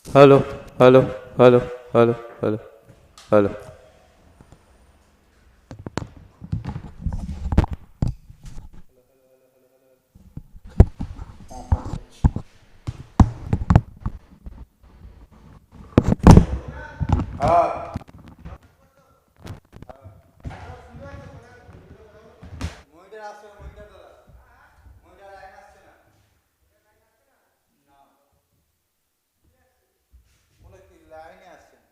Hello hello hello hello hello hello. हाँ। মহিদার আসছে মহিদার দাদা মহিদার লাইন আসছে না না কোনো কি লাইনে আসছে না।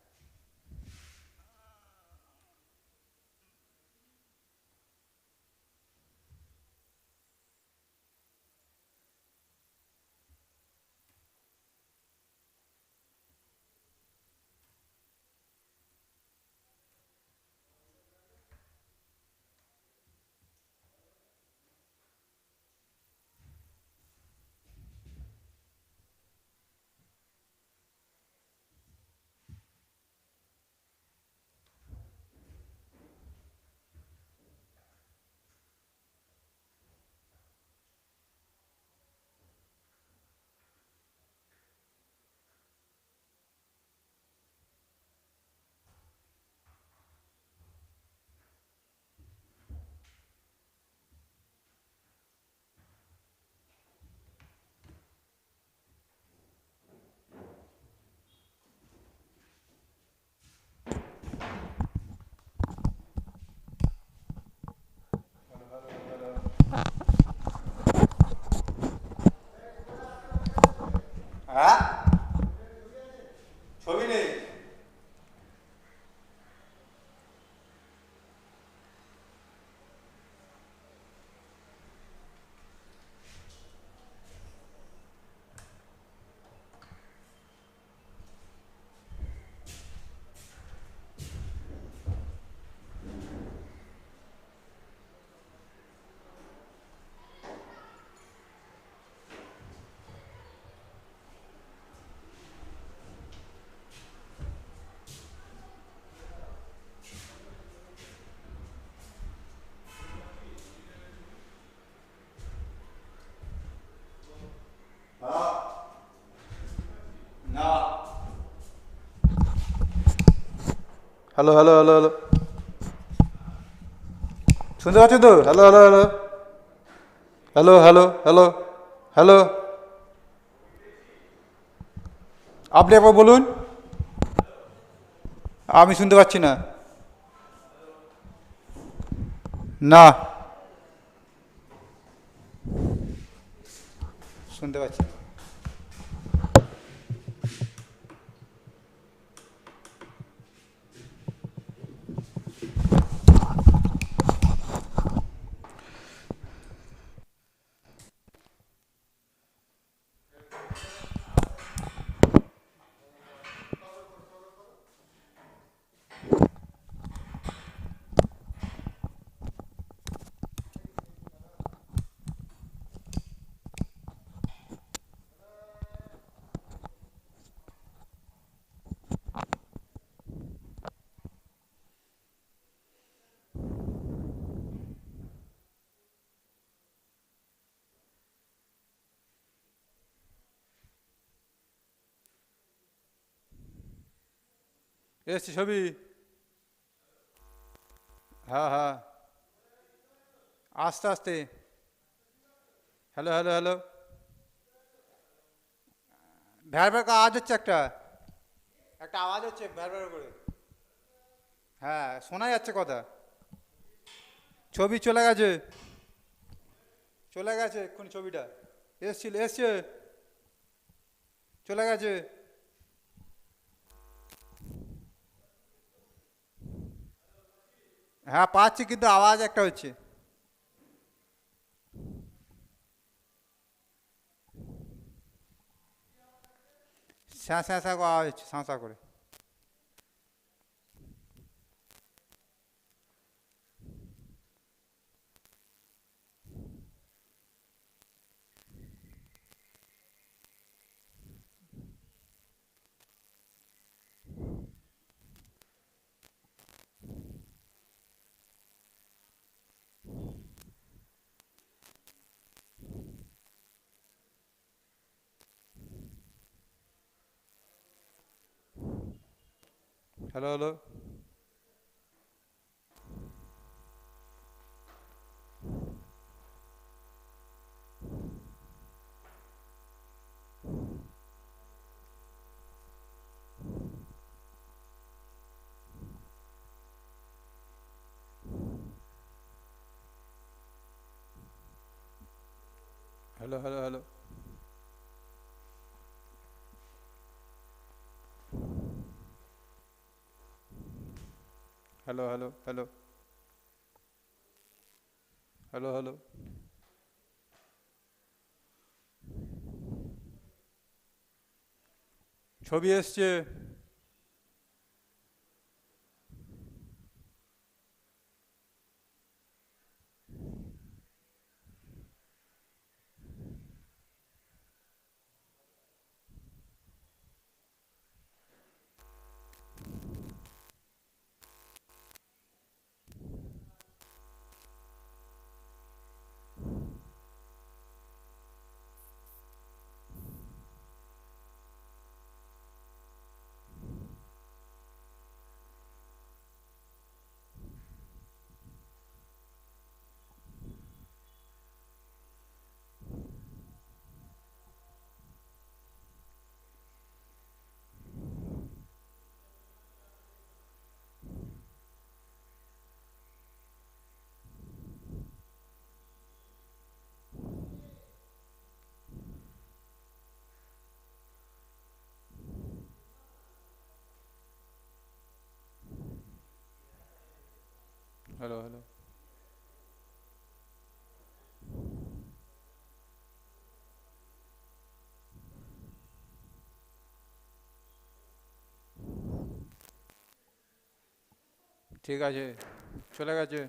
হ্যাঁ ছবি নেই। হ্যাঁ না। হ্যালো হ্যালো হ্যালো হ্যালো শুনতে পাচ্ছ তো? Hello hello hello hello hello hello hello আপনি একবার বলুন। আমি শুনতে পাচ্ছি না। না শুনতে পাচ্ছি না। এসছি ছবি। হ্যাঁ হ্যাঁ আস্তে আস্তে। Hello hello hello where where করে আওয়াজ হচ্ছে একটা। একটা আওয়াজ হচ্ছে ভ্যার ভ্যার করে। হ্যাঁ শোনা যাচ্ছে কথা। ছবি চলে গেছে। চলে গেছে এক্ষুনি ছবিটা। এসছিল এসছে। চলে গেছে। হ্যাঁ পাচ্ছি কিন্তু আওয়াজ একটা হচ্ছে। স্যাঁ স্যাঁ স্যাঁ করে আওয়াজ হচ্ছে স্যাঁ স্যাঁ করে। Hello, hello. Hello, hello, hello. Hello, hello, hello. Hello, hello. ছবি এসছে। Hello, hello. ঠিক আছে, চলে গেছে।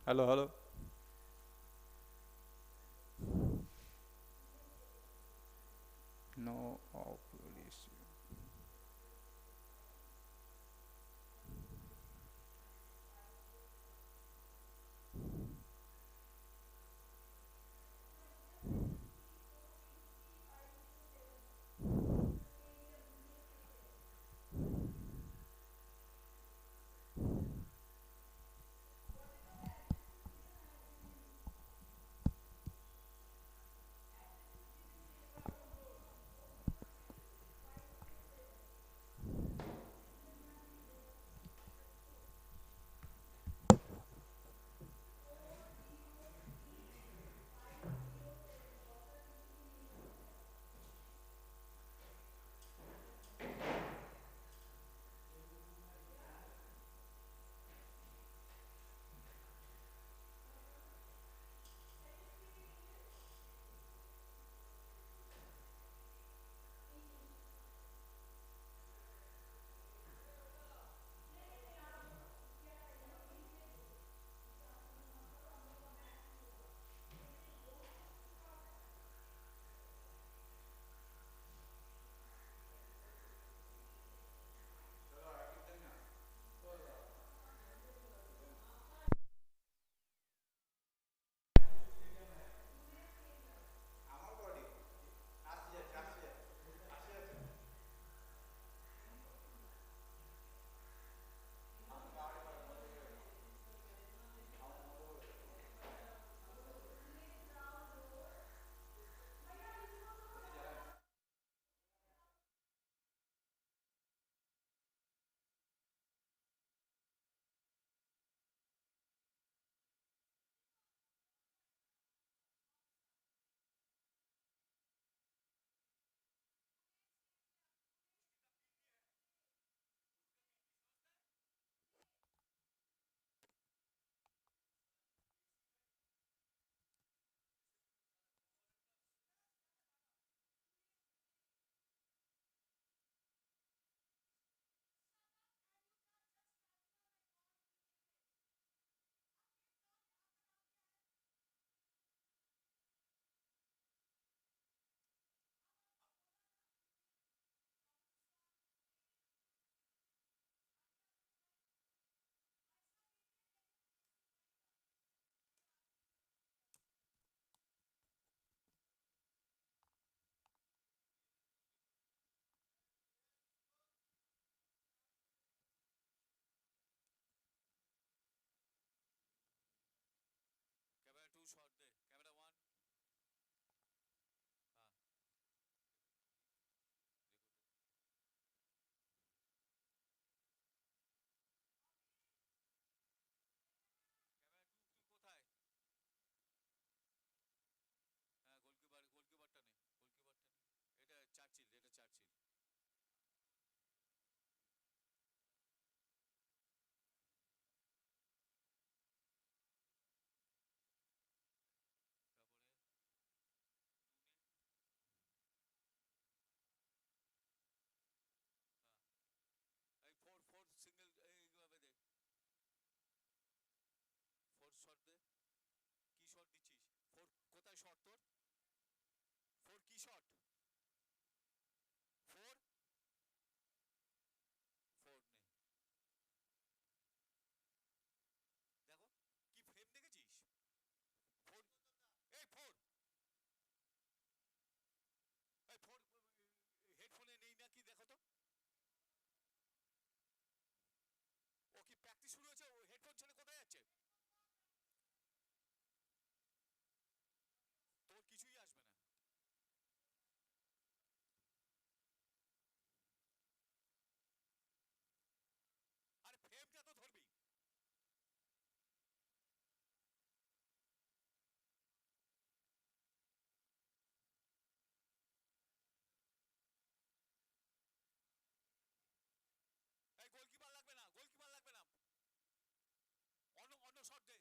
Hello, hello. No off. Shot তোর? ফোর কি শট? ফোর? ফোর নেই। দেখো কি ফ্রেম দেখেছিস? ফোর, এই ফোর, এই ফোর হেডফোনে নেই নাকি দেখো তো। ও কি প্র্যাকটিস শুরু হয়েছে? ও হেডফোন ছেড়ে কোথায় যাচ্ছে? তোর কিছুই আসবে না। আরে ফ্রেমটা তো ধরবি। এই গোলকিপার লাগবে না, গোলকিপার লাগবে না, অন্য অন্য শট দে।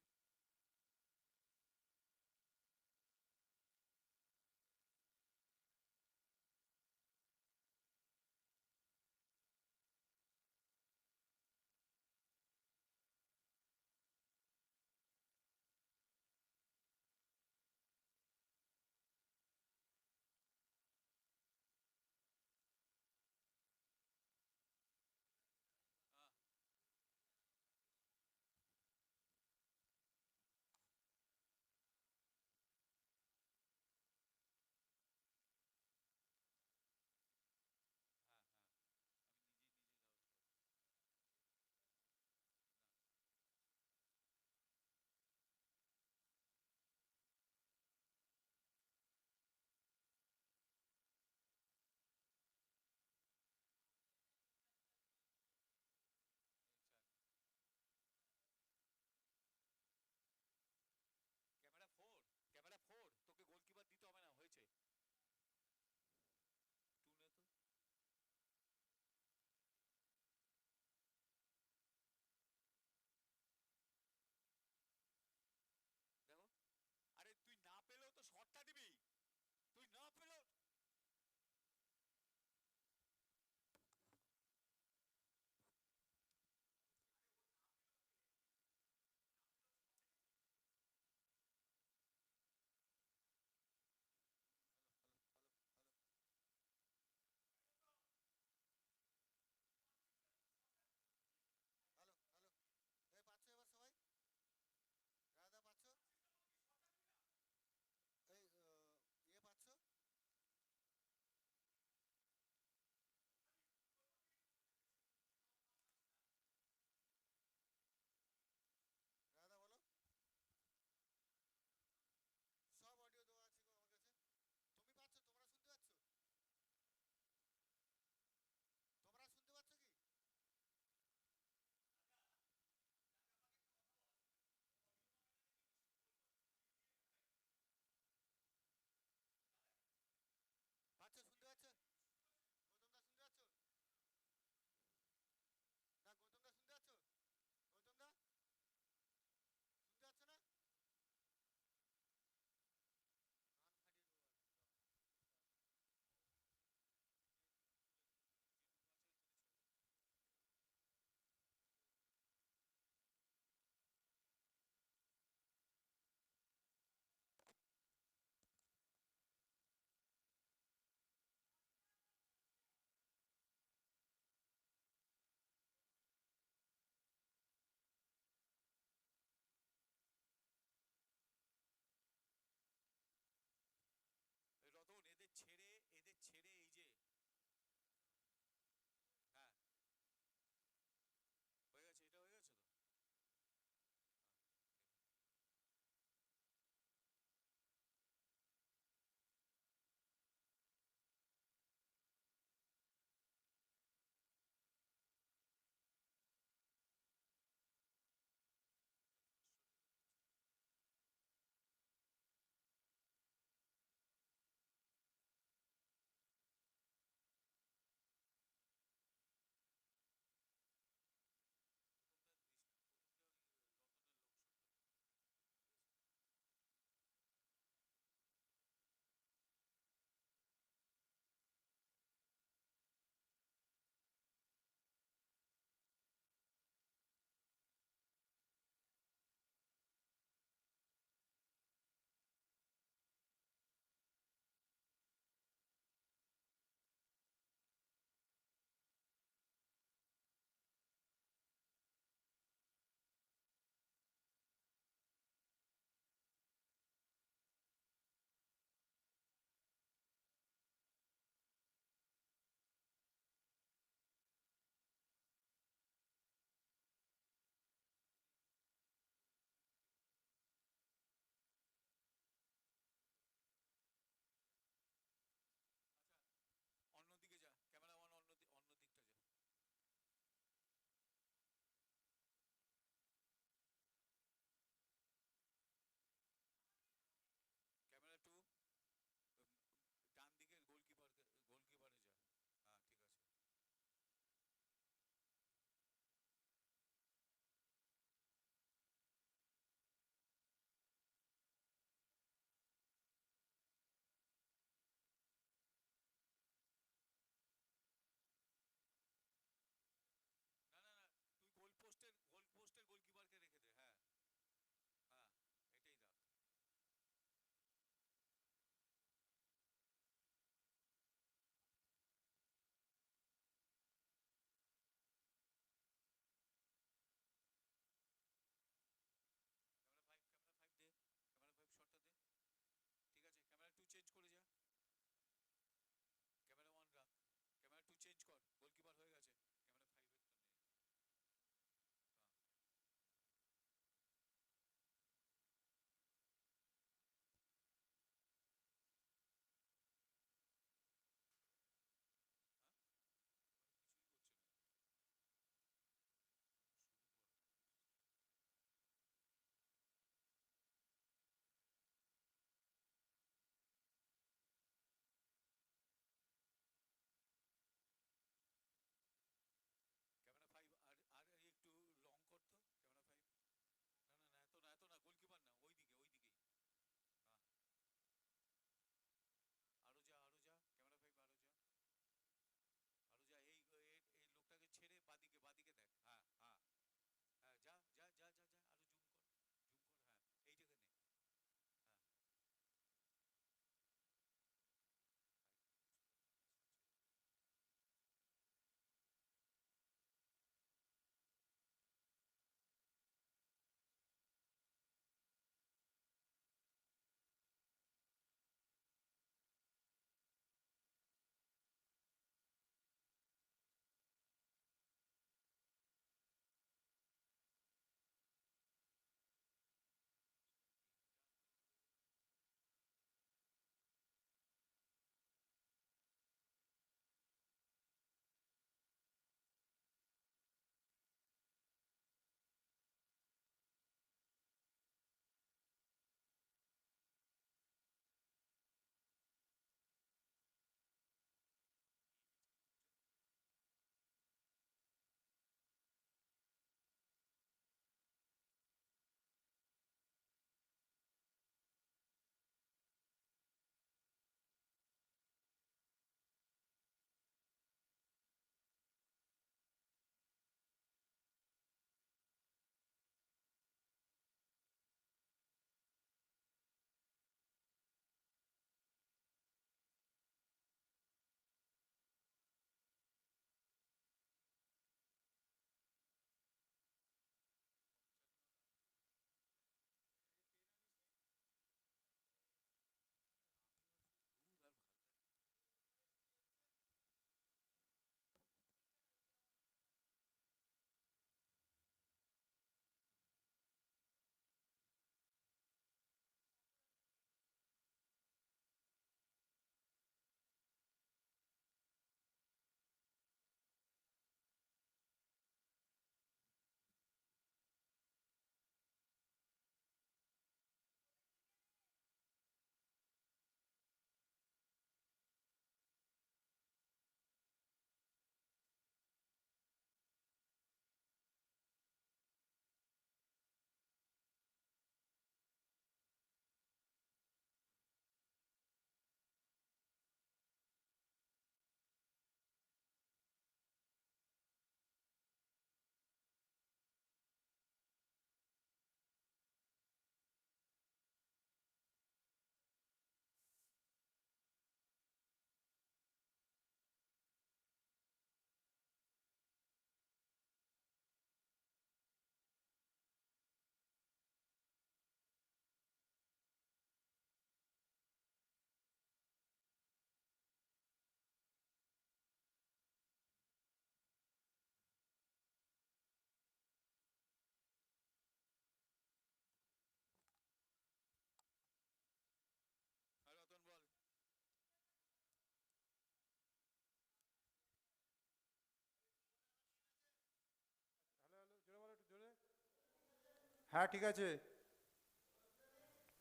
হ্যাঁ ঠিক আছে।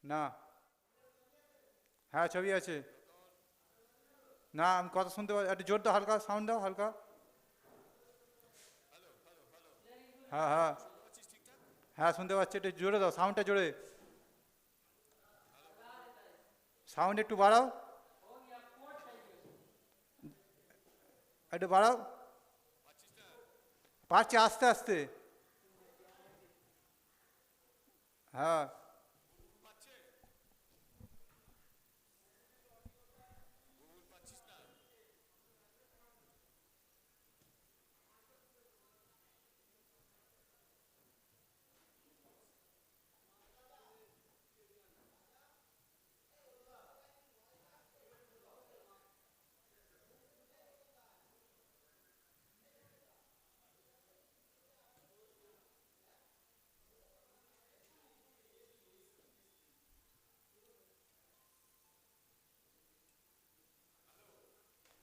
না। হ্যাঁ ছবি আছে। না আমি কথা শুনতে পাচ্ছি, একটু জোর দাও, হালকা সাউন্ড দাও হালকা। হ্যাঁ হ্যাঁ। হ্যাঁ শুনতে পাচ্ছি, একটু জোরে দাও সাউন্ডটা, জোরে সাউন্ড একটু বাড়াও, একটু বাড়াও। পারছি আস্তে আস্তে। হ্যাঁ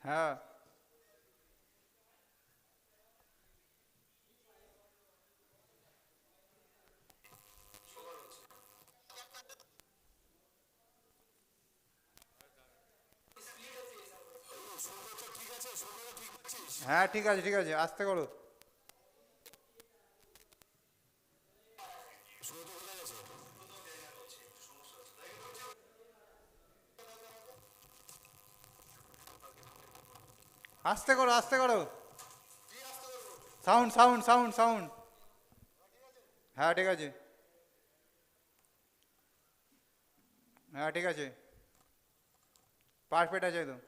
হ্যাঁ হ্যাঁ ঠিক আছে ঠিক আছে, আস্তে করো। আস্তে করো আস্তে করো। Sound sound sound sound. হ্যাঁ ঠিক আছে। হ্যাঁ ঠিক আছে, পারফেক্ট আছে একদম।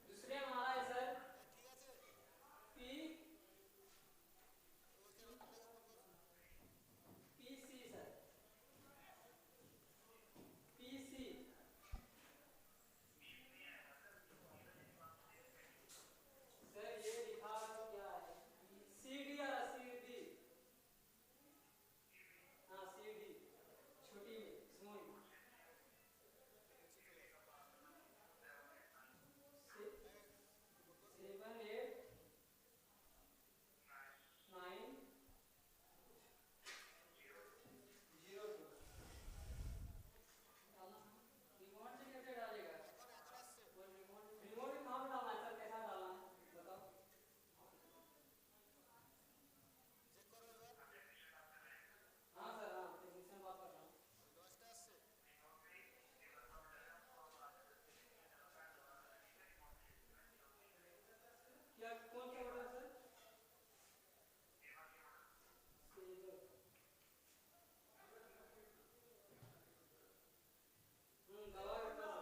दूसरे में आ रहा है sir. P P C sir, P C. Sir ये दिखा क्या है, सी डी आ रहा, सी डी। हाँ सी डी, छोटी में स्मॉल। 78902। रिमोट से कैसे डालेगा? वो रिमोट में कहाँ पे डालना है सर, कैसा डालना है बताओ। हाँ सर, हाँ टेक्नीशियन बात कर रहा हूँ। क्या कौन सा ऑर्डर सर? सेवर। दवा का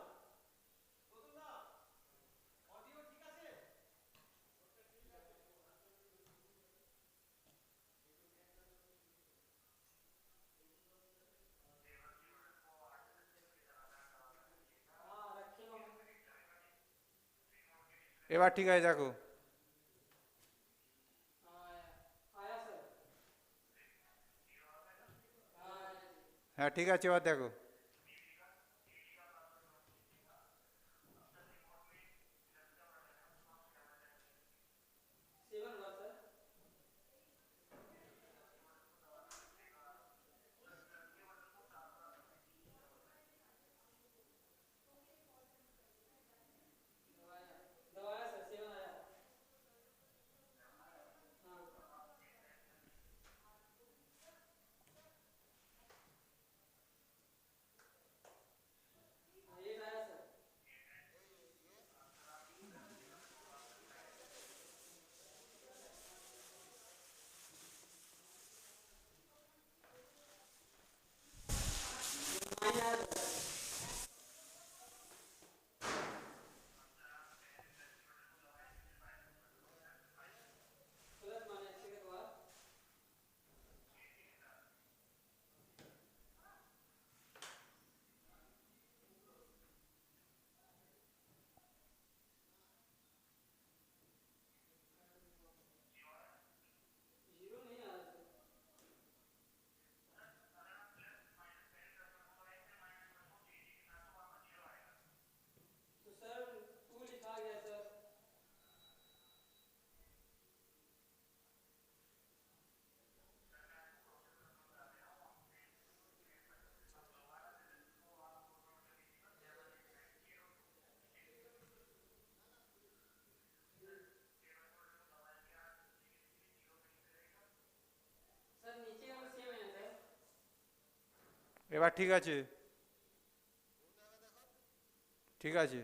हाँ रखे हो हम। এবার ঠিক আছে দেখো। हाँ आया सर। हाँ आया जी। হ্যাঁ ঠিক আছে এবার দেখো। सेवन हुआ सर। दवाया दवाया सर, सेवन आया। हाँ এবার ঠিক আছে, ঠিক আছে।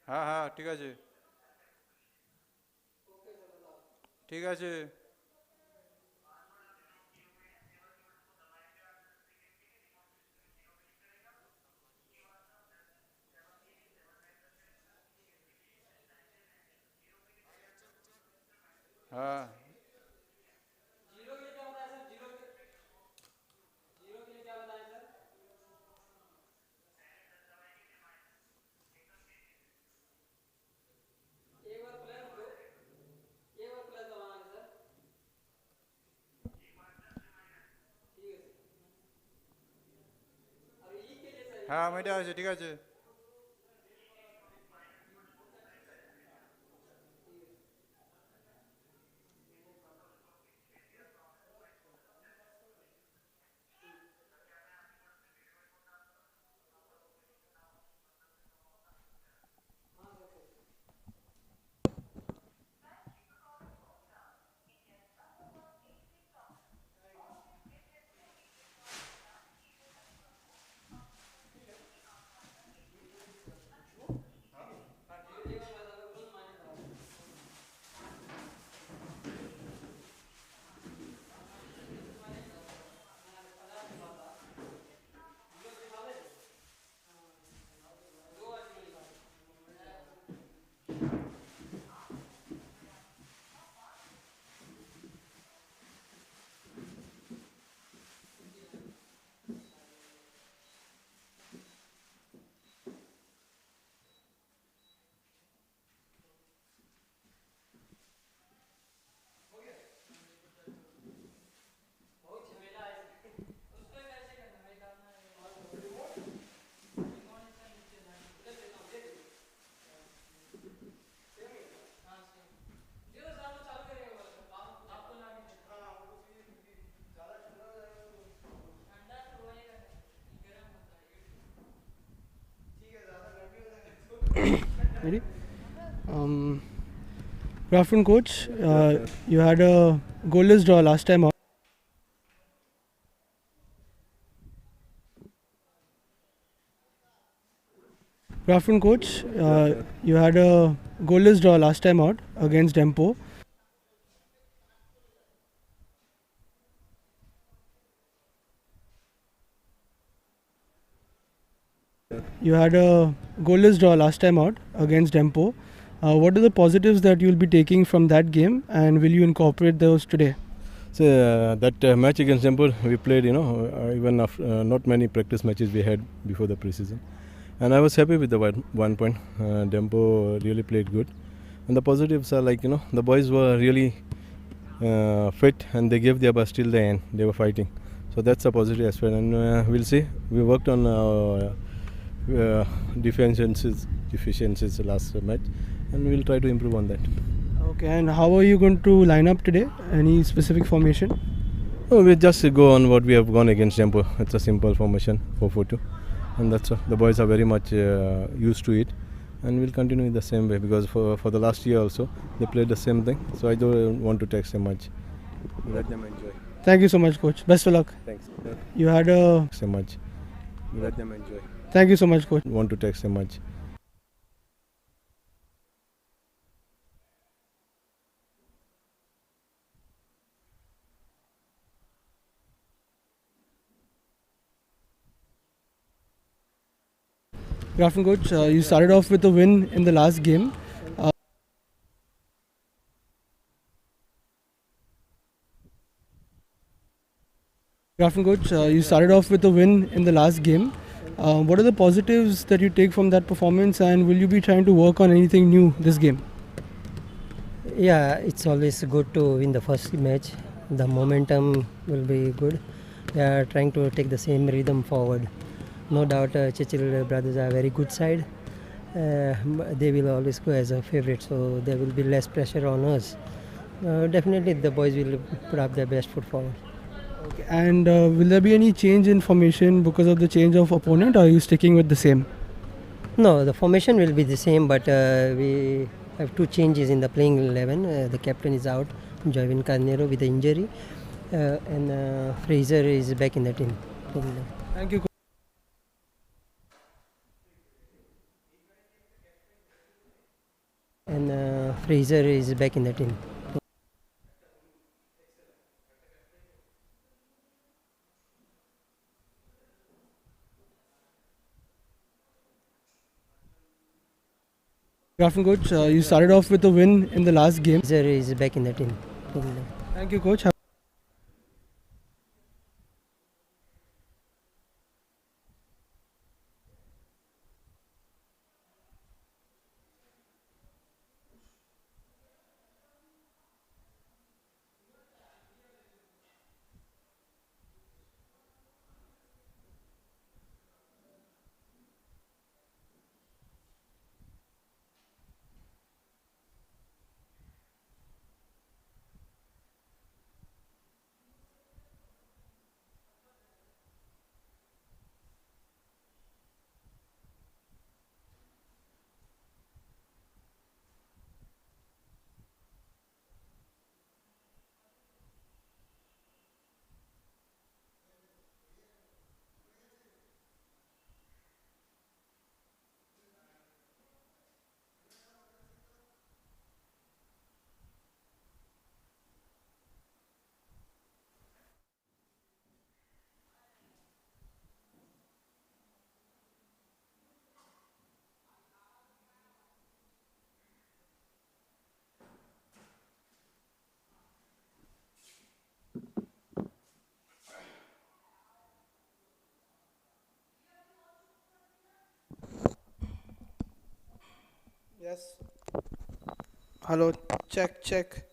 হ্যাঁ হ্যাঁ ঠিক আছে, ঠিক আছে। হ্যাঁ जीरो के लिए क्या बताया सर? जीरो के लिए क्या बताया सर? एक बार प्लस दो, एक बार प्लस दबाना है सर। ठीक है सर। और ई के लिए सर, হ্যাঁ মেয়েটা আছে, ঠিক আছে। बहुत झमेला है उसको कैसे करना है डालना है और रिमोट इसका नीचे ना उधर देता हूं, दे दे। हां सही जीरो सामने चालू करेगा बस आपको ना हां वो ज्यादा ठंडा हो जाएगा तो ठंडा तो होएगा नहीं, गर्म होता है। ठीक है, ज्यादा गर्मी हो जाएगा तो Ready? Good afternoon, coach. You had a goalless draw last time out. Good afternoon, coach. You had a goalless draw last time out against Dempo. You had a goalless draw last time out against Dempo. What are the positives that you will be taking from that game, and will you incorporate those today? So that match against Dempo, we played, even after, not many practice matches we had before the preseason, and I was happy with the 1 point. Dempo really played good, and the positives are like the boys were really fit and they gave their best till the end. They were fighting, so that's a positive aspect. And we'll see. We worked on deficiencies last match, and we'll try to improve on that. Okay, and how are you going to line up today? Any specific formation? No, we just go on what we have gone against Dempo. It's a simple formation, 4-4-2, and that's all. The boys are very much used to it, and we'll continue in the same way because for the last year also they played the same thing. So I don't want to tax them much. Let them enjoy. Thank you so much, coach. Best of luck. Thanks. You had a. So much. Let them enjoy. Thank you so much, coach. Want to tax them much. Good afternoon, coach. You started off with a win in the last game. Good afternoon, coach. You started off with a win in the last game. What are the positives that you take from that performance, and will you be trying to work on anything new this game? Yeah, it's always good to win the first match. The momentum will be good. We are trying to take the same rhythm forward. No doubt, Chechil brothers are a very good side. They will always go as a favorite, so there will be less pressure on us. Definitely, the boys will put up their best foot forward. Okay. And will there be any change in formation because of the change of opponent, or are you sticking with the same? No, the formation will be the same, but we have two changes in the playing 11. The captain is out, Joivin Carnero, with the injury, and Fraser is back in the team. Thank you. And Fraser is back in the team. Good afternoon, coach. You started off with a win in the last game. Fraser is back in the team. Thank you, coach. Yes. Hello. Check, check.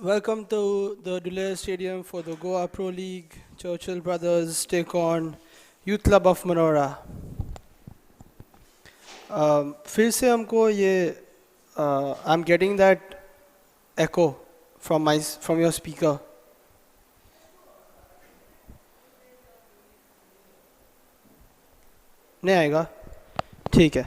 Welcome to the Dulair Stadium for the Goa Pro League. Churchill Brothers take on Youth Club of Manora. फिर से हमको ये I'm getting that echo from your speaker. नहीं आएगा? ठीक है.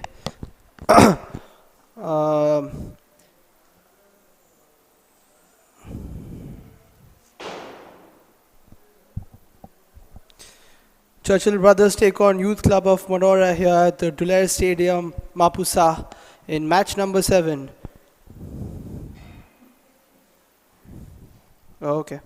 Churchill Brothers take on Youth Club of Manora here at the Dulair Stadium, Mapusa, in match number 7. Okay.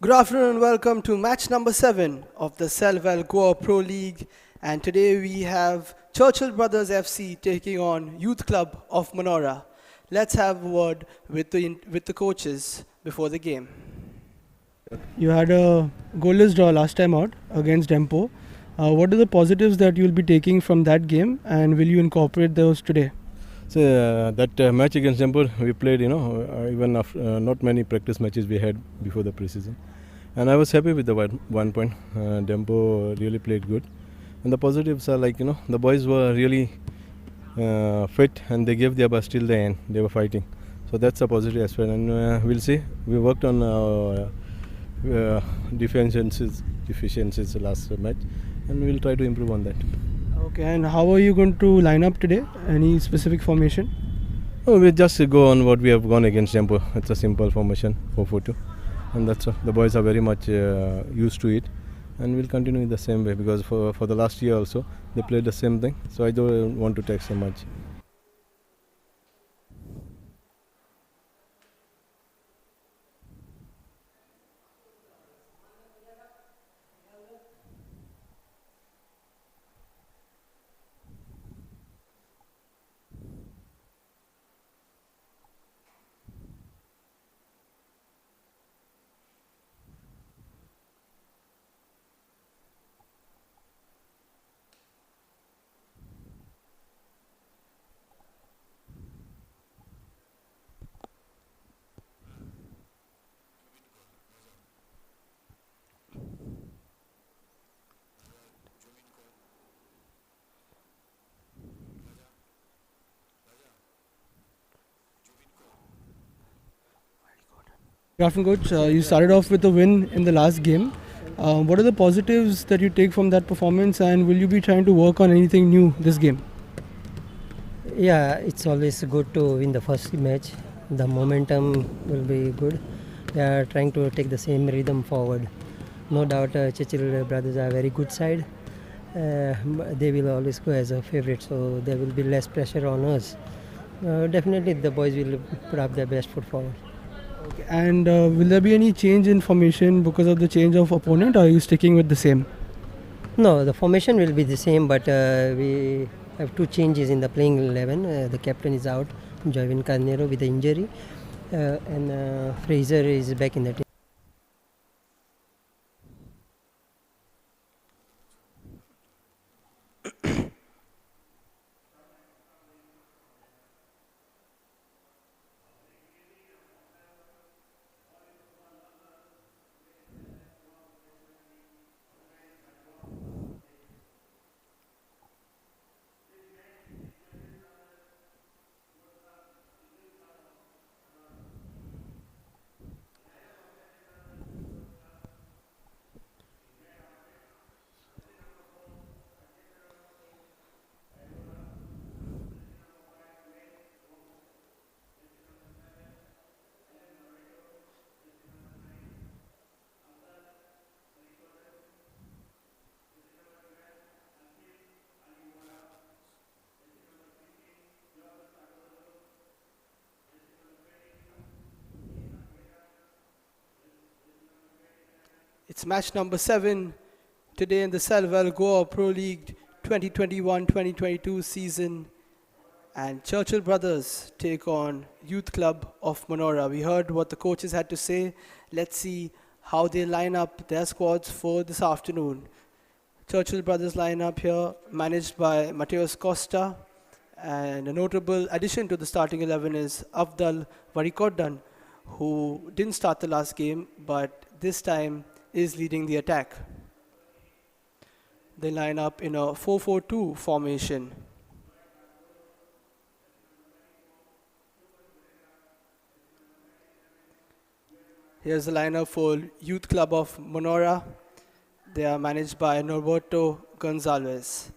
Good afternoon and welcome to match number 7 of the Selval Goa Pro League. And today we have Churchill Brothers FC taking on Youth Club of Manora. Let's have a word with the coaches before the game. You had a goalless draw last time out against Dempo. What are the positives that you'll be taking from that game, and will you incorporate those today? So that match against Dempo, we played, even after, not many practice matches we had before the preseason, and I was happy with the 1 point. Dempo really played good, and the positives are like the boys were really fit and they gave their best till the end. They were fighting, so that's a positive as well. And we'll see. We worked on deficiencies last match, and we'll try to improve on that. Okay, and how are you going to line up today? Any specific formation? Oh, we just go on what we have gone against Dempo. It's a simple formation, 4-4-2, and that's the boys are very much used to it, and we'll continue in the same way because for the last year also they played the same thing. So I don't want to take so much. Good afternoon, Coach. You started off with a win in the last game. What are the positives that you take from that performance, and will you be trying to work on anything new this game? Yeah, it's always good to win the first match. The momentum will be good. We are trying to take the same rhythm forward. No doubt, Churchill Brothers are a very good side. They will always go as a favorite, so there will be less pressure on us. Definitely, the boys will put up their best foot forward. Okay. And will there be any change in formation because of the change of opponent, or are you sticking with the same? No, the formation will be the same, but we have two changes in the playing 11. The captain is out, Joivin Carnero with the injury, and Fraser is back in the team. It's match number 7 today in the Selval Goa Pro League 2021-2022 season, and Churchill Brothers take on Youth Club of Manora. We heard what the coaches had to say. Let's see how they line up their squads for this afternoon. Churchill Brothers lineup here, managed by Mateus Costa, and a notable addition to the starting 11 is Avdal Varikoddan, who didn't start the last game, but this time is leading the attack. They line up in a 4-4-2 formation. Here's the lineup for Youth Club of Manora. They are managed by Norberto Gonzalez.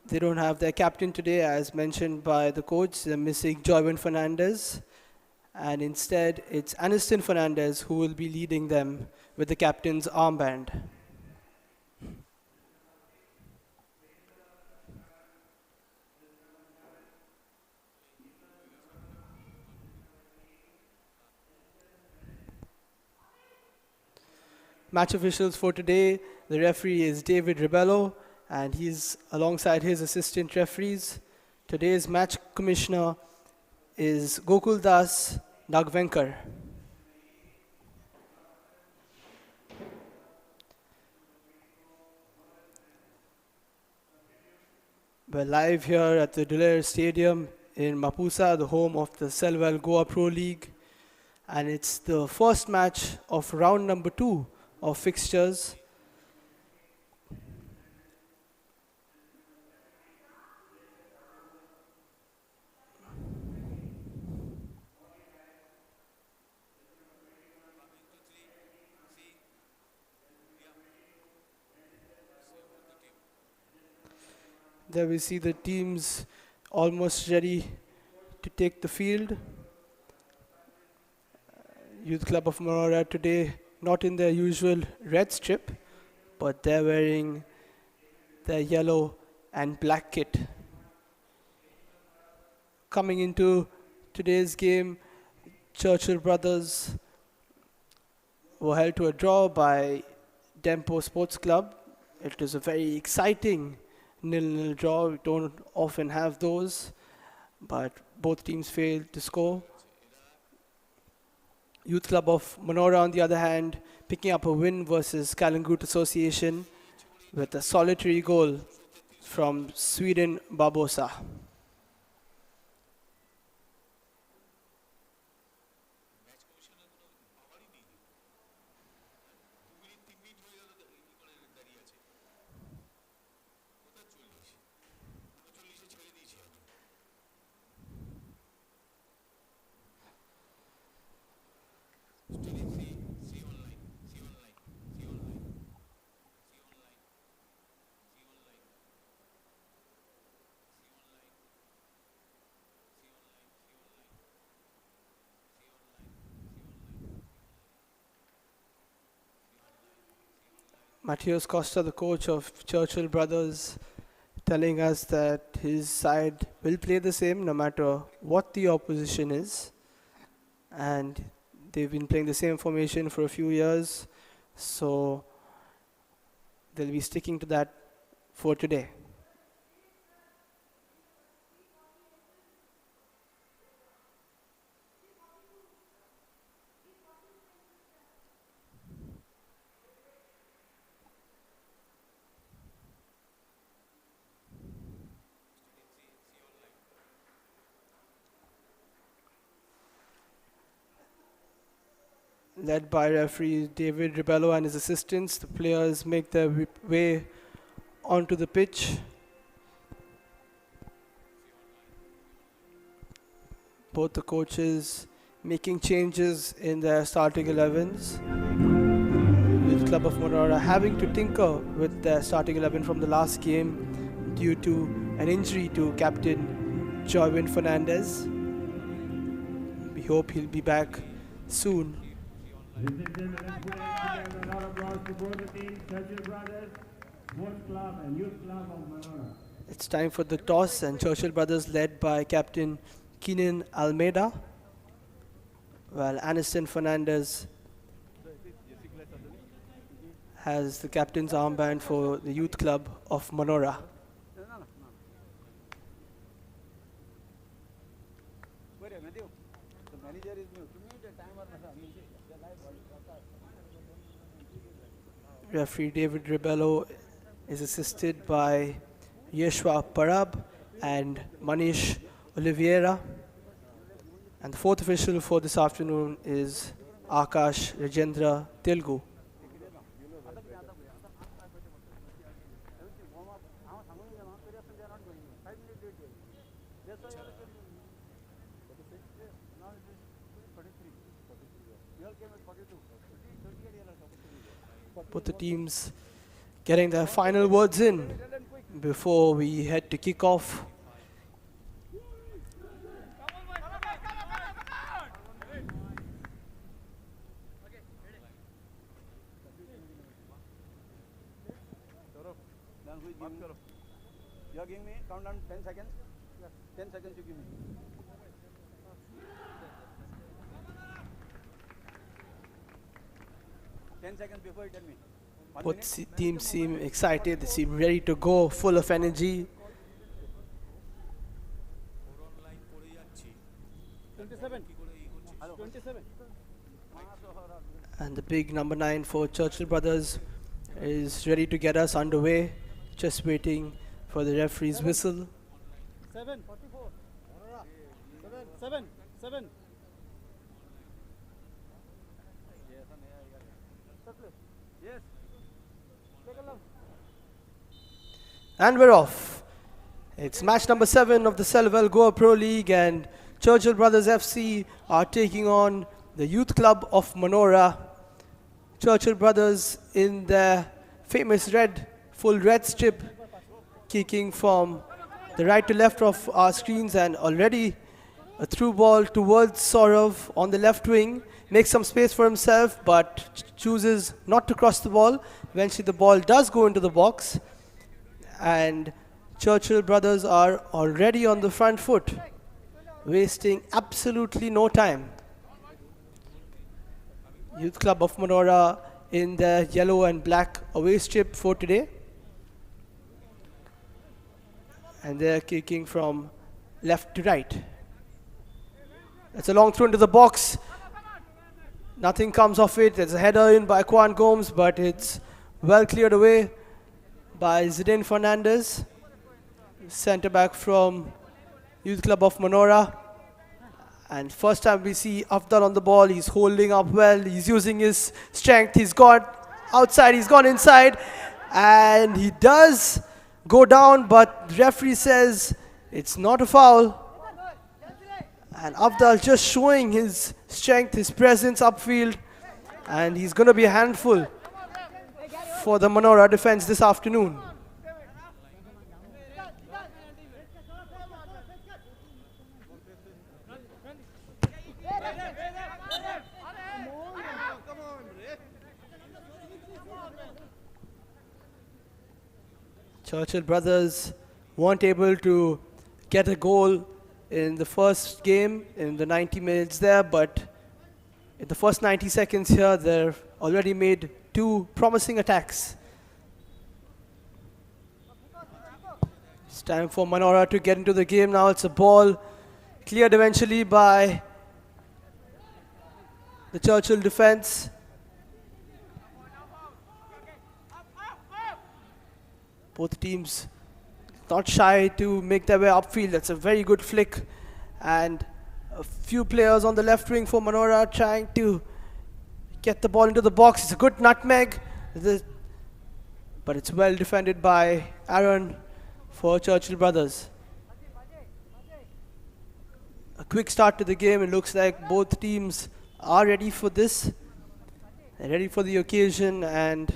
They don't have their captain today, as mentioned by the coach. They're missing Joivin Fernandez. And instead, it's Aniston Fernandez who will be leading them with the captain's armband. match officials for today. The referee is David Ribello, and he's alongside his assistant referees. Today's match commissioner is Gokul Das Nagvenkar. We're live here at the Dulair Stadium in Mapusa, the home of the Selval Goa Pro League. And it's the first match of round number 2 of fixtures. There we see the teams almost ready to take the field. Youth Club of Monora today not in their usual red strip, but they're wearing their yellow and black kit. Coming into today's game, Churchill Brothers were held to a draw by Dempo Sports Club. It is a very exciting 0-0 draw. We don't often have those, but both teams failed to score. Youth Club of Monora, on the other hand, picking up a win versus Kalangut Association with a solitary goal from Sweden Barbosa. Matthias Costa, the coach of Churchill Brothers, telling us that his side will play the same no matter what the opposition is. And they've been playing the same formation for a few years, so they'll be sticking to that for today. Led by referee David Ribello and his assistants, the players make their way onto the pitch. Both the coaches making changes in their starting 11s. Youth Club of Monora having to tinker with their starting 11 from the last game due to an injury to captain Joywin Fernandez. We hope he'll be back soon. Ladies and gentlemen, let's put a lot of applause to both the teams, Churchill Brothers, Sports Club and Youth Club of Monora. It's time for the toss, and Churchill Brothers led by captain Keenan Almeida, while Aniston Fernandez has the captain's armband for the Youth Club of Monora. Referee David Ribello is assisted by Yeshua Parab and Manish Oliveira. And the fourth official for this afternoon is Akash Rajendra Telgu. Both the teams getting their final words in before we head to kick off. You are giving me countdown 10 seconds? 10 seconds you give me. 10 seconds before you tell me. 1 Both minute. teams seem excited. They seem ready to go, full of energy. 27. Hello. 27. And the big number 9 for Churchill Brothers is ready to get us underway. Just waiting for the referee's whistle. 7. 44. 7. 7. Yes. And we're off. It's match number 7 of the Selval Goa Pro League, and Churchill Brothers FC are taking on the Youth Club of Manora. Churchill Brothers in their famous full red strip, kicking from the right to left of our screens, and already a through ball towards Saurav on the left wing. Makes some space for himself, but chooses not to cross the ball. Eventually the ball does go into the box, and Churchill Brothers are already on the front foot, wasting absolutely no time. Youth Club of Manora in the yellow and black away strip for today. And they're kicking from left to right. It's a long throw into the box. Nothing comes of it. There's a header in by Kwan Gomes, but it's well cleared away by Zidane Fernandez, centre back from Youth Club of Manora. And first time we see Afdal on the ball. He's holding up well. He's using his strength. He's got outside. He's gone inside. And he does go down, but the referee says it's not a foul. And Afdal just showing his strength, his presence upfield. And he's going to be a handful for the Manora defense this afternoon. Churchill Brothers weren't able to get a goal in the first game in the 90 minutes there, but in the first 90 seconds here, they've already made 2 promising attacks. It's time for Manora to get into the game now. It's a ball cleared eventually by the Churchill defense. Both teams not shy to make their way upfield. That's a very good flick. And a few players on the left wing for Manora trying to get the ball into the box. It's a good nutmeg. But it's well defended by Aaron for Churchill Brothers. A quick start to the game. It looks like both teams are ready for this. They're ready for the occasion, and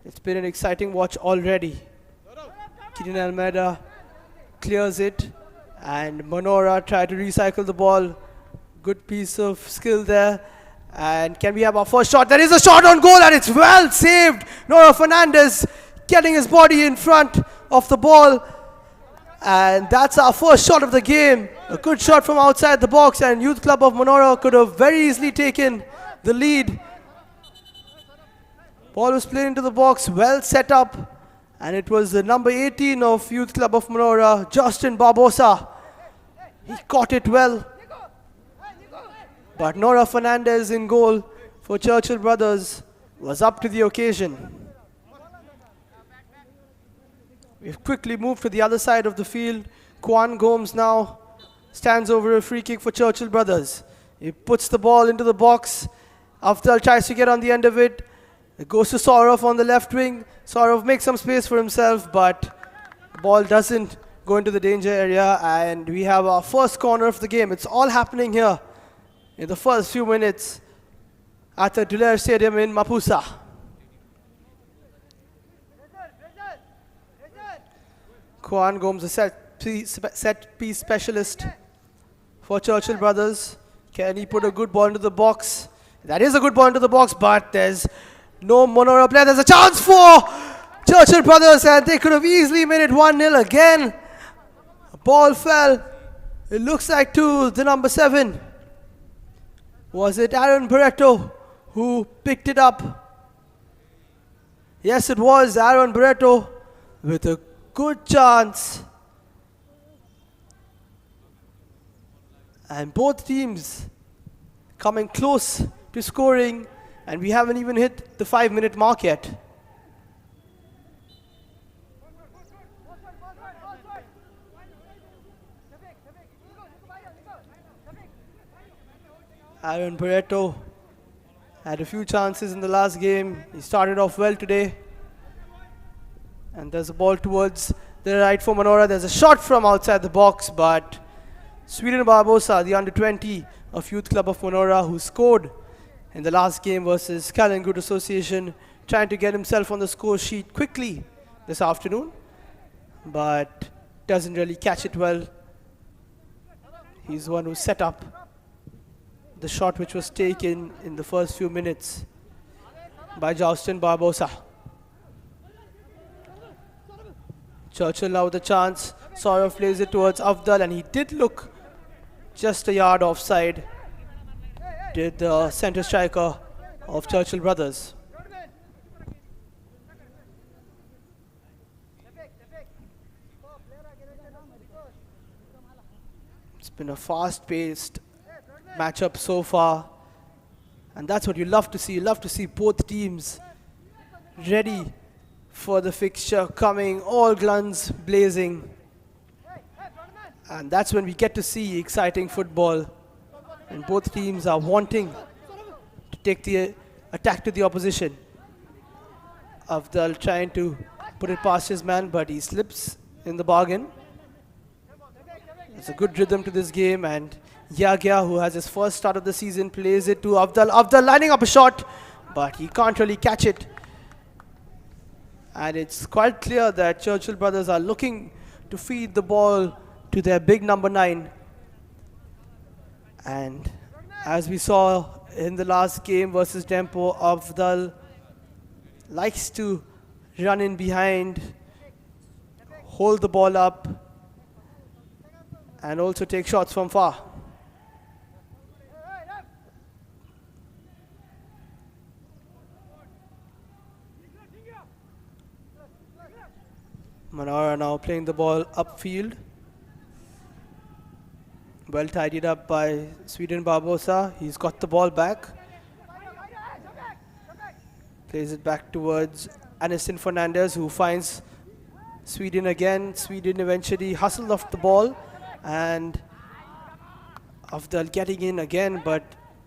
it's been an exciting watch already. Kirin Almeida clears it, and Manora try to recycle the ball. Good piece of skill there. And can we have our first shot? There is a shot on goal, and it's well saved. Nora Fernandez getting his body in front of the ball. And that's our first shot of the game. A good shot from outside the box, and Youth Club of Manora could have very easily taken the lead. Ball was played into the box, well set up. And it was the number 18 of Youth Club of Manora, Justin Barbosa. He caught it well. But Nora Fernandez in goal for Churchill Brothers was up to the occasion. We've quickly moved to the other side of the field. Kwan Gomes now stands over a free kick for Churchill Brothers. He puts the ball into the box. Afdal tries to get on the end of it. It goes to Saurav on the left wing. Saurav makes some space for himself, but the ball doesn't go into the danger area, and we have our first corner of the game. It's all happening here in the first few minutes at the Dulair Stadium in Mapusa. Kwan Gomes, a set piece specialist for Churchill Brothers. Can he put a good ball into the box? That is a good ball into the box, but there's no Manora player. There's a chance for Churchill Brothers, and they could have easily made it 1-0 again. A ball fell. It looks like to the number 7. Was it Aaron Barreto who picked it up? Yes, it was Aaron Barreto with a good chance. And both teams coming close to scoring, and we haven't even hit the 5-minute mark yet. Aaron Barreto had a few chances in the last game. He started off well today. And there's a ball towards the right for Manora. There's a shot from outside the box, but Sweden Barbosa, the under-20 of Youth Club of Manora, who scored in the last game versus Calangute Association, trying to get himself on the score sheet quickly this afternoon, but doesn't really catch it well. He's the one who set up the shot which was taken in the first few minutes by Justin Barbosa. Churchill now with a chance. Saurav plays it towards Afdal, and he did look just a yard offside, did the center striker of Churchill Brothers. It's been a fast-paced matchup so far, and that's what you love to see. You love to see both teams ready for the fixture coming, all guns blazing, and that's when we get to see exciting football, and both teams are wanting to take the attack to the opposition. Afdal trying to put it past his man, but he slips in the bargain. There's a good rhythm to this game, and Yagya, who has his first start of the season, plays it to Afdal. Afdal lining up a shot, but he can't really catch it. And it's quite clear that Churchill Brothers are looking to feed the ball to their big number 9. And as we saw in the last game versus Dempo, Afdal likes to run in behind, hold the ball up, and also take shots from far. Manora now playing the ball upfield. Well tidied up by Sweden Barbosa. He's got the ball back. Plays it back towards Aniston Fernandez, who finds Sweden again. Sweden eventually hustled off the ball, and Afdal getting in again, but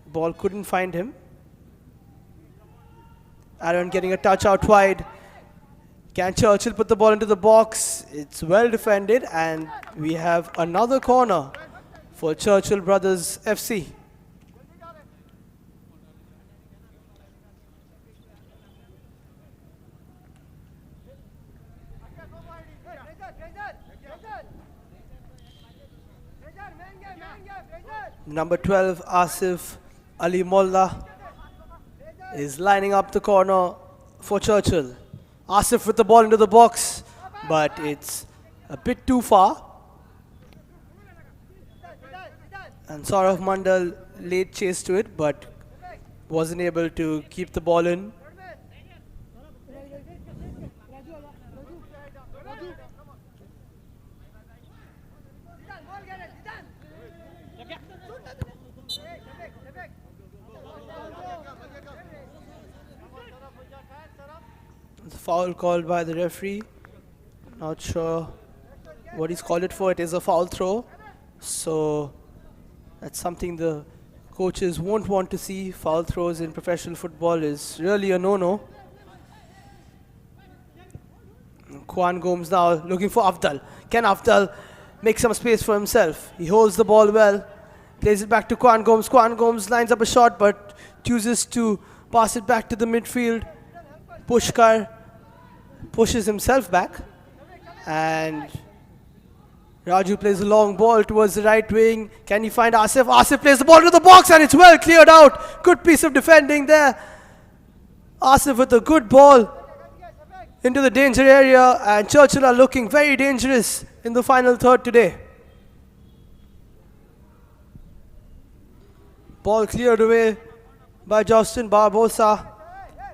ball couldn't find him. Aaron getting a touch out wide. Can Churchill put the ball into the box? It's well defended, and we have another corner for Churchill Brothers FC. Number 12, Asif Ali Molla, is lining up the corner for Churchill. Asif with the ball into the box, but it's a bit too far. And Saurav Mandal laid chase to it, but wasn't able to keep the ball in. The foul called by the referee. Not sure what he's called it for. It is a foul throw. So that's something the coaches won't want to see. Foul throws in professional football is really a no-no. Kwan Gomes now looking for Afdal. Can Afdal make some space for himself? He holds the ball well. Plays it back to Kwan Gomes. Kwan Gomes lines up a shot, but chooses to pass it back to the midfield. Pushkar pushes himself back, and Raju plays a long ball towards the right wing. Can he find Asif? Asif plays the ball into the box, and it's well cleared out. Good piece of defending there. Asif with a good ball into the danger area, and Churchill are looking very dangerous in the final third today. Ball cleared away by Justin Barbosa,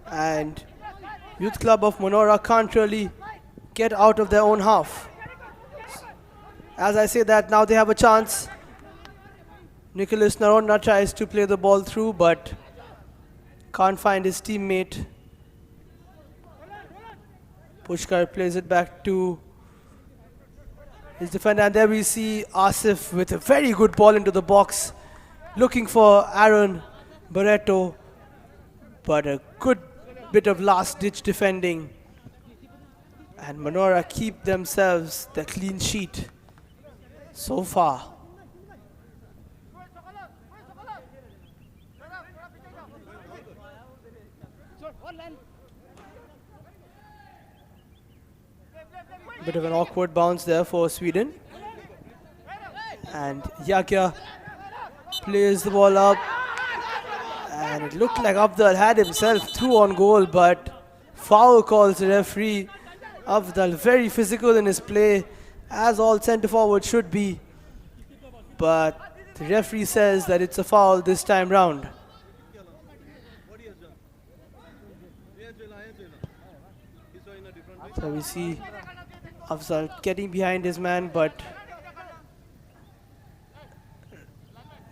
and Youth Club of Manora can't really get out of their own half. As I say that, now they have a chance. Nicholas Narona tries to play the ball through, but can't find his teammate. Pushkar plays it back to his defender, and there we see Asif with a very good ball into the box, looking for Aaron Barreto, but a good bit of last-ditch defending. And Manora keep themselves the clean sheet so far. Bit of an awkward bounce there for Sweden. And Yagya plays the ball up. And it looked like Afdal had himself through on goal, but foul calls the referee. Afdal very physical in his play, as all centre forward should be. But the referee says that it's a foul this time round. So we see Afzal getting behind his man, but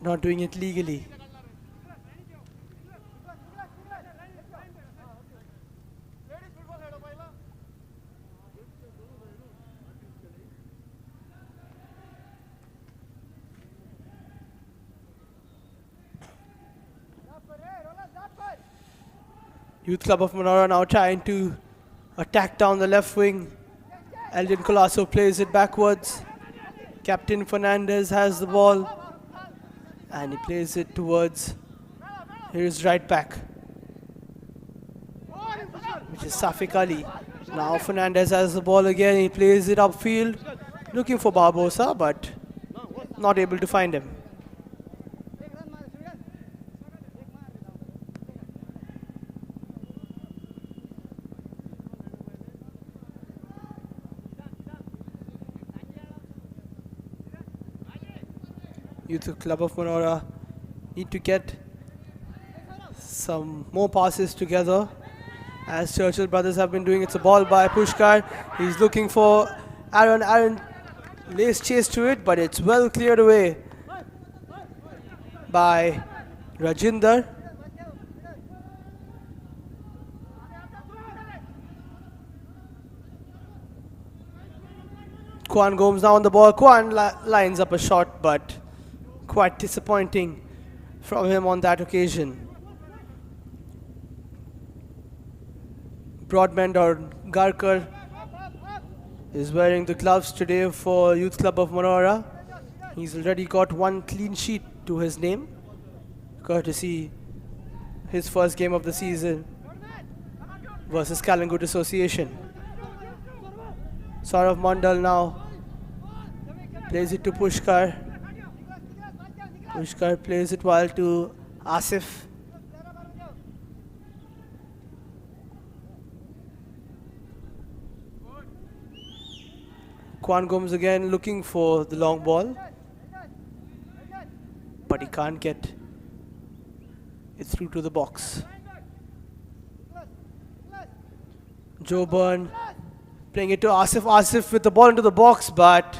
not doing it legally. Youth Club of Manora now trying to attack down the left wing. Eldon Colasso plays it backwards. Captain Fernandez has the ball and he plays it towards his right back, which is Safik Ali. Now Fernandez has the ball again. He plays it upfield, looking for Barbosa, but not able to find him. Youth Club of Manora need to get some more passes together, as Churchill brothers have been doing. It's a ball by Pushkar. He's looking for Aaron. Aaron lays chase to it, but it's well cleared away by Rajinder. Kwan Gomes now on the ball. Kwan lines up a shot, but quite disappointing from him on that occasion. Broadbent or Garkar is wearing the gloves today for Youth Club of Manora. He's already got one clean sheet to his name, courtesy his first game of the season versus Kalangut Association. Saurav Mandal now plays it to Pushkar. Pushkar plays it well to Asif. Kwan Gomes again looking for the long ball, but he can't get it through to the box. Joe Byrne playing it to Asif. Asif with the ball into the box, but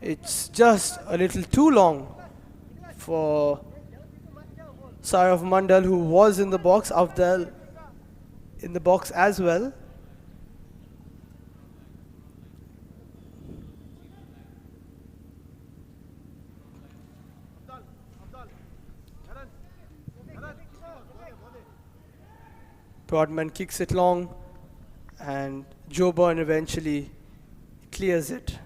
it's just a little too long for Saurav Mandal, who was in the box. Afdal in the box as well. Broadman kicks it long, and Joe Byrne eventually clears it.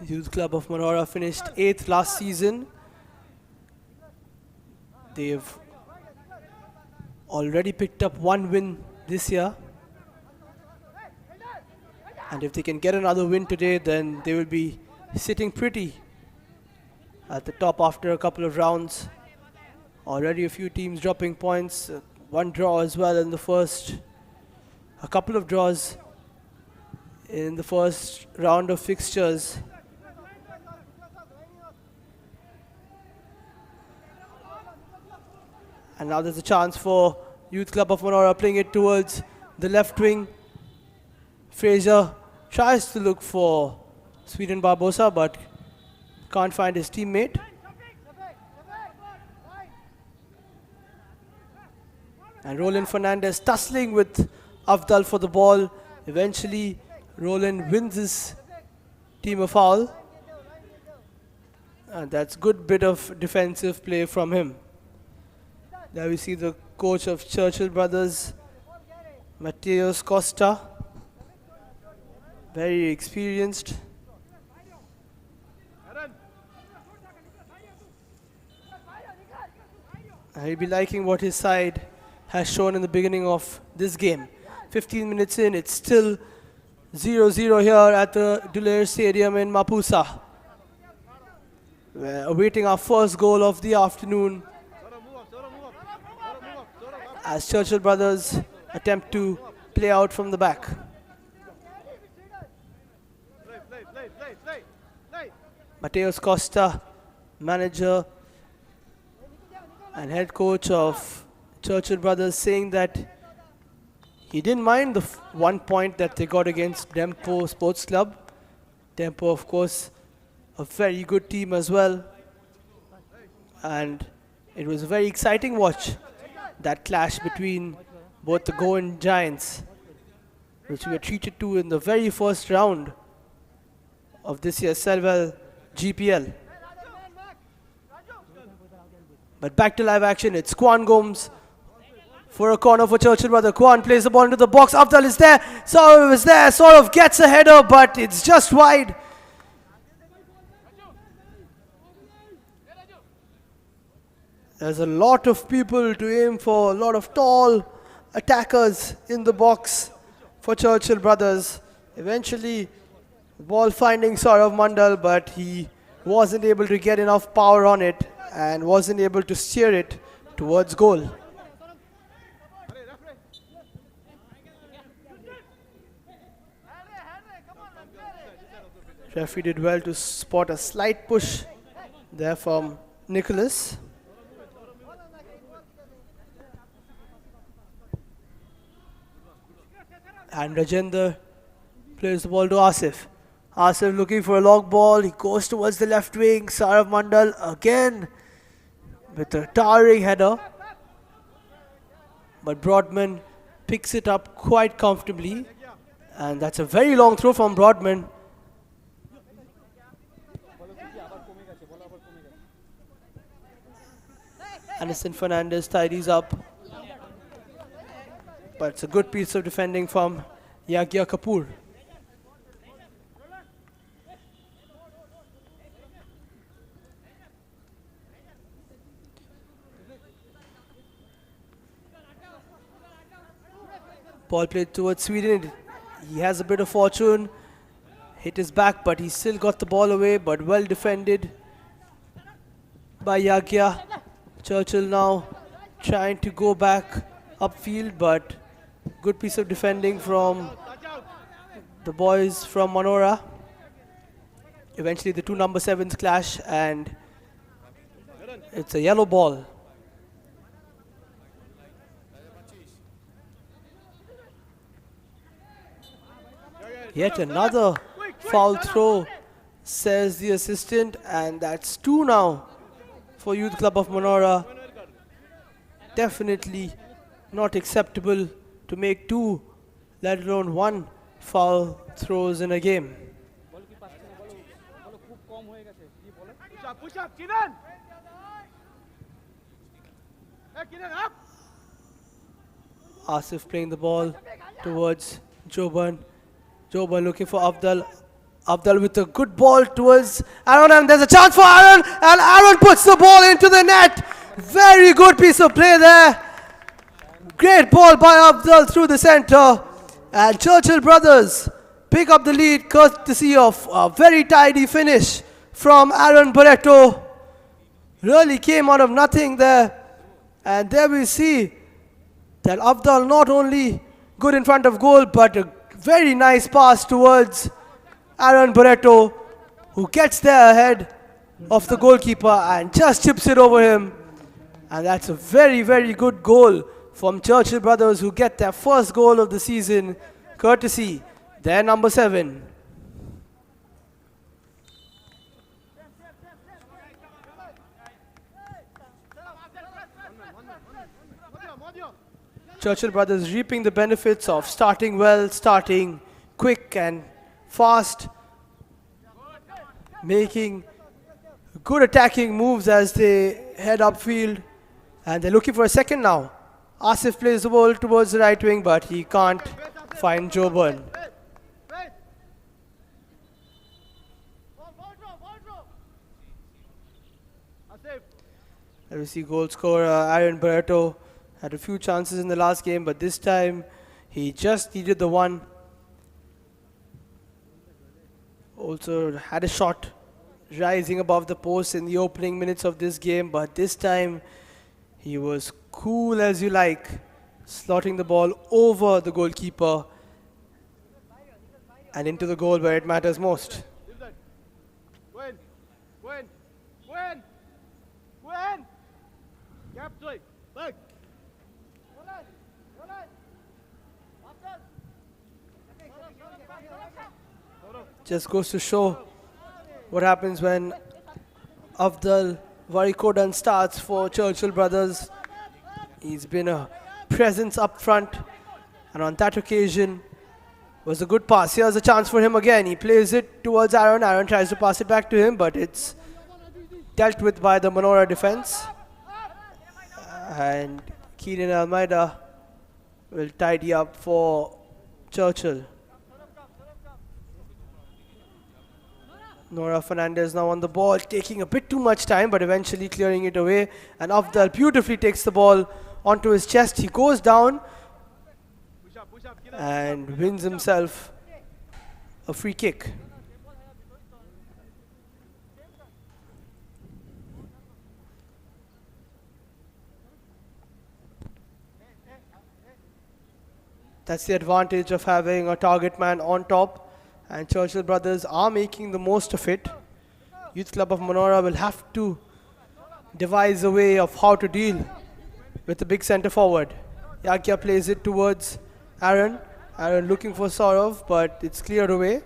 Youth Club of Manora finished 8th last season. They've already picked up one win this year. And if they can get another win today, then they will be sitting pretty at the top after a couple of rounds. Already a few teams dropping points. One draw as well in the first. A couple of draws in the first round of fixtures. And now there's a chance for Youth Club of Manora playing it towards the left wing. Fraser tries to look for Sweden Barbosa but can't find his teammate. And Roland Fernandez tussling with Afdal for the ball. Eventually, Roland wins his team a foul. And that's good bit of defensive play from him. There we see the coach of Churchill Brothers, Mateus Costa. Very experienced. And he'll be liking what his side has shown in the beginning of this game. 15 minutes in, it's still 0-0 here at the Dulair Stadium in Mapusa. We're awaiting our first goal of the afternoon as Churchill Brothers attempt to play out from the back. Mateus Costa, manager and head coach of Churchill Brothers, saying that he didn't mind the 1 point that they got against Dempo Sports Club. Dempo, of course, a very good team as well. And it was a very exciting watch, that clash between both the Goan Giants, which we were treated to in the very first round of this year's Selval GPL. But back to live action, it's Kwan Gomes for a corner for Churchill Brother. Kwan plays the ball into the box. Afdal is there. Saurav is there. Saurav gets a header, but it's just wide. There's a lot of people to aim for, a lot of tall attackers in the box for Churchill Brothers. Eventually, ball finding Saurav Mandal, but he wasn't able to get enough power on it and wasn't able to steer it towards goal. Referee did well to spot a slight push there from Nicholas. And Rajendra plays the ball to Asif. Asif looking for a long ball. He goes towards the left wing. Saurav Mandal again with a towering header. But Broadman picks it up quite comfortably. And that's a very long throw from Broadman. Anderson Fernandez tidies up. But it's a good piece of defending from Yagya Kapoor. Ball played towards Sweden. He has a bit of fortune. Hit his back, but he still got the ball away, but well defended by Yagya. Churchill now trying to go back upfield, but good piece of defending from the boys from Manora. Eventually the two number 7s clash and it's a yellow ball. Yet another foul throw, says the assistant, and that's 2 now for Youth Club of Manora. Definitely not acceptable to make 2, let alone 1 foul throws in a game. Asif playing the ball towards Joban. Joban looking for Afdal. Afdal with a good ball towards Aaron, and there's a chance for Aaron, and Aaron puts the ball into the net. Very good piece of play there. Great ball by Afdal through the center, and Churchill Brothers pick up the lead courtesy of a very tidy finish from Aaron Barreto. Really came out of nothing there, and there we see that Afdal not only good in front of goal, but a Very nice pass towards Aaron Barreto, who gets there ahead of the goalkeeper and just chips it over him. And that's a very, very good goal from Churchill Brothers, who get their first goal of the season, courtesy their number 7. Churchill Brothers reaping the benefits of starting well, starting quick and fast, making good attacking moves as they head upfield, and they're looking for a second now. Asif plays the ball towards the right wing, but he can't find Joburn. There we see goal scorer Aaron Barreto had a few chances in the last game, but this time he just needed the one. Also had a shot rising above the post in the opening minutes of this game, but this time he was cool as you like, slotting the ball over the goalkeeper and into the goal where it matters most. Just goes to show what happens when Afdal Varikodan starts for Churchill Brothers. He's been a presence up front, and on that occasion was a good pass. Here's a chance for him again. He plays it towards Aaron. Aaron tries to pass it back to him, but it's dealt with by the Manora defense. And Keenan Almeida will tidy up for Churchill. Nora Fernandez now on the ball, taking a bit too much time, but eventually clearing it away. And Afdal beautifully takes the ball onto his chest. He goes down and wins himself a free kick. That's the advantage of having a target man on top. And Churchill Brothers are making the most of it. Youth Club of Manora will have to devise a way of how to deal with the big centre forward. Yagya plays it towards Aaron. Aaron looking for Saurav, but it's cleared away.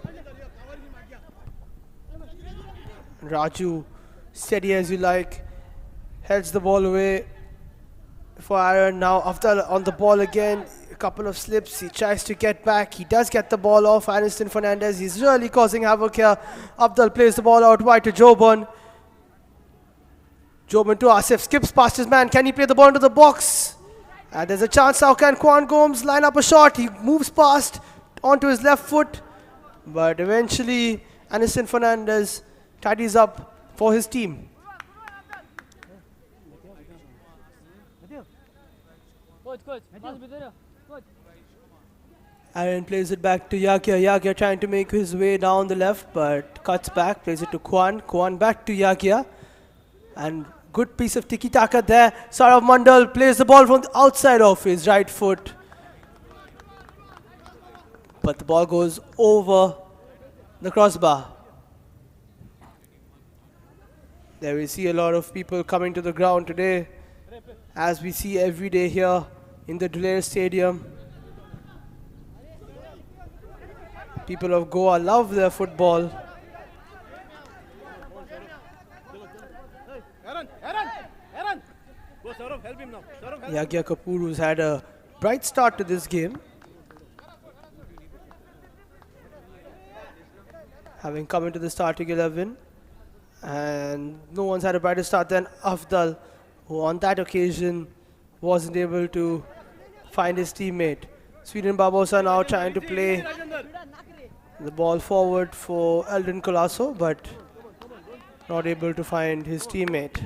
Raju, steady as you like, heads the ball away for Aaron. Now Afdal on the ball again. A couple of slips, he tries to get back, he does get the ball off Aniston Fernandez. He's really causing havoc here. Afdal plays the ball out wide to Joburn. Joburn to Asif, skips past his man. Can he play the ball into the box? And there's a chance. How can Kwan Gomes line up a shot? He moves past onto his left foot, but eventually Aniston Fernandez tidies up for his team. Aaron plays it back to Yagya. Yagya trying to make his way down the left, but cuts back, plays it to Kwan. Kwan back to Yagya. And good piece of tiki-taka there. Saurav Mandal plays the ball from the outside of his right foot. But the ball goes over the crossbar. There we see a lot of people coming to the ground today, as we see every day here in the Dhule Stadium. People of Goa love their football. Yagya Kapoor, who's had a bright start to this game, having come into the starting 11, and no one's had a brighter start than Afdal, who on that occasion wasn't able to find his teammate. Sweden Barbosa now trying to play the ball forward for Eldon Colasso, but not able to find his teammate.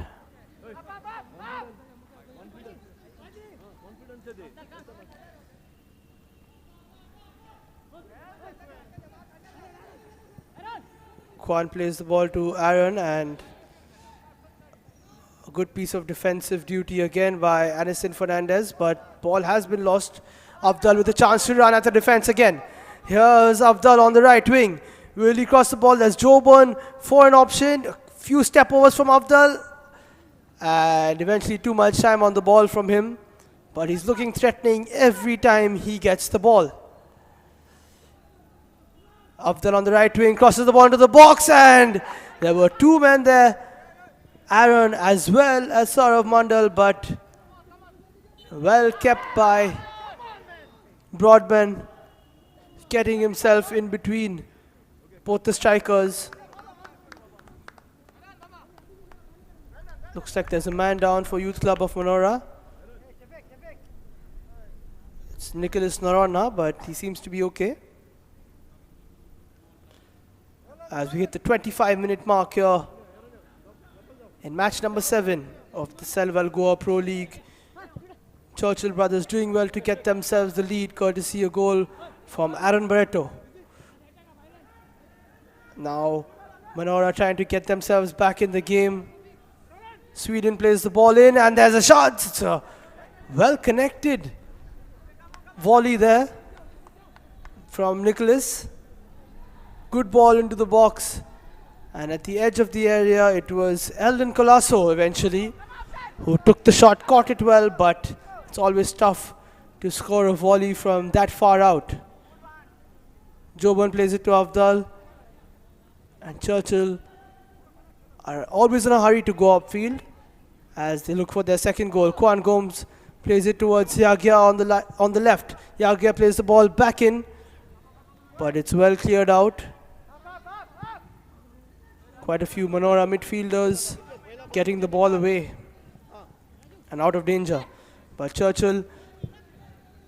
Kwan plays the ball to Aaron, and a good piece of defensive duty again by Aniston Fernandez, but ball has been lost. Afdal with a chance to run at the defense again. Here's Afdal on the right wing. Will he cross the ball? There's Joban for an option. A few step overs from Afdal. And eventually too much time on the ball from him. But he's looking threatening every time he gets the ball. Afdal on the right wing crosses the ball into the box, and there were two men there. Aaron as well as Saurav Mandal, but well kept by Broadman, getting himself in between both the strikers. Looks like there's a man down for Youth Club of Manora. It's Nicholas Narona, but he seems to be okay. As we hit the 25-minute mark here in match number 7 of the Selval Goa Pro League. Churchill Brothers doing well to get themselves the lead, courtesy a goal from Aaron Barreto. Now Manora trying to get themselves back in the game. Sweden plays the ball in, and there's a shot. It's a well-connected volley there from Nicholas. Good ball into the box, and at the edge of the area it was Eldon Colasso eventually who took the shot, caught it well, but it's always tough to score a volley from that far out. Joban plays it to Afdal, and Churchill are always in a hurry to go upfield as they look for their second goal. Kwan Gomes plays it towards Yagya on the left. Yagya plays the ball back in, but it's well cleared out. Quite a few Manora midfielders getting the ball away and out of danger. But Churchill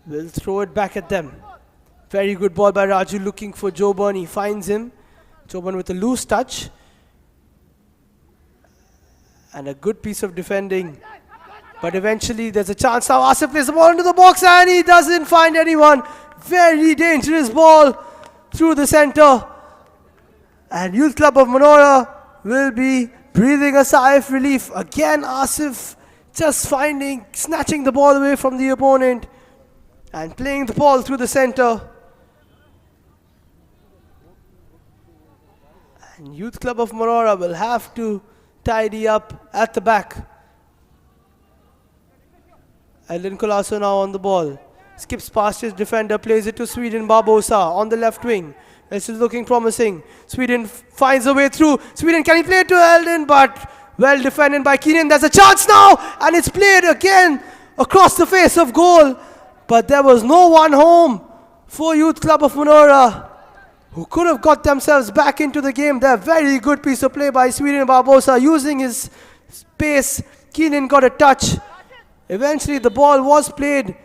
will throw it back at them. Very good ball by Raju looking for Joban. He finds him. Joban with a loose touch. And a good piece of defending. But eventually there's a chance now. Asif plays the ball into the box and he doesn't find anyone. Very dangerous ball through the center. And Youth Club of Manora will be breathing a sigh of relief. Again, Asif just snatching the ball away from the opponent and playing the ball through the center. And Youth Club of Manora will have to tidy up at the back. Eldon Colasso now on the ball. Skips past his defender, plays it to Sweden Barbosa on the left wing. This is looking promising. Sweden finds a way through. Sweden, can he play it to Eldon? But well defended by Keenan. There's a chance now, and it's played again across the face of goal. But there was no one home for Youth Club of Manora, who could have got themselves back into the game. There, very good piece of play by Sweden Barbosa, using his space. Keenan got a touch. Eventually the ball was played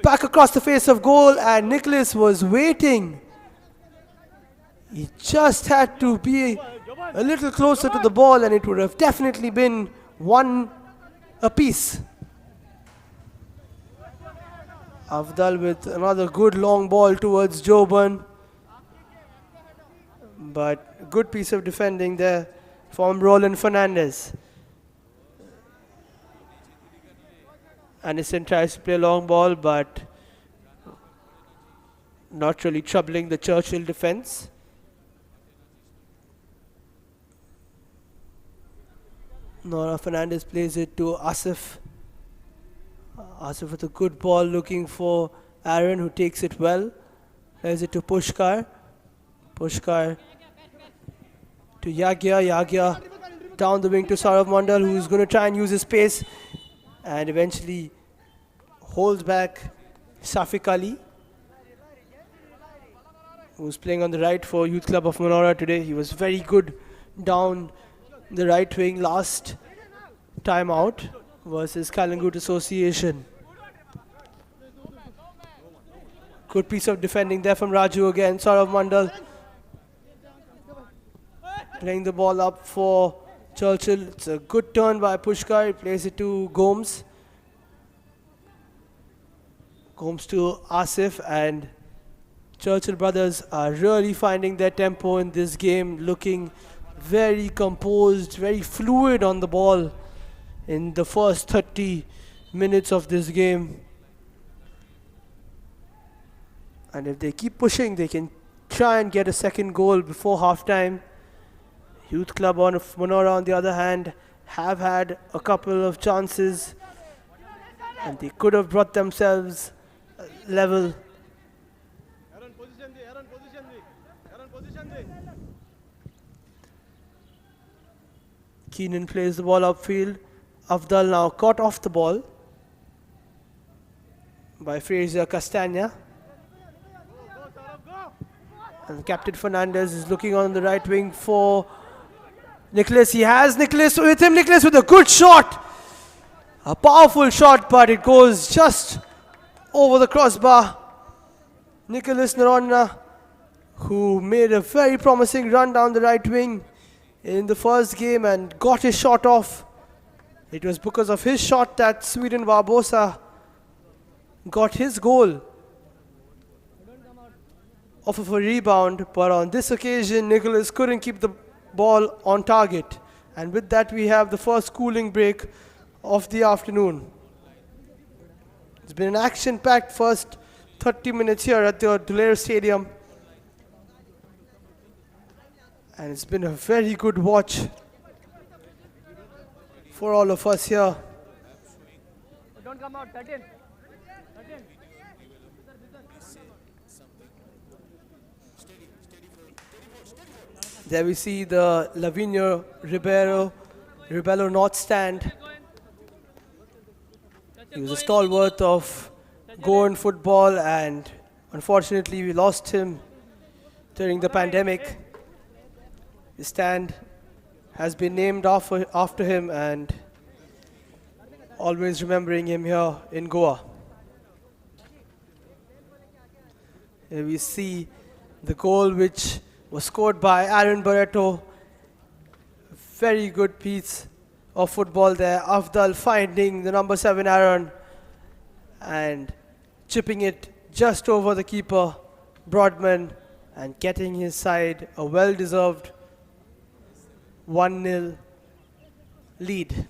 back across the face of goal, and Nicholas was waiting. He just had to be a little closer to the ball and it would have definitely been one apiece. Afdal with another good long ball towards Joban. But good piece of defending there from Roland Fernandez. Anderson tries to play a long ball, but not really troubling the Churchill defense. Nora Fernandez plays it to Asif. Asif with a good ball looking for Aaron, who takes it well. Plays it to Pushkar. Pushkar to Yagya. Yagya down the wing to Saurav Mandal, who's going to try and use his pace and eventually holds back Safiq Ali, who's playing on the right for Youth Club of Manora today. He was very good down the right wing last time out versus Kalangut Association. Good piece of defending there from Raju again. Saurav Mandal playing the ball up for Churchill. It's a good turn by Pushkar. He plays it to Gomes. Gomes to Asif, and Churchill Brothers are really finding their tempo in this game, looking very composed, very fluid on the ball in the first 30 minutes of this game. And if they keep pushing, they can try and get a second goal before halftime. Youth Club of Manora, on the other hand, have had a couple of chances and they could have brought themselves level. Keenan plays the ball upfield. Afdal now caught off the ball by Fraser Castagna. And Captain Fernandez is looking on the right wing for Nicholas. He has Nicholas with him. Nicholas with a good shot. A powerful shot, but it goes just over the crossbar. Nicholas Naronna, who made a very promising run down the right wing in the first game and got his shot off. It was because of his shot that Sweden Barbosa got his goal off of a rebound, but on this occasion Nicholas couldn't keep the ball on target, and with that we have the first cooling break of the afternoon. It's been an action-packed first 30 minutes here at the Dulair Stadium, and it's been a very good watch for all of us here. Don't come out, 13. There we see the Lavinio Rebello North stand. He was a stalwart of Goan football, and unfortunately we lost him during the pandemic. His stand has been named after him, and always remembering him here in Goa. Here we see the goal which was scored by Aaron Barreto. Very good piece of football there. Afdal finding the number 7 Aaron and chipping it just over the keeper, Broadman, and getting his side a well-deserved 1-0 lead.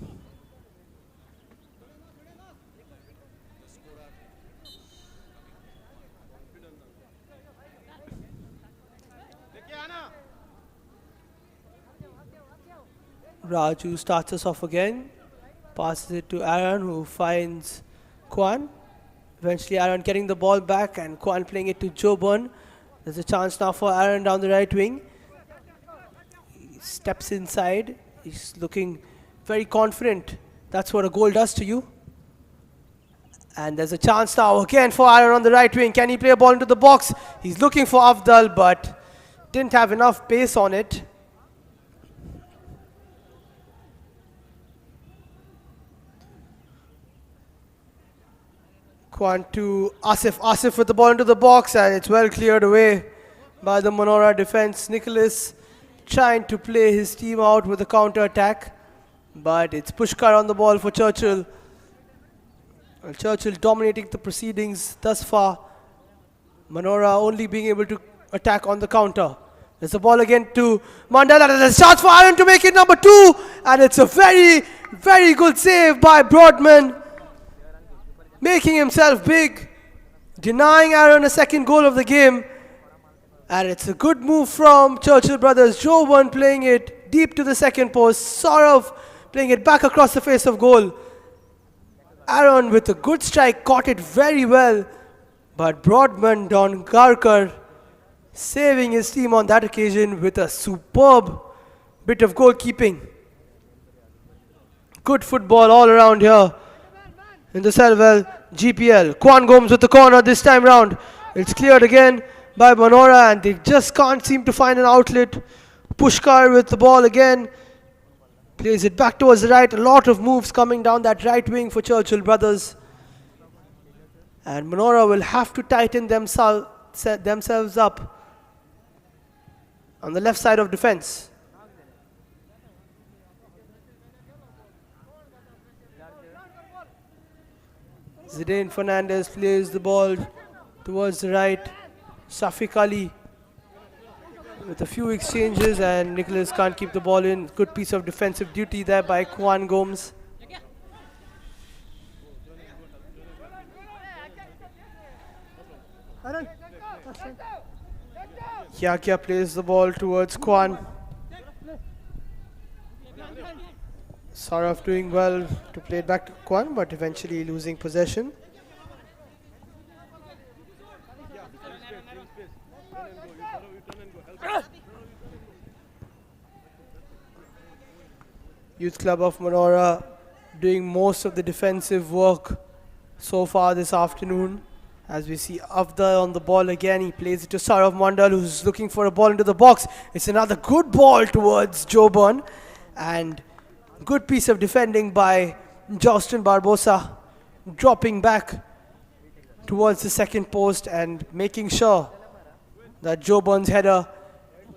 Raju starts us off again, passes it to Aaron, who finds Kwan. Eventually Aaron getting the ball back and Kwan playing it to Joe Byrne. There's a chance now for Aaron down the right wing. He steps inside. He's looking very confident. That's what a goal does to you. And there's a chance now again for Aaron on the right wing. Can he play a ball into the box? He's looking for Afdal, but didn't have enough pace on it. Kwan to Asif. Asif with the ball into the box, and it's well cleared away by the Manora defense. Nicholas trying to play his team out with a counter attack, but it's Pushkar on the ball for Churchill. Well, Churchill dominating the proceedings thus far. Manora only being able to attack on the counter. There's the ball again to Mandela. There's a chance for Aaron to make it number 2, and it's a very, very good save by Broadman, making himself big, denying Aaron a second goal of the game. And it's a good move from Churchill brothers. Joe Byrne playing it deep to the second post. Saurav playing it back across the face of goal. Aaron with a good strike, caught it very well. But Broadman Don Garkar saving his team on that occasion with a superb bit of goalkeeping. Good football all around here in the Selval GPL. Kwan Gomes with the corner this time round. It's cleared again by Manora, and they just can't seem to find an outlet. Pushkar with the ball again. Plays it back towards the right. A lot of moves coming down that right wing for Churchill brothers. And Manora will have to tighten themselves up on the left side of defense. Zidane Fernandez plays the ball towards the right. Safiq Ali with a few exchanges, and Nicholas can't keep the ball in. Good piece of defensive duty there by Kwan Gomes. Yakia plays the ball towards Kwan. Saurav doing well to play it back to Kwan, but eventually losing possession. Youth Club of Manora doing most of the defensive work so far this afternoon. As we see Avdal on the ball again, he plays it to Saurav Mandal, who's looking for a ball into the box. It's another good ball towards Joban, and good piece of defending by Justin Barbosa, dropping back towards the second post and making sure that Joban's header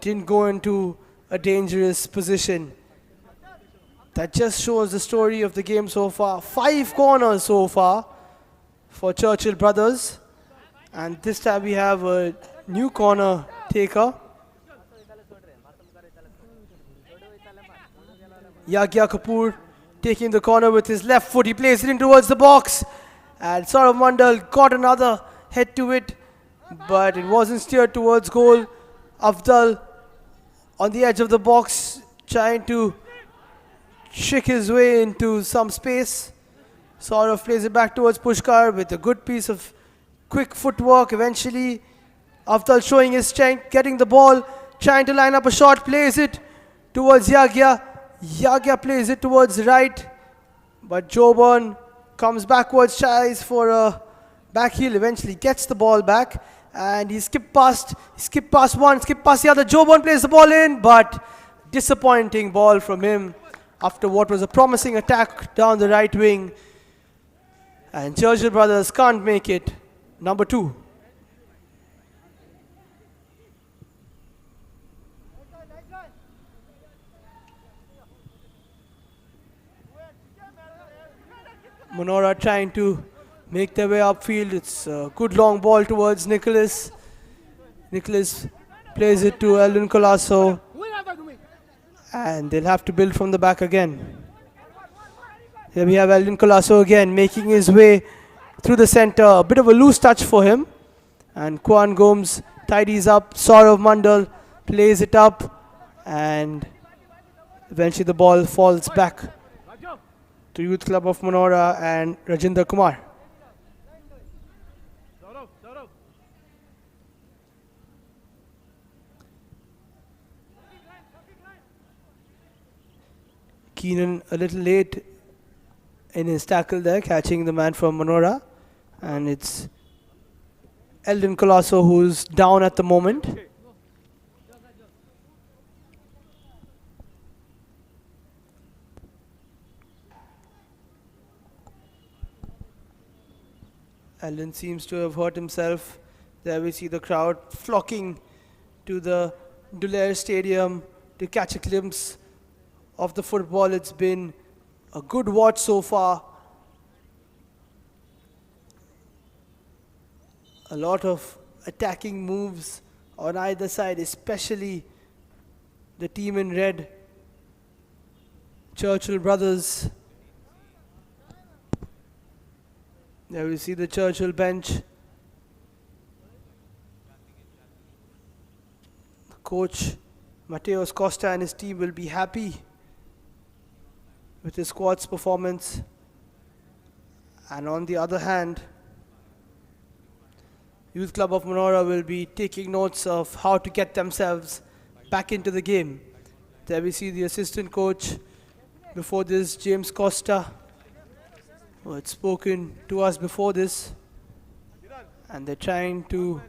didn't go into a dangerous position. That just shows the story of the game so far. 5 corners so far for Churchill Brothers. And this time we have a new corner taker. Yagya Kapoor taking the corner with his left foot. He plays it in towards the box. And Saurav Mandal got another head to it, but it wasn't steered towards goal. Avdal on the edge of the box trying to trick his way into some space. Saurav plays it back towards Pushkar with a good piece of quick footwork. Eventually, Avdal showing his strength, getting the ball, trying to line up a shot, plays it towards Yagya. Yagya plays it towards right, but Joban comes backwards, tries for a back heel, eventually gets the ball back, and he skipped past one, skipped past the other. Joban plays the ball in, but disappointing ball from him after what was a promising attack down the right wing. And Churchill Brothers can't make it. Number 2. Manora trying to make their way upfield. It's a good long ball towards Nicholas. Nicholas plays it to Eldon Colasso. And they'll have to build from the back again. Here we have Eldon Colasso again making his way through the center. A bit of a loose touch for him. And Kwan Gomes tidies up. Saurav Mandal plays it up. And eventually the ball falls back to Youth Club of Manora and Rajinder Kumar. Keenan a little late in his tackle there, catching the man from Manora. And it's Eldon Colasso who's down at the moment. Eldon seems to have hurt himself. There we see the crowd flocking to the Dulair Stadium to catch a glimpse of the football. It's been a good watch so far. A lot of attacking moves on either side, especially the team in red, Churchill Brothers. There we see the Churchill bench. Coach Mateos Costa and his team will be happy with his squad's performance. And on the other hand, Youth Club of Manora will be taking notes of how to get themselves back into the game. There we see the assistant coach before this, James Costa, who had spoken to us before this, and they're trying to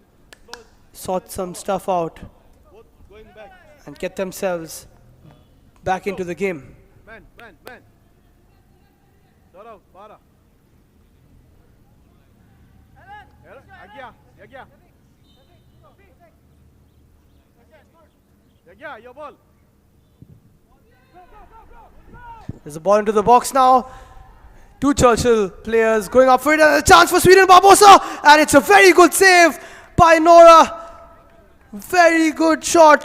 sort some stuff out and get themselves back into the game. Your ball. There's a ball into the box now. 2 Churchill players going up for it, and a chance for Sweden Barbosa, and it's a very good save by Nora. Very good shot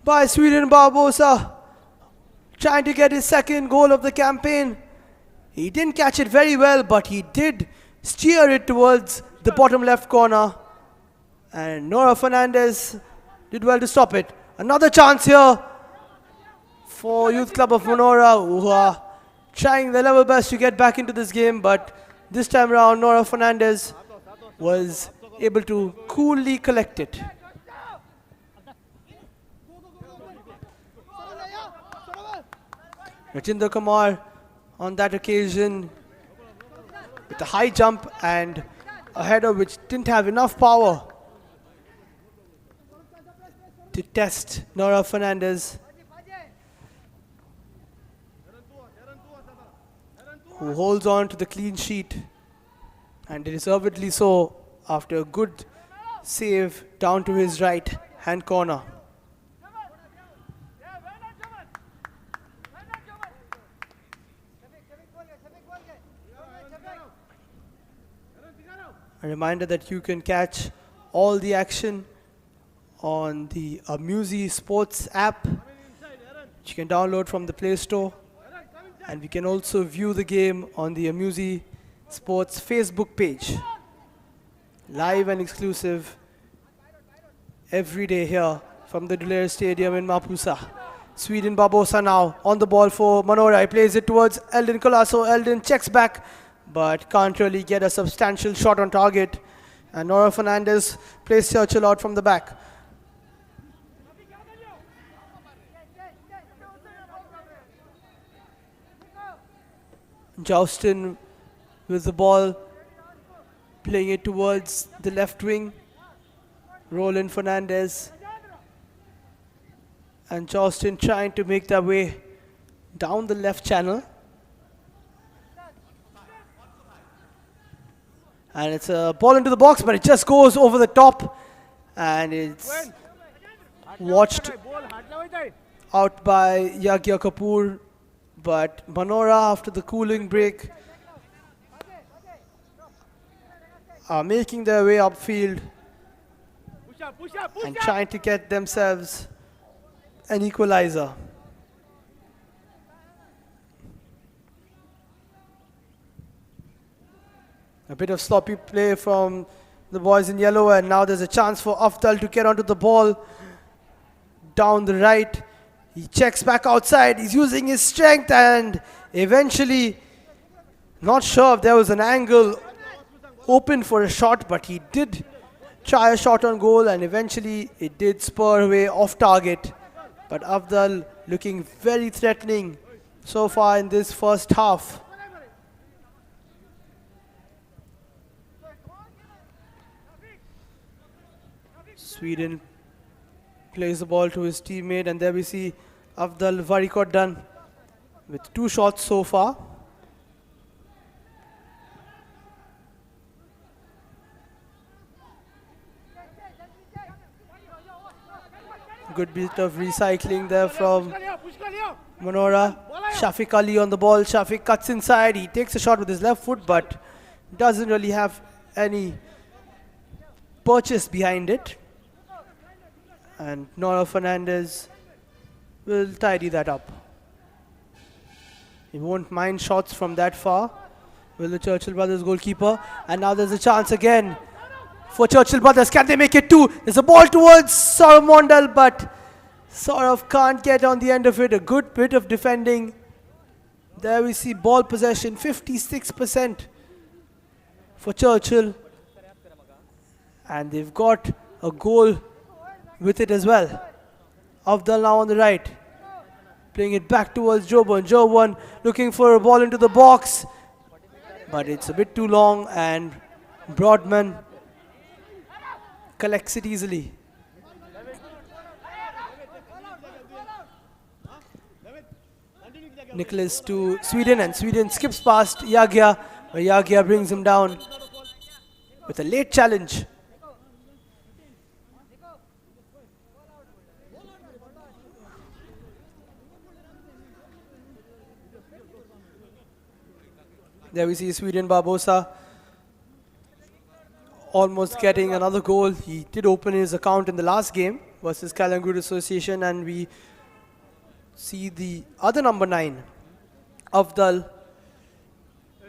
by Sweden Barbosa, trying to get his second goal of the campaign. He didn't catch it very well, but he did steer it towards the bottom left corner, And Nora Fernandez did well to stop it. Another chance here for Youth Club of Manora, who are trying their level best to get back into this game, but this time around Nora Fernandez was able to coolly collect it. Rajinder Kumar on that occasion with a high jump and a header which didn't have enough power to test Nora Fernandez, who holds on to the clean sheet, and deservedly so after a good save down to his right hand corner. A reminder that you can catch all the action on the Amusi Sports app, which you can download from the Play Store. And we can also view the game on the Amusi Sports Facebook page. Live and exclusive every day here from the Dulair Stadium in Mapusa. Sweden Barbosa now on the ball for Manora. He plays it towards Eldon Colasso. Eldon checks back, but can't really get a substantial shot on target. And Nora Fernandez plays Churchill out from the back. Joustin with the ball, playing it towards the left wing. Roland Fernandez and Joustin trying to make their way down the left channel. And it's a ball into the box, but it just goes over the top. And it's watched out by Yagya Kapoor. But Manora, after the cooling break, are making their way upfield and trying to get themselves an equalizer. A bit of sloppy play from the boys in yellow, and now there's a chance for Afdal to get onto the ball down the right. He checks back outside, he's using his strength, and eventually, not sure if there was an angle open for a shot, but he did try a shot on goal, and eventually it did spur away off target. But Afdal looking very threatening so far in this first half. Sweden plays the ball to his teammate, and there we see Afdal Varikodan with 2 shots so far. Good bit of recycling there from Manora. Shafiq Ali on the ball. Shafiq cuts inside. He takes a shot with his left foot, but doesn't really have any purchase behind it. And Nora Fernandez will tidy that up. He won't mind shots from that far. Will the Churchill Brothers goalkeeper. And now there's a chance again for Churchill Brothers. Can they make it 2? There's a ball towards Saurav Mondal, but Saurav can't get on the end of it. A good bit of defending. There we see ball possession, 56% for Churchill. And they've got a goal with it as well. Afdal now on the right, playing it back towards Joban. Joban looking for a ball into the box, but it's a bit too long, and Broadman collects it easily. Nicholas to Sweden, and Sweden skips past Yagya, but Yagya brings him down with a late challenge. There we see Sweden Barbosa almost getting another goal. He did open his account in the last game versus Calangute Association, and we see the other number 9, Afdal,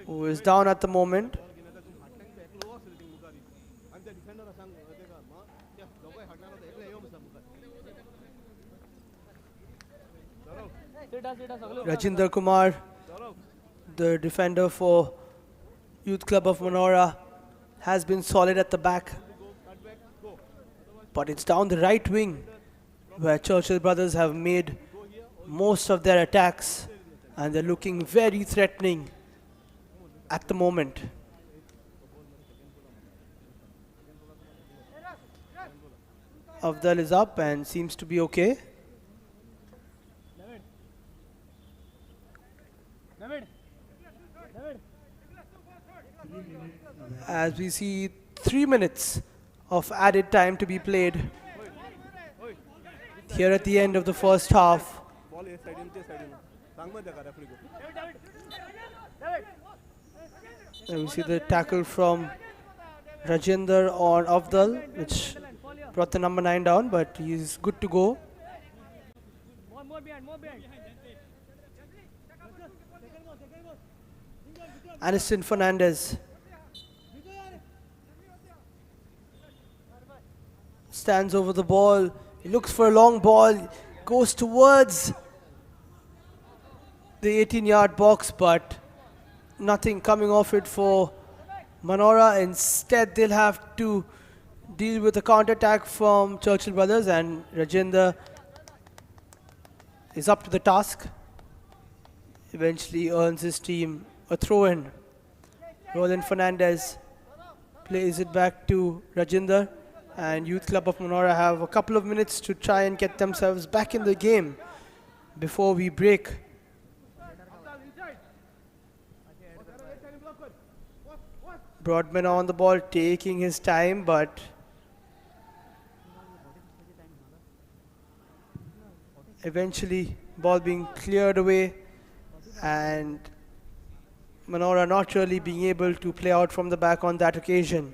who is down at the moment. Rajinder Kumar, the defender for Youth Club of Manora, has been solid at the back. But it's down the right wing where Churchill Brothers have made most of their attacks, and they're looking very threatening at the moment. Afdal is up and seems to be okay. As we see 3 minutes of added time to be played here at the end of the first half. And we see the tackle from Rajinder on Afdal, which brought the number 9 down, but he's good to go. Aniston Fernandez stands over the ball. He looks for a long ball, goes towards the 18-yard box, but nothing coming off it for Manora. Instead, they'll have to deal with a counter-attack from Churchill Brothers, and Rajinder is up to the task. Eventually earns his team a throw-in. Roland Fernandez plays it back to Rajinder, and Youth Club of Manora have a couple of minutes to try and get themselves back in the game before we break. Broadman on the ball, taking his time, but eventually ball being cleared away, and Manora not really being able to play out from the back on that occasion.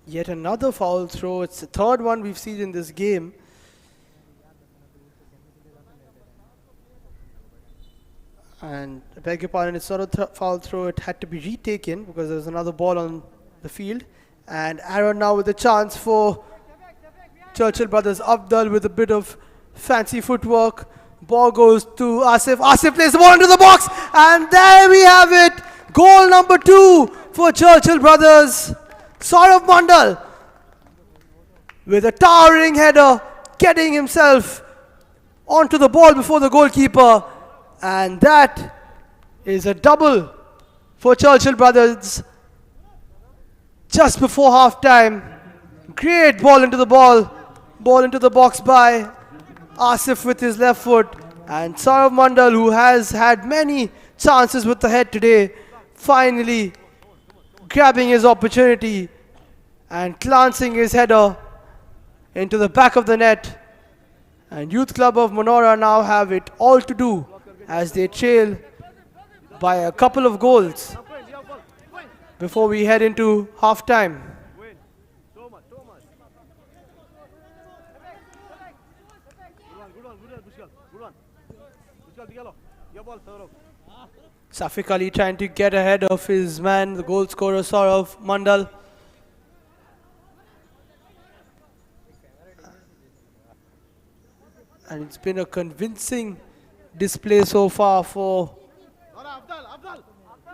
Yet another foul throw. It's the third one we've seen in this game. And I beg your pardon, it's not a foul throw. It had to be retaken because there's another ball on the field. And Aaron now with a chance for Churchill Brothers. Afdal with a bit of fancy footwork. Ball goes to Asif. Asif plays the ball into the box. And there we have it. Goal number 2 for Churchill Brothers. Saurav Mandal with a towering header, getting himself onto the ball before the goalkeeper. And that is a double for Churchill Brothers just before half time. Great ball into the box by Asif with his left foot, and Saurav Mandal, who has had many chances with the head today, finally grabbing his opportunity and glancing his header into the back of the net. And Youth Club of Manora now have it all to do as they trail by a couple of goals before we head into half time. Safiq Ali trying to get ahead of his man, the goal scorer Saurav Mandal. And it's been a convincing display so far for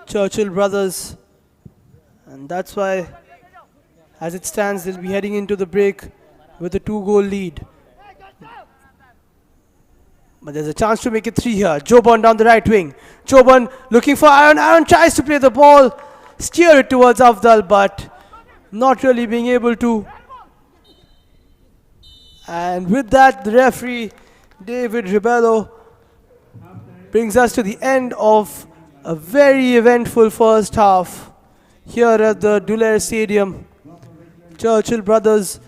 Churchill Brothers. And that's why, as it stands, they'll be heading into the break with a 2-goal lead. But there's a chance to make it 3 here. Joban down the right wing. Joban looking for Aaron. Aaron tries to play the ball, steer it towards Afdal, but not really being able to. And with that, the referee, David Ribello, brings us to the end of a very eventful first half here at the Dulair Stadium. Churchill Brothers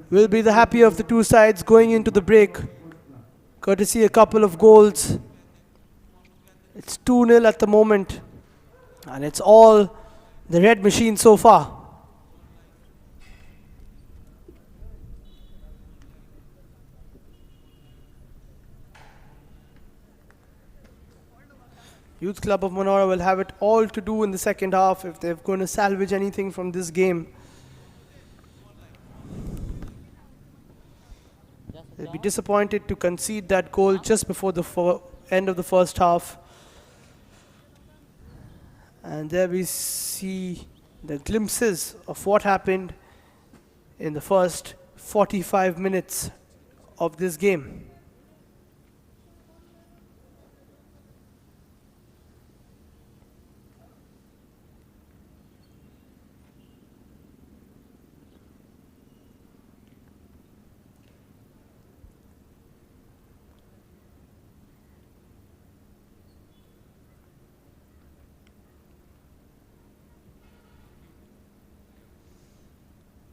will be the happier of the two sides going into the break, courtesy a couple of goals. It's 2-0 at the moment, and it's all the red machine so far. Youth Club of Manora will have it all to do in the second half if they're going to salvage anything from this game. They'll be disappointed to concede that goal just before the end of the first half. And there we see the glimpses of what happened in the first 45 minutes of this game.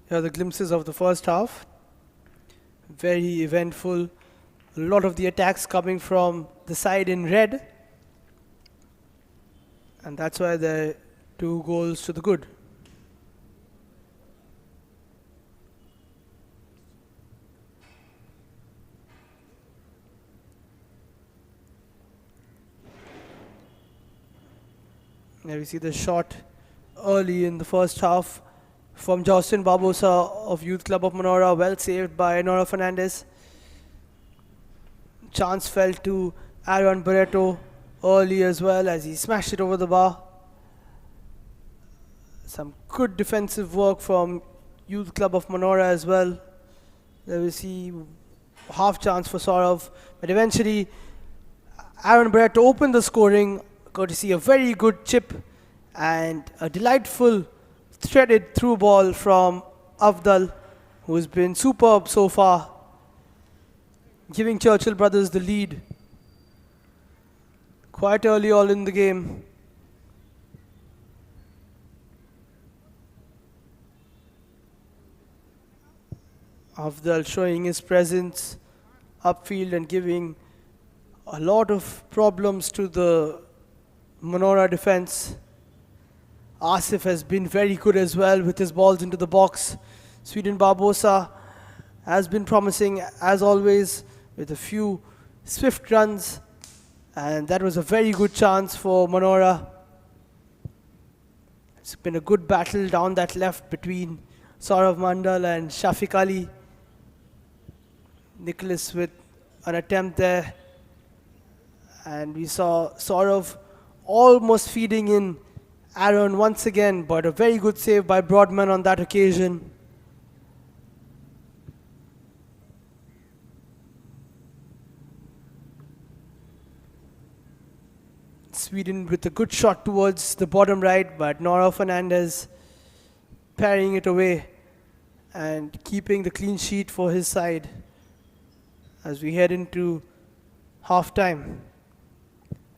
Here are the glimpses of the first half. Very eventful. A lot of the attacks coming from the side in red. And that's why there are 2 goals to the good. There we see the shot early in the first half from Justin Barbosa of Youth Club of Manora, well saved by Nora Fernandez. Chance fell to Aaron Barreto early as well as he smashed it over the bar. Some good defensive work from Youth Club of Manora as well. There we see half chance for Saurav, but eventually Aaron Barreto opened the scoring courtesy a very good chip and a delightful threaded through ball from Afdal, who's been superb so far, giving Churchill Brothers the lead quite early on in the game. Afdal showing his presence upfield and giving a lot of problems to the Manora defense. Asif has been very good as well with his balls into the box. Sweden Barbosa has been promising as always with a few swift runs, and that was a very good chance for Manora. It's been a good battle down that left between Saurav Mandal and Shafiq Ali. Nicholas with an attempt there, and we saw Saurav almost feeding in Aaron once again, but a very good save by Broadman on that occasion. Sweden with a good shot towards the bottom right, but Nora Fernandez parrying it away and keeping the clean sheet for his side as we head into half-time.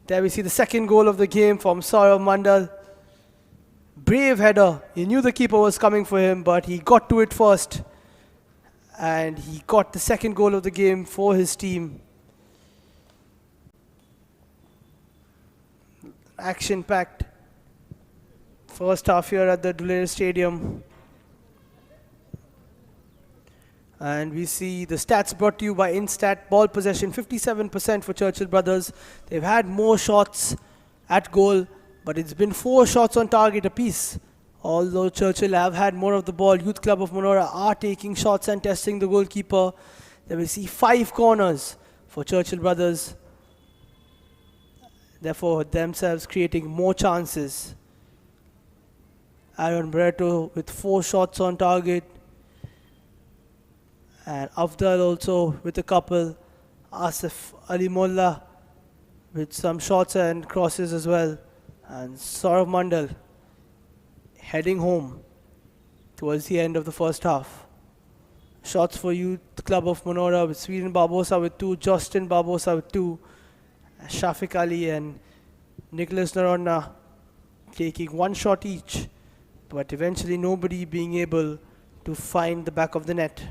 There we see the second goal of the game from Saurav Mandal. Brave header. He knew the keeper was coming for him, but he got to it first. And he got the second goal of the game for his team. Action-packed first half here at the Dhule Stadium. And we see the stats brought to you by Instat. Ball possession 57% for Churchill Brothers. They've had more shots at goal, but it's been 4 shots on target apiece. Although Churchill have had more of the ball, Youth Club of Manora are taking shots and testing the goalkeeper. There we see 5 corners for Churchill Brothers. Therefore, themselves creating more chances. Aaron Barreto with 4 shots on target. And Afdal also with a couple. Asif Ali Molla with some shots and crosses as well. And Saurav Mandal heading home towards the end of the first half. Shots for Youth Club of Manora with Sweden Barbosa with 2, Justin Barbosa with 2, Shafiq Ali and Nicholas Naronna taking 1 shot each, but eventually nobody being able to find the back of the net.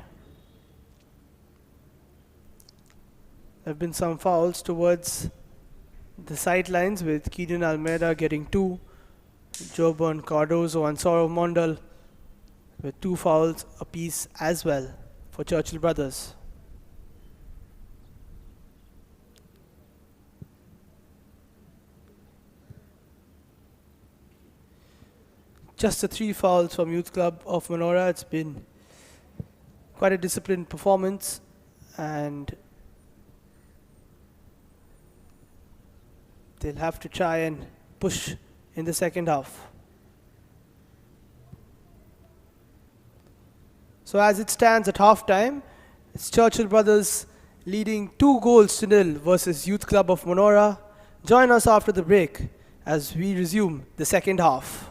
There have been some fouls towards the sidelines with Keenan Almeida getting 2, Joban Cardozo and Saurav Mandal with 2 fouls apiece as well for Churchill Brothers. Just the 3 fouls from Youth Club of Manora. It's been quite a disciplined performance, and they'll have to try and push in the second half. So as it stands at half time, it's Churchill Brothers leading 2-0 versus Youth Club of Monora. Join us after the break as we resume the second half.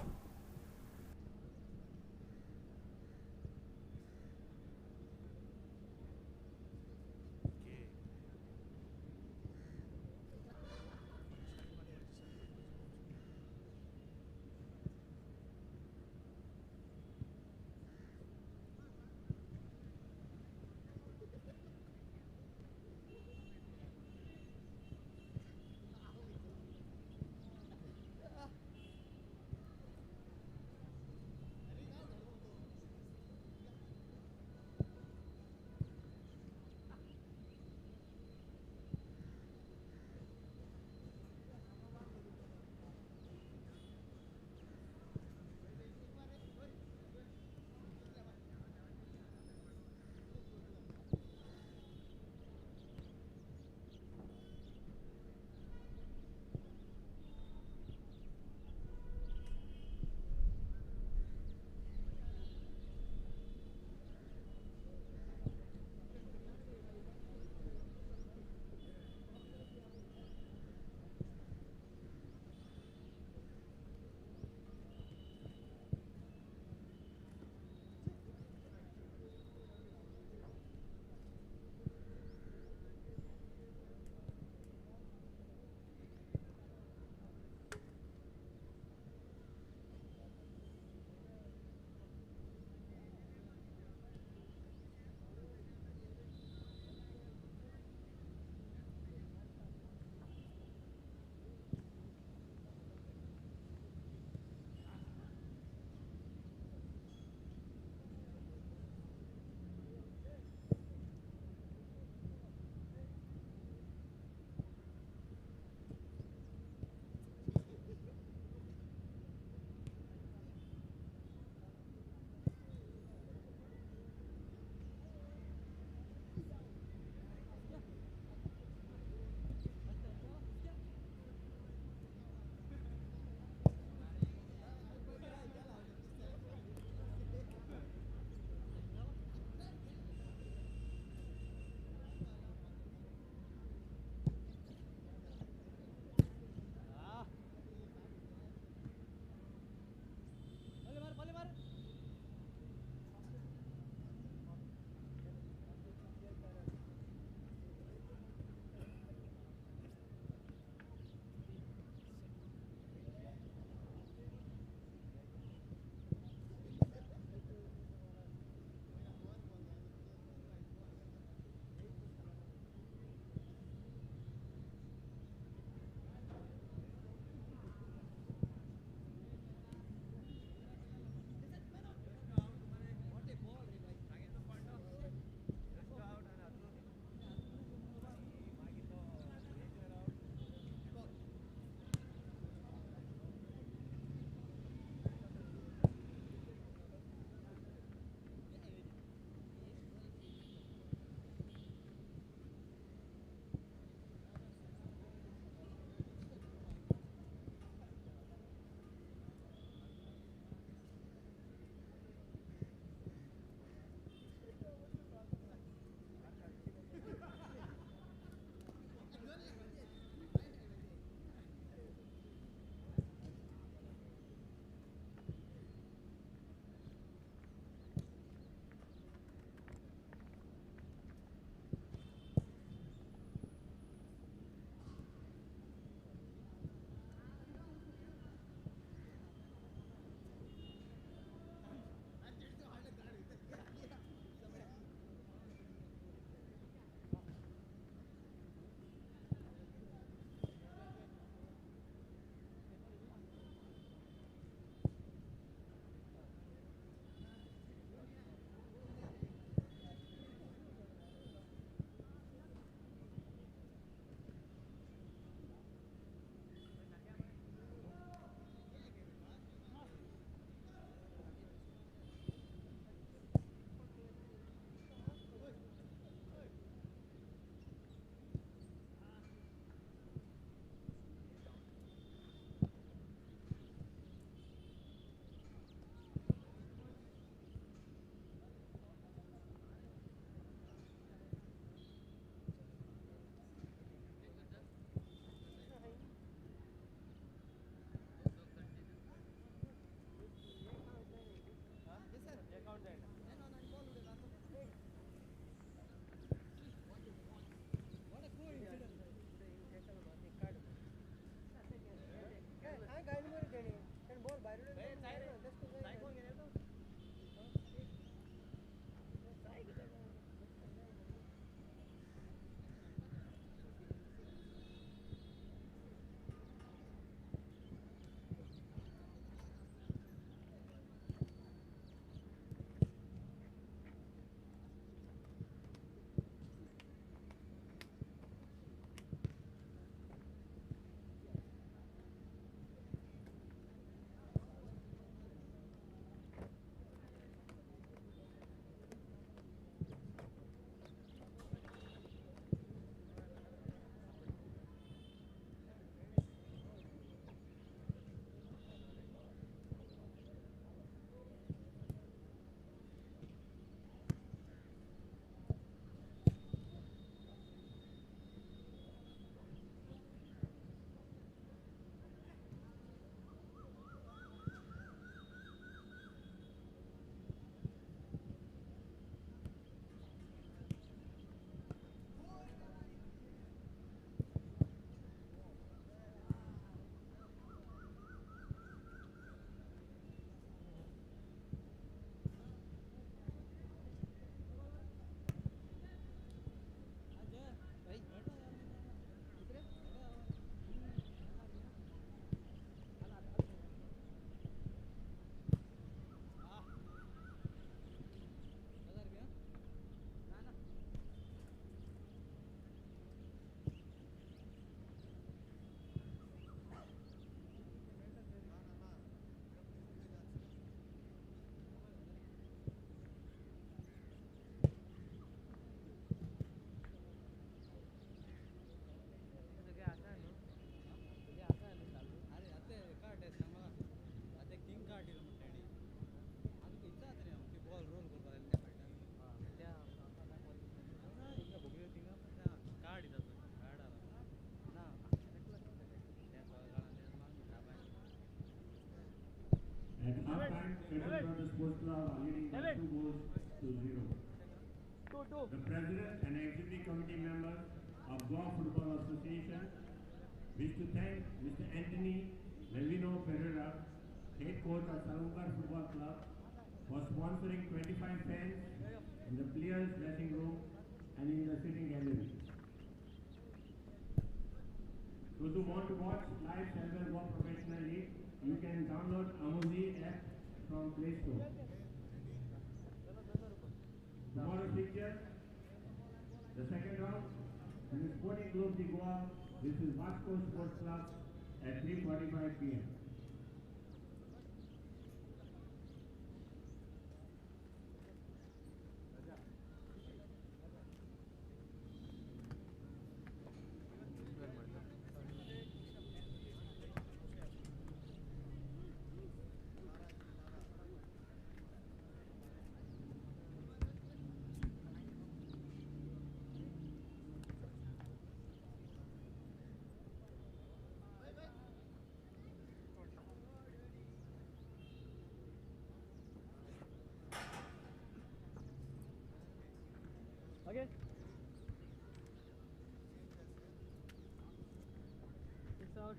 At halftime, Churchill Brothers Sports Club are leading by 2 goals to 0. The President and Executive Committee members of Goa Football Association wish to thank Mr. Anthony Levino Pereira, head coach of Salungar Football Club, for sponsoring 25 fans in the players' dressing room and in the sitting gallery. Those who want to watch live Salwell Goa professionally, you can download Amuzi app from Play Store. Tomorrow's fixture, the second round, in the Sporting Club de Goa, this is Vasco Sports Club at 3:45 p.m. Again. It's out.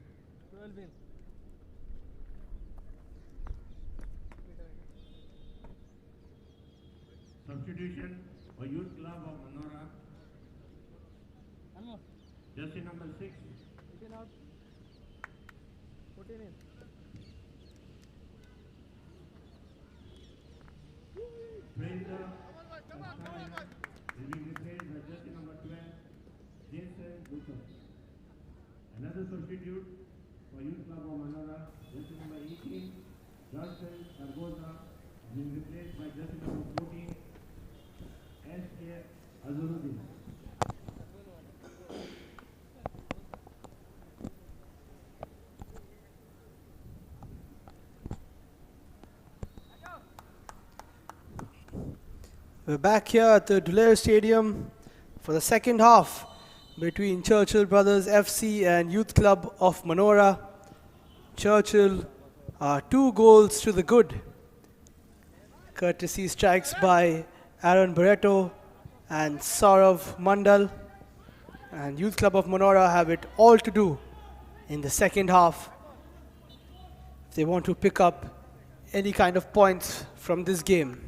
12 win. Substitution for Youth Club of Manora. One more. Jersey number 6. 18 out. 14 in. Fraser will be replaced by jersey number 12, Jason Lucas. Another substitute for Youth Club of Manora, jersey number 18, Johnson Sargoza, will be replaced by jersey number 14, S.A. Azuruddin. We're back here at the Dulair Stadium for the second half between Churchill Brothers FC and Youth Club of Manora. Churchill are 2 goals to the good. Courtesy strikes by Aaron Barreto and Saurav Mandal. And Youth Club of Manora have it all to do in the second half if they want to pick up any kind of points from this game.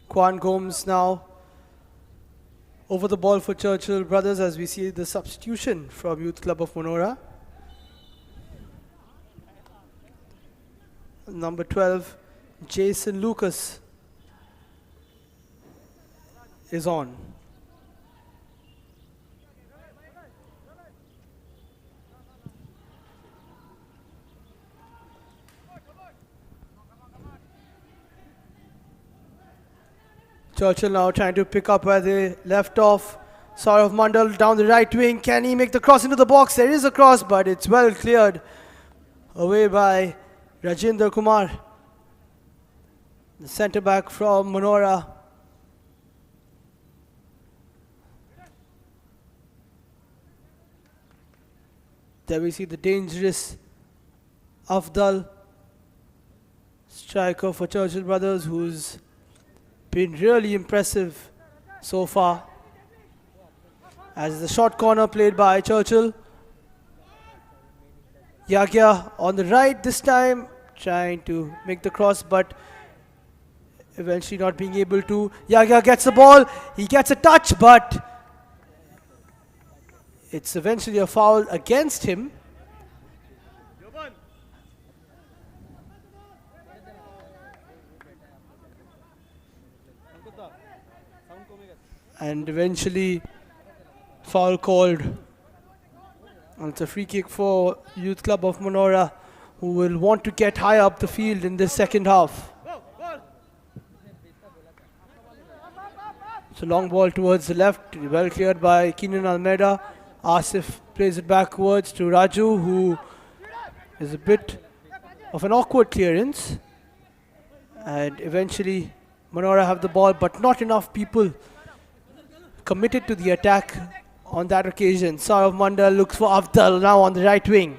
Quan Gomes now over the ball for Churchill Brothers as we see the substitution from Youth Club of Manora. Number 12, Jason Lucas is on. Churchill now trying to pick up where they left off. Saurav Mandal down the right wing. Can he make the cross into the box? There is a cross, but it's well cleared away by Rajendra Kumar, the centre back from Manora. There we see the dangerous Afdal, striker for Churchill Brothers, who's been really impressive so far. As the short corner played by Churchill. Yagya on the right this time, trying to make the cross, but eventually not being able to. Yagya gets the ball, he gets a touch, but it's eventually a foul against him. And eventually foul called. And it's a free kick for Youth Club of Manora, who will want to get high up the field in this second half. It's a long ball towards the left, well cleared by Keenan Almeida. Asif plays it backwards to Raju, who is a bit of an awkward clearance. And eventually Manora have the ball, but not enough people committed to the attack on that occasion. Saurav Mandal looks for Afdal now on the right wing.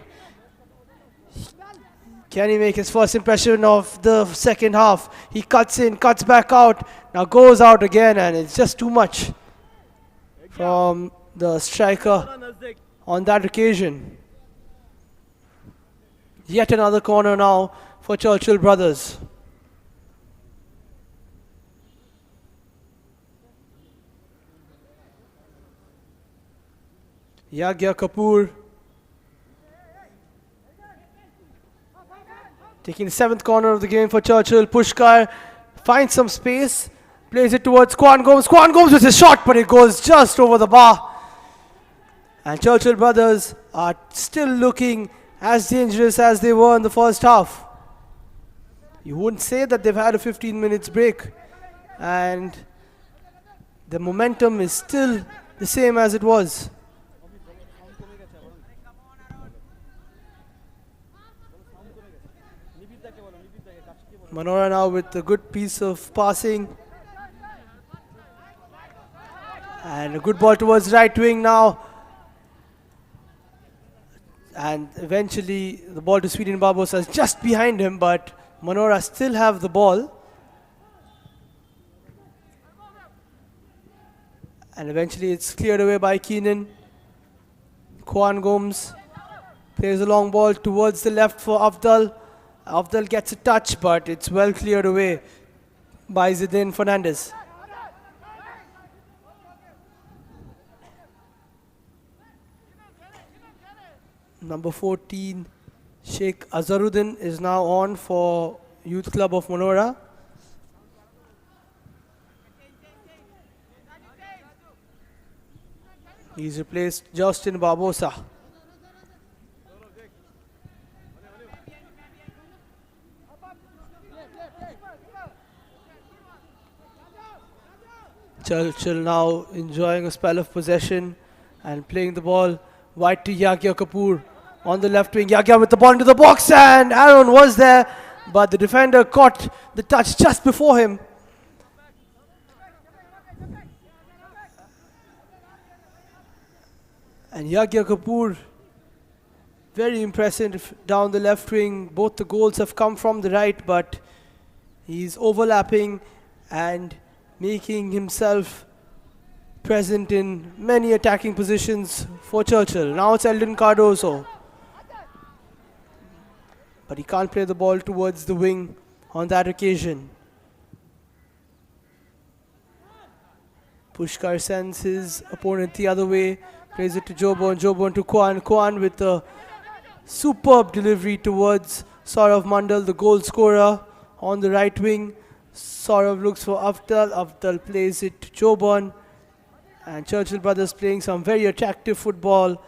Can he make his first impression of the second half? He cuts in, cuts back out, now goes out again, and it's just too much from the striker on that occasion. Yet another corner now for Churchill Brothers. Yagya Kapoor taking the 7th corner of the game for Churchill. Pushkar finds some space, plays it towards Kwan Gomes. Kwan Gomes with his shot, but it goes just over the bar. And Churchill Brothers are still looking as dangerous as they were in the first half. You wouldn't say that they've had a 15 minutes break, and the momentum is still the same as it was. Manora now with a good piece of passing. And a good ball towards right wing now. And eventually the ball to Sweden Barbosa is just behind him, but Manora still have the ball. And eventually it's cleared away by Keenan. Kwan Gomes plays a long ball towards the left for Afdal. Afdal gets a touch, but it's well cleared away by Zidane Fernandez. Number 14, Sheikh Azharuddin is now on for Youth Club of Manora. He's replaced Justin Barbosa. Churchill now enjoying a spell of possession and playing the ball wide to Yagya Kapoor on the left wing. Yagya with the ball into the box, and Aaron was there, but the defender caught the touch just before him. And Yagya Kapoor, very impressive down the left wing. Both the goals have come from the right, but he's overlapping and making himself present in many attacking positions for Churchill. Now it's Eldon Cardoso. But he can't play the ball towards the wing on that occasion. Pushkar sends his opponent the other way. Plays it to Jobon. Jobon to Kwan. Kwan with a superb delivery towards Saurav Mandal, the goal scorer on the right wing. Saurav looks for Afdal. Afdal plays it to Jobon. And Churchill Brothers playing some very attractive football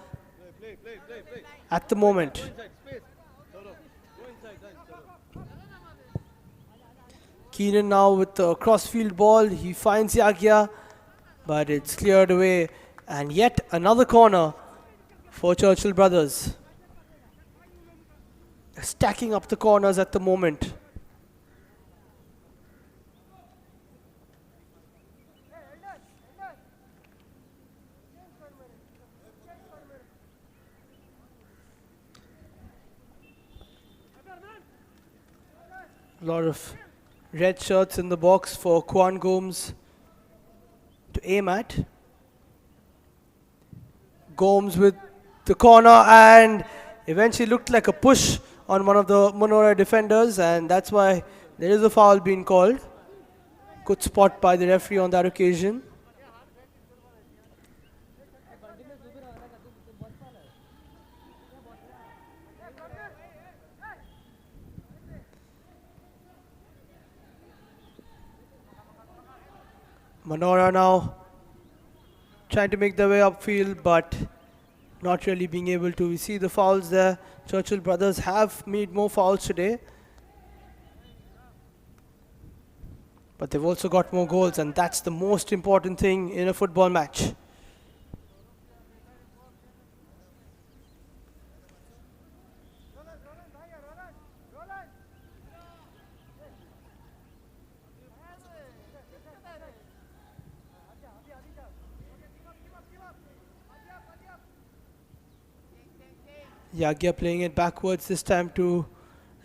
at the moment. Keenan now with the crossfield ball. He finds Yagya, but it's cleared away. And yet another corner for Churchill Brothers. Stacking up the corners at the moment. A lot of red shirts in the box for Kwan Gomes to aim at. Gomes with the corner, and eventually looked like a push on one of the Manora defenders, and that's why there is a foul being called. Good spot by the referee on that occasion. Manora now trying to make their way upfield, but not really being able to. We see the fouls there. Churchill Brothers have made more fouls today, but they've also got more goals, and that's the most important thing in a football match. Yagya playing it backwards this time to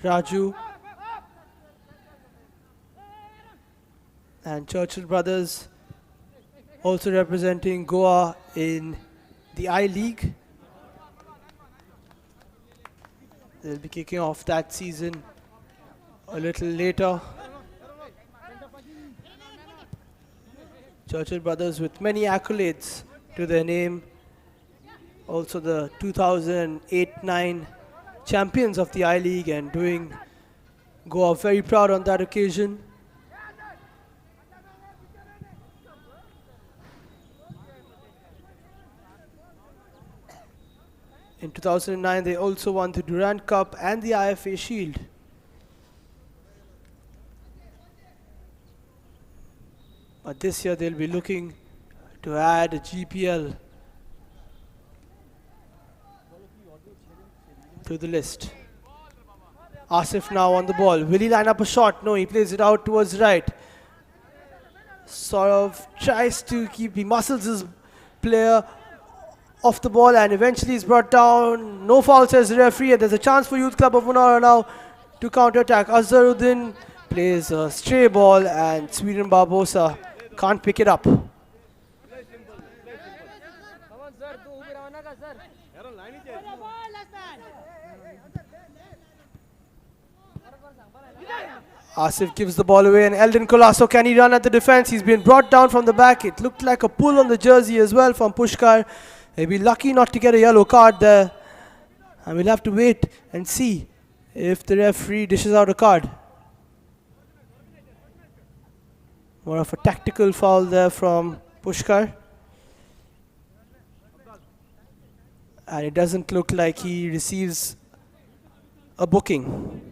Raju. And Churchill Brothers also representing Goa in the I-League. They'll be kicking off that season a little later. Churchill Brothers with many accolades to their name. Also the 2008-9 champions of the I-League and doing Goa very proud on that occasion. In 2009, they also won the Durand Cup and the IFA Shield. But this year, they'll be looking to add a GPL to the list. Asif now on the ball. Will he line up a shot? No, he plays it out towards right. Sort of tries to keep, he muscles his player off the ball and eventually is brought down. No foul, says the referee, and there's a chance for Youth Club of Munora now to counter-attack. Azharuddin plays a stray ball and Sweden Barbosa can't pick it up. Asif gives the ball away and Eldon Colasso, can he run at the defense? He's been brought down from the back. It looked like a pull on the jersey as well from Pushkar. He'll be lucky not to get a yellow card there. And we'll have to wait and see if the referee dishes out a card. More of a tactical foul there from Pushkar. And it doesn't look like he receives a booking.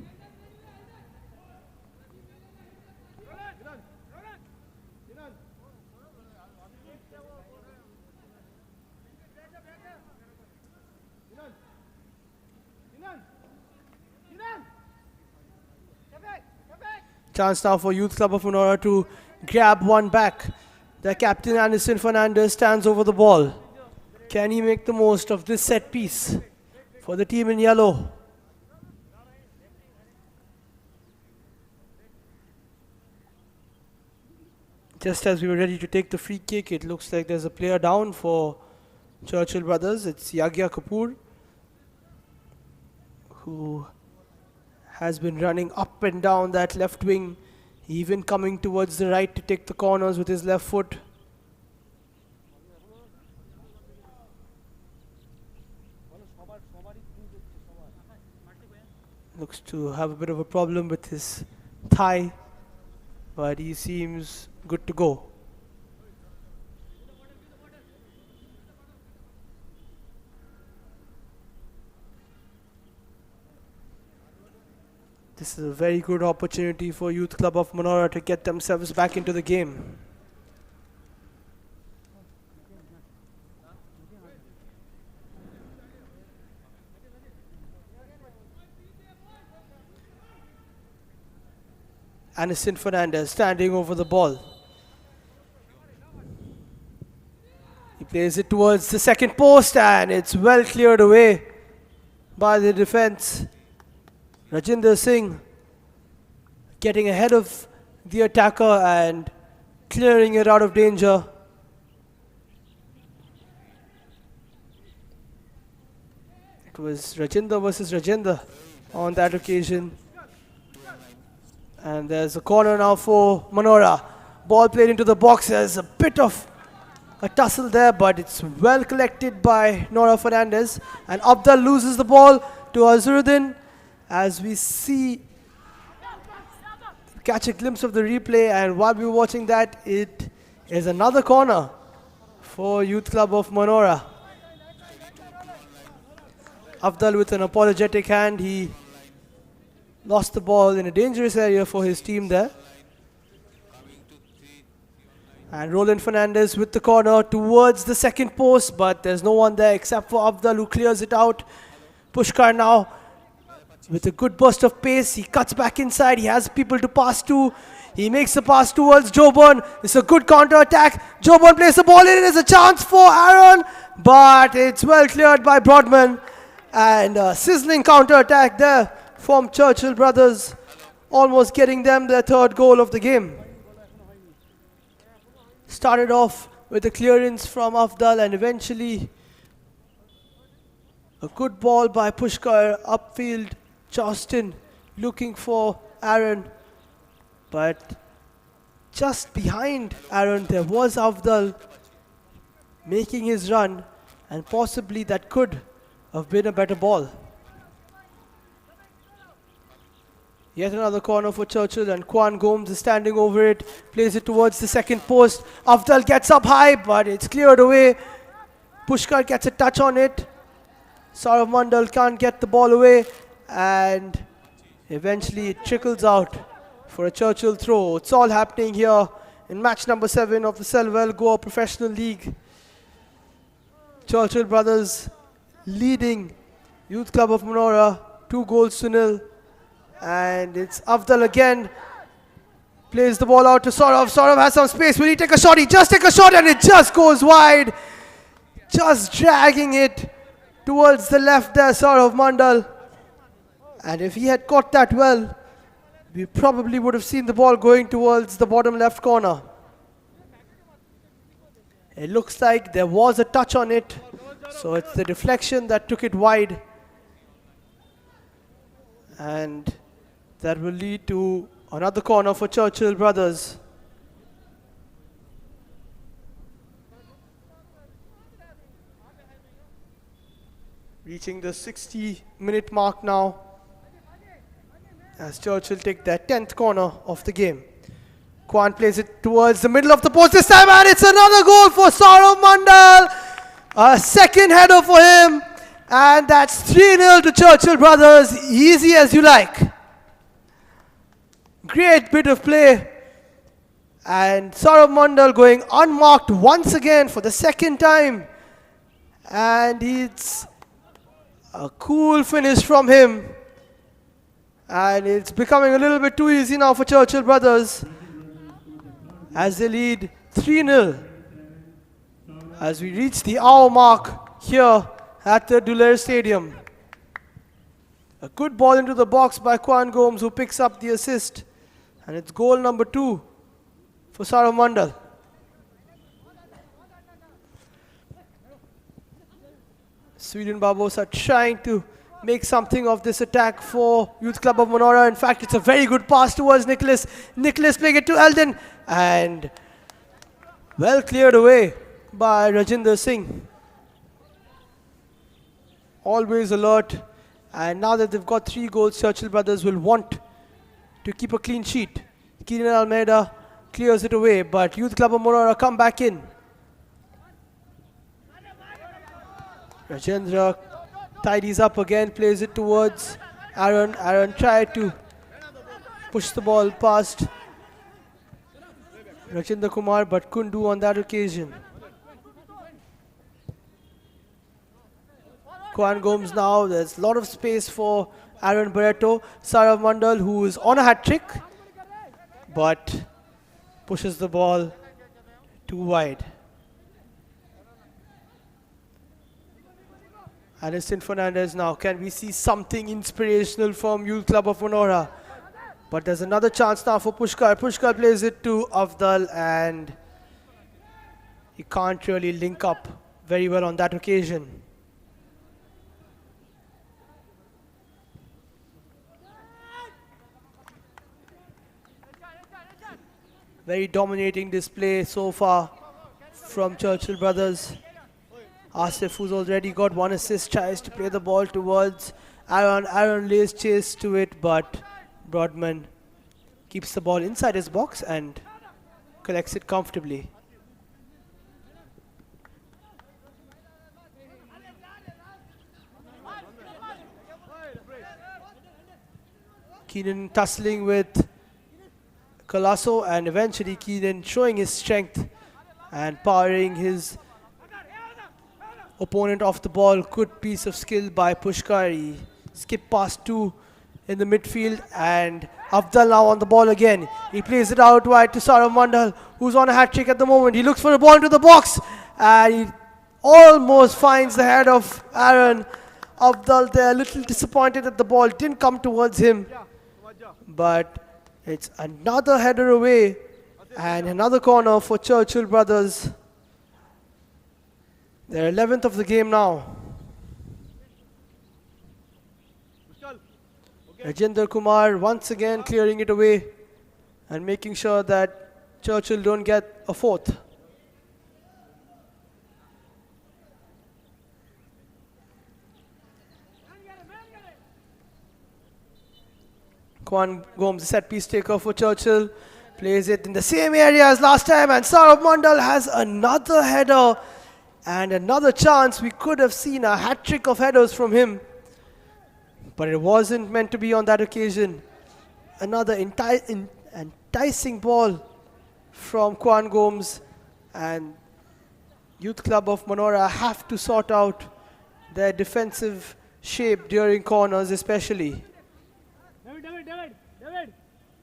Chance now for Youth Club of Munora to grab one back. Their captain Anderson Fernandez stands over the ball. Can he make the most of this set piece for the team in yellow? Just as we were ready to take the free kick, it looks like there's a player down for Churchill Brothers. It's Yagya Kapoor, who has been running up and down that left wing, even coming towards the right to take the corners with his left foot. Looks to have a bit of a problem with his thigh, but he seems good to go. This is a very good opportunity for Youth Club of Munora to get themselves back into the game. Anderson Fernandez standing over the ball. He plays it towards the second post and it's well cleared away by the defense. Rajinder Singh getting ahead of the attacker and clearing it out of danger. It was Rajinder versus Rajinder on that occasion. And there's a corner now for Munora. Ball played into the box. There's a bit of a tussle there, but it's well collected by Nora Fernandez. And Abdal loses the ball to Azharuddin. As we catch a glimpse of the replay, and while we were watching that, it is another corner for Youth Club of Munora. Afdal with an apologetic hand, he lost the ball in a dangerous area for his team there. And Roland Fernandez with the corner towards the second post, but there's no one there except for Afdal, who clears it out. Pushkar now with a good burst of pace, he cuts back inside, he has people to pass to. He makes the pass towards Joburn. It's a good counter-attack. Joburn plays the ball in, there's a chance for Aaron, but it's well cleared by Broadman. And a sizzling counter-attack there from Churchill Brothers, almost getting them their third goal of the game. Started off with a clearance from Afdal and eventually a good ball by Pushkar upfield. Justin looking for Aaron, but just behind Aaron there was Afdal making his run, and possibly that could have been a better ball. Yet another corner for Churchill, and Kwan Gomes is standing over it, plays it towards the second post. Afdal gets up high, but it's cleared away. Pushkar gets a touch on it. Saurav Mandal can't get the ball away, and eventually it trickles out for a Churchill throw. It's all happening here in match number 7 of the Selval Goa Professional League. Churchill Brothers leading Youth Club of Manora 2-0. And it's Afdal again. Plays the ball out to Saurav. Saurav has some space. Will he take a shot? He just takes a shot and it just goes wide. Just dragging it towards the left there, Saurav Mandal. And if he had caught that well, we probably would have seen the ball going towards the bottom left corner. It looks like there was a touch on it, so it's the deflection that took it wide. And that will lead to another corner for Churchill Brothers. Reaching the 60-minute mark now, as Churchill take their 10th corner of the game. Kwan plays it towards the middle of the post this time, and it's another goal for Saurav Mandal. A second header for him, and that's 3-0 to Churchill Brothers. Easy as you like. Great bit of play. And Saurav Mandal going unmarked once again for the second time. And it's a cool finish from him. And it's becoming a little bit too easy now for Churchill Brothers, as they lead 3-0 as we reach the hour mark here at the Dulair Stadium. A good ball into the box by Kwan Gomes, who picks up the assist. And it's goal number 2 for Saurav Mandal. Sweden Babos are trying to make something of this attack for Youth Club of Manora. In fact, it's a very good pass towards Nicholas. Nicholas playing it to Eldon, and well cleared away by Rajinder Singh. Always alert, and now that they've got 3 goals, Churchill Brothers will want to keep a clean sheet. Keenan Almeida clears it away, but Youth Club of Manora come back in. Rajendra tidies up again, plays it towards Aaron. Aaron tried to push the ball past Rajinder Kumar, but couldn't do on that occasion. Kwan Gomes now, there's a lot of space for Aaron Barreto. Saurav Mandal, who is on a hat-trick, but pushes the ball too wide. Aniston Fernandez now. Can we see something inspirational from Youth Club of Manora? But there's another chance now for Pushkar. Pushkar plays it to Afdal, and he can't really link up very well on that occasion. Very dominating display so far from Churchill Brothers. Asif, who's already got 1 assist, tries to play the ball towards Aaron. Aaron lays chase to it, but Broadman keeps the ball inside his box and collects it comfortably. Keenan tussling with Colasso, and eventually Keenan showing his strength and powering his opponent off the ball. Good piece of skill by Pushkar. He skipped past 2 in the midfield, and Afdal now on the ball again. He plays it out wide to Saurav Mandal, who's on a hat-trick at the moment. He looks for a ball into the box, and he almost finds the head of Aaron Afdal there, a little disappointed that the ball didn't come towards him. But it's another header away and another corner for Churchill Brothers. They're 11th of the game now. Rajinder Kumar once again clearing it away and making sure that Churchill don't get a fourth. Kwan Gomes, set piece taker for Churchill, plays it in the same area as last time, and Saurabh Mandal has another header and another chance. We could have seen a hat-trick of headers from him, but it wasn't meant to be on that occasion. Another enticing ball from Kwan Gomes, and Youth Club of Manora have to sort out their defensive shape during corners especially.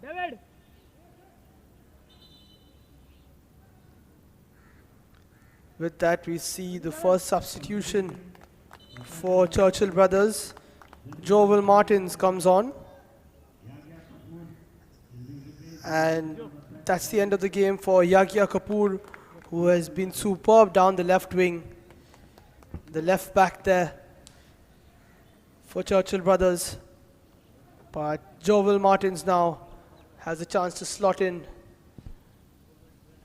David. With that, we see the first substitution for Churchill Brothers. Joel Martins comes on. And that's the end of the game for Yagya Kapoor, who has been superb down the left wing. The left back there for Churchill Brothers. But Joel Martins now has a chance to slot in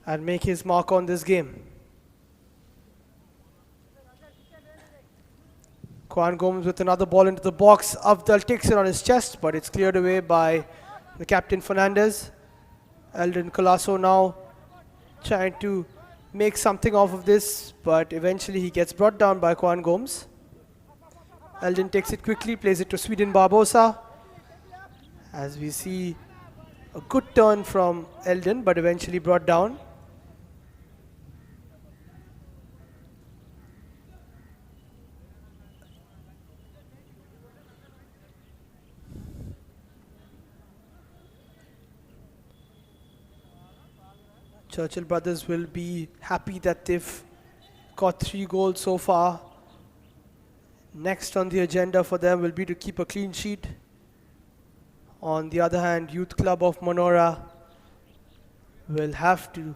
and make his mark on this game. Kwan Gomes with another ball into the box. Afdal takes it on his chest, but it's cleared away by the captain Fernandez. Eldon Colasso now trying to make something off of this, but eventually he gets brought down by Kwan Gomes. Eldon takes it quickly, plays it to Sweden Barbosa. As we see a good turn from Eldon, but eventually brought down. Churchill Brothers will be happy that they've got 3 goals so far. Next on the agenda for them will be to keep a clean sheet. On the other hand, Youth Club of Manora will have to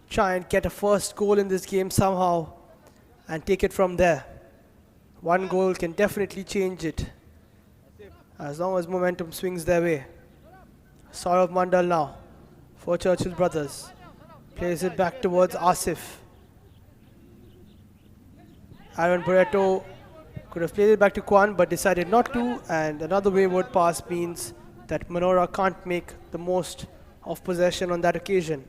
try and get a first goal in this game somehow and take it from there. 1 goal can definitely change it as long as momentum swings their way. Saurav Mandal now for Churchill Brothers. Plays it back towards Asif. Aaron Barreto could have played it back to Kwan but decided not to, and another wayward pass means that Manora can't make the most of possession on that occasion.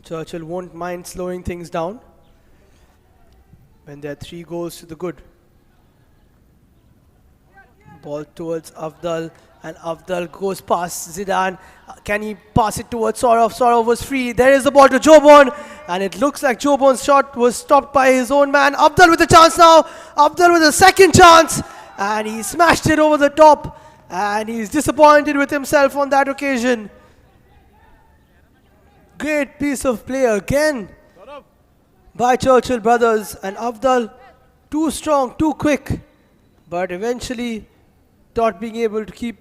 Churchill won't mind slowing things down when there are 3 goals to the good. Ball towards Afdal, and Afdal goes past Zidane. Can he pass it towards Saurav? Saurav was free. There is the ball to Jobon, and it looks like Jobon's shot was stopped by his own man. Afdal with a chance now. Afdal with a second chance, and he smashed it over the top, and he's disappointed with himself on that occasion. Great piece of play again by Churchill Brothers, and Afdal too strong, too quick, but eventually not being able to keep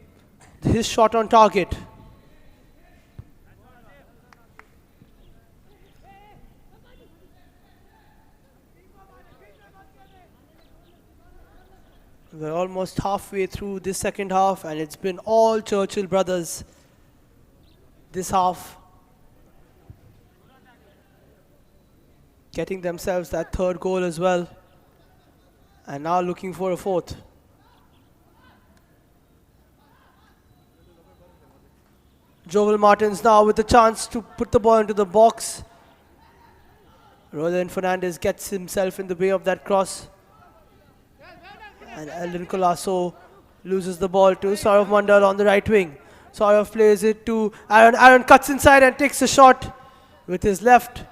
his shot on target. We're almost halfway through this second half, and it's been all Churchill Brothers this half, getting themselves that 3rd goal as well, and now looking for a 4th. Joel Martins now with the chance to put the ball into the box. Roland Fernandez gets himself in the way of that cross. And Eldon Colasso loses the ball to Saurav Mandal on the right wing. Saurav plays it to Aaron. Aaron cuts inside and takes a shot with his left,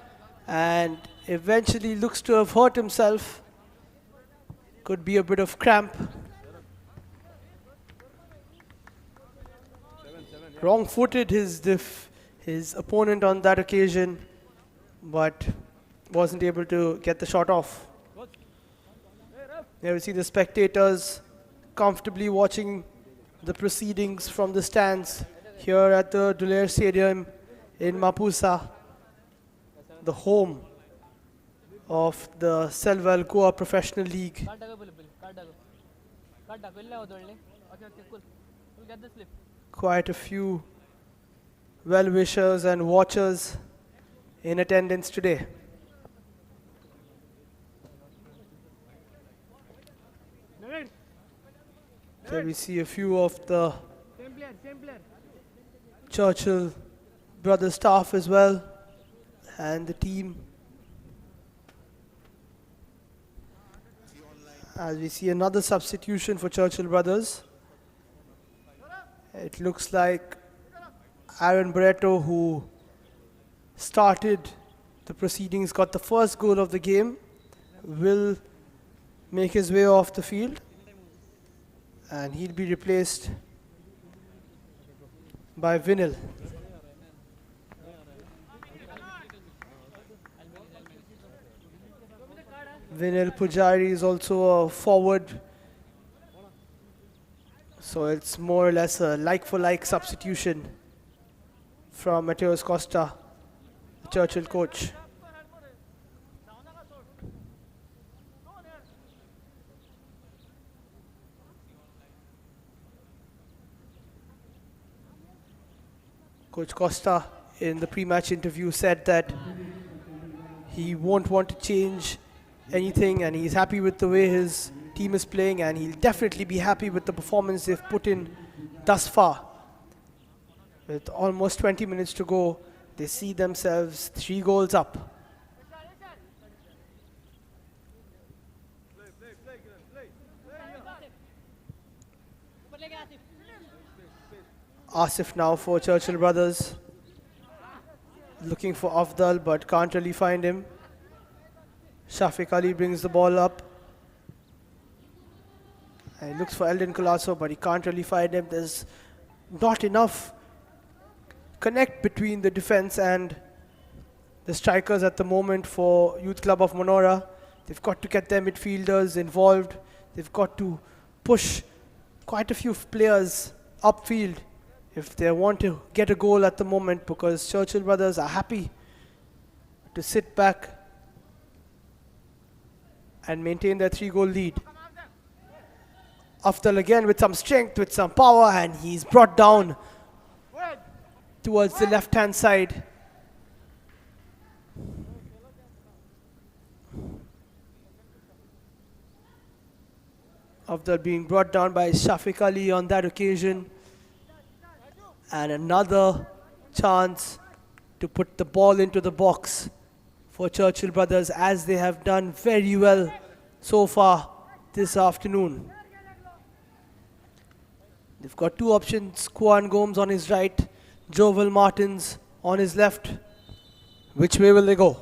and eventually looks to have hurt himself. Could be a bit of cramp. Wrong-footed his his opponent on that occasion, but wasn't able to get the shot off. There we see the spectators comfortably watching the proceedings from the stands here at the Dulair Stadium in Mapusa, the home of the Selval Goa Professional League. Quite a few well-wishers and watchers in attendance today. There we see a few of the Churchill Brothers staff as well, and the team. As we see another substitution for Churchill Brothers. It looks like Aaron Barreto, who started the proceedings, got the first goal of the game, will make his way off the field, and he'll be replaced by Vinil. Vinil Pujari is also a forward, so it's more or less a like-for-like substitution from Mateus Costa, the Churchill coach. Coach Costa in the pre-match interview said that he won't want to change anything and he's happy with the way his team is playing, and he'll definitely be happy with the performance they've put in thus far. With almost 20 minutes to go, they see themselves 3 goals up. Asif now for Churchill Brothers, looking for Afdal but can't really find him. Shafiq Ali brings the ball up. And he looks for Eldon Colasso, but he can't really find him. There's not enough connect between the defense and the strikers at the moment for Youth Club of Monora. They've got to get their midfielders involved. They've got to push quite a few players upfield if they want to get a goal at the moment, because Churchill Brothers are happy to sit back and maintain their 3-goal lead. Afdal again with some strength, with some power, and he's brought down towards the left-hand side. Afdal being brought down by Shafiq Ali on that occasion. And another chance to put the ball into the box for Churchill Brothers, as they have done very well so far this afternoon. They've got 2 options, Kwan Gomes on his right, Jovel Martins on his left. Which way will they go?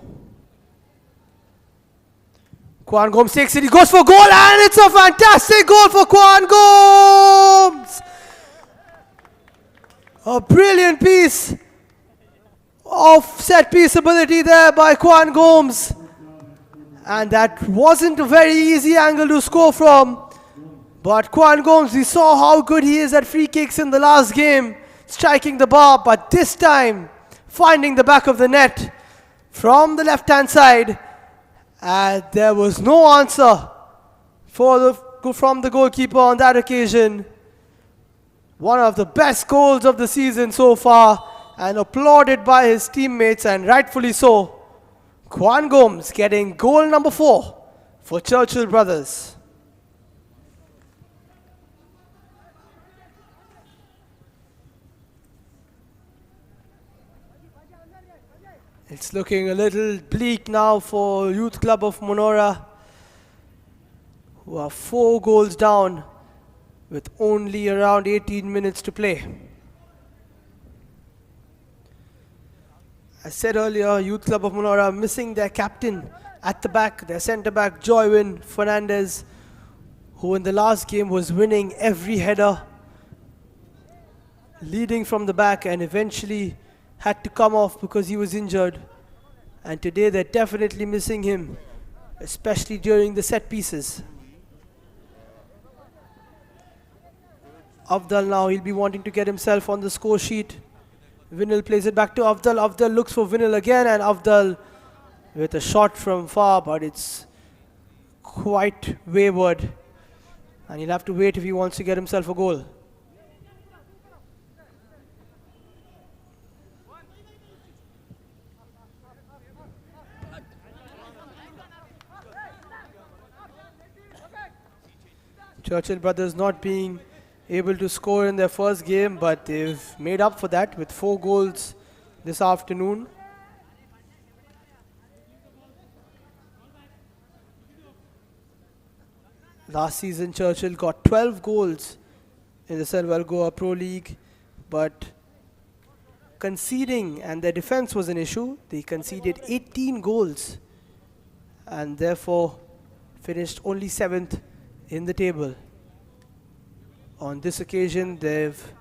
Kwan Gomes takes it, he goes for goal, and it's a fantastic goal for Kwan Gomes! A brilliant piece of set-piece ability there by Kwan Gomes. And that wasn't a very easy angle to score from. But Kwan Gomes, we saw how good he is at free kicks in the last game, striking the bar, but this time finding the back of the net from the left-hand side. And there was no answer from the goalkeeper on that occasion. One of the best goals of the season so far, and applauded by his teammates, and rightfully so. Kwan Gomes getting goal number 4 for Churchill Brothers. It's looking a little bleak now for Youth Club of Monora, who are 4 goals down with only around 18 minutes to play. I said earlier, Youth Club of Monora missing their captain at the back, their centre-back Joywin Fernandez, who in the last game was winning every header, leading from the back, and eventually had to come off because he was injured. And today they're definitely missing him, especially during the set pieces. Afdal now, he'll be wanting to get himself on the score sheet. Vinil plays it back to Afdal. Afdal looks for Vinil again, and Afdal with a shot from far, but it's quite wayward. And he'll have to wait if he wants to get himself a goal. Churchill brothers not being able to score in their first game, but they've made up for that with 4 goals this afternoon. Last season, Churchill got 12 goals in the Selval Goa Pro League, but conceding and their defense was an issue. They conceded 18 goals and therefore finished only 7th in the table. On this occasion, they've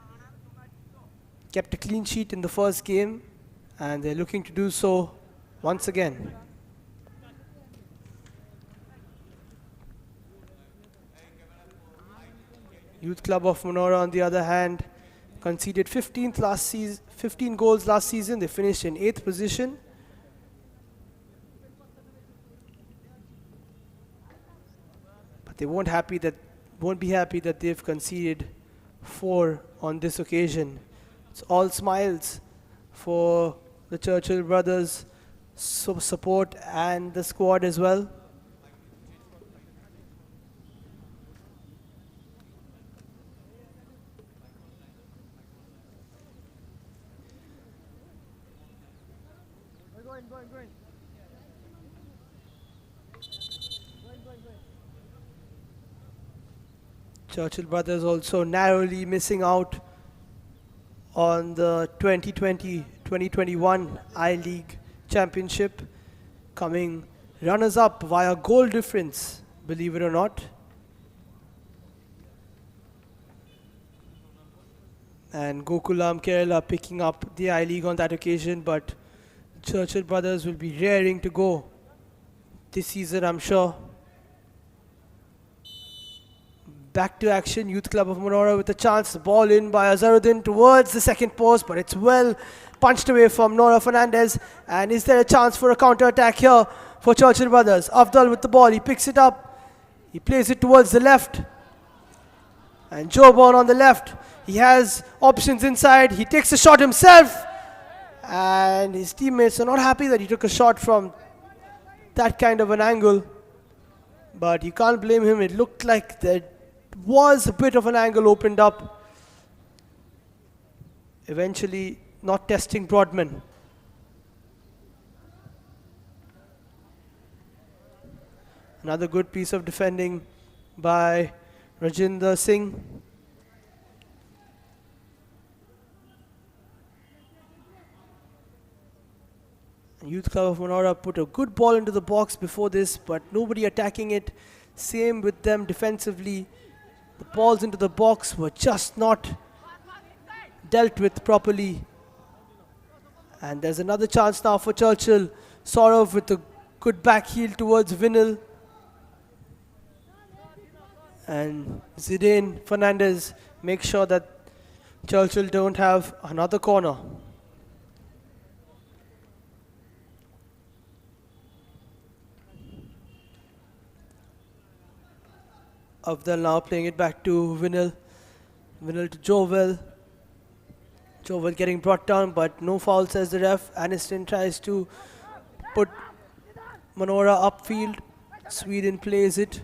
kept a clean sheet in the first game and they're looking to do so once again. Youth Club of Manora, on the other hand, conceded 15 goals last season. They finished in 8th position. But they won't be happy that they've conceded 4 on this occasion. It's all smiles for the Churchill brothers' support and the squad as well. Churchill brothers also narrowly missing out on the 2020-2021 I-League Championship, coming runners-up via goal difference, believe it or not. And Gokulam Kerala picking up the I-League on that occasion, but Churchill brothers will be raring to go this season, I'm sure. Back to action, Youth Club of Manora with a chance. The ball in by Azharuddin towards the second post, but it's well punched away from Nora Fernandez. And is there a chance for a counter-attack here for Churchill brothers? Afdal with the ball, he picks it up. He plays it towards the left. And Jobon on the left. He has options inside. He takes a shot himself. And his teammates are not happy that he took a shot from that kind of an angle. But you can't blame him. It looked like there was a bit of an angle opened up. Eventually not testing Broadman. Another good piece of defending by Rajinder Singh. Youth Club of Manora put a good ball into the box before this, but nobody attacking it. Same with them defensively. The balls into the box were just not dealt with properly. And there's another chance now for Churchill. Saurav with a good back heel towards Vinil. And Zidane Fernandez makes sure that Churchill don't have another corner. Afdal now playing it back to Vinil. Vinil to Jovel. Jovel getting brought down, but no foul, says the ref. Aniston tries to put Manora upfield. Sweden plays it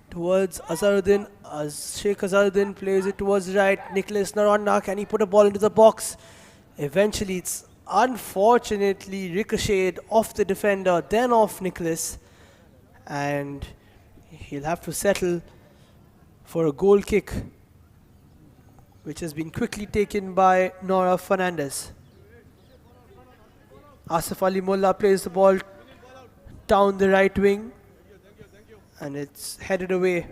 towards Azharuddin. Sheikh Azharuddin plays it towards the right. Nicholas Naronna, can he put a ball into the box? Eventually it's unfortunately ricocheted off the defender, then off Nicholas. And he'll have to settle for a goal kick, which has been quickly taken by Nora Fernandez. Asif Ali Mullah plays the ball down the right wing, and it's headed away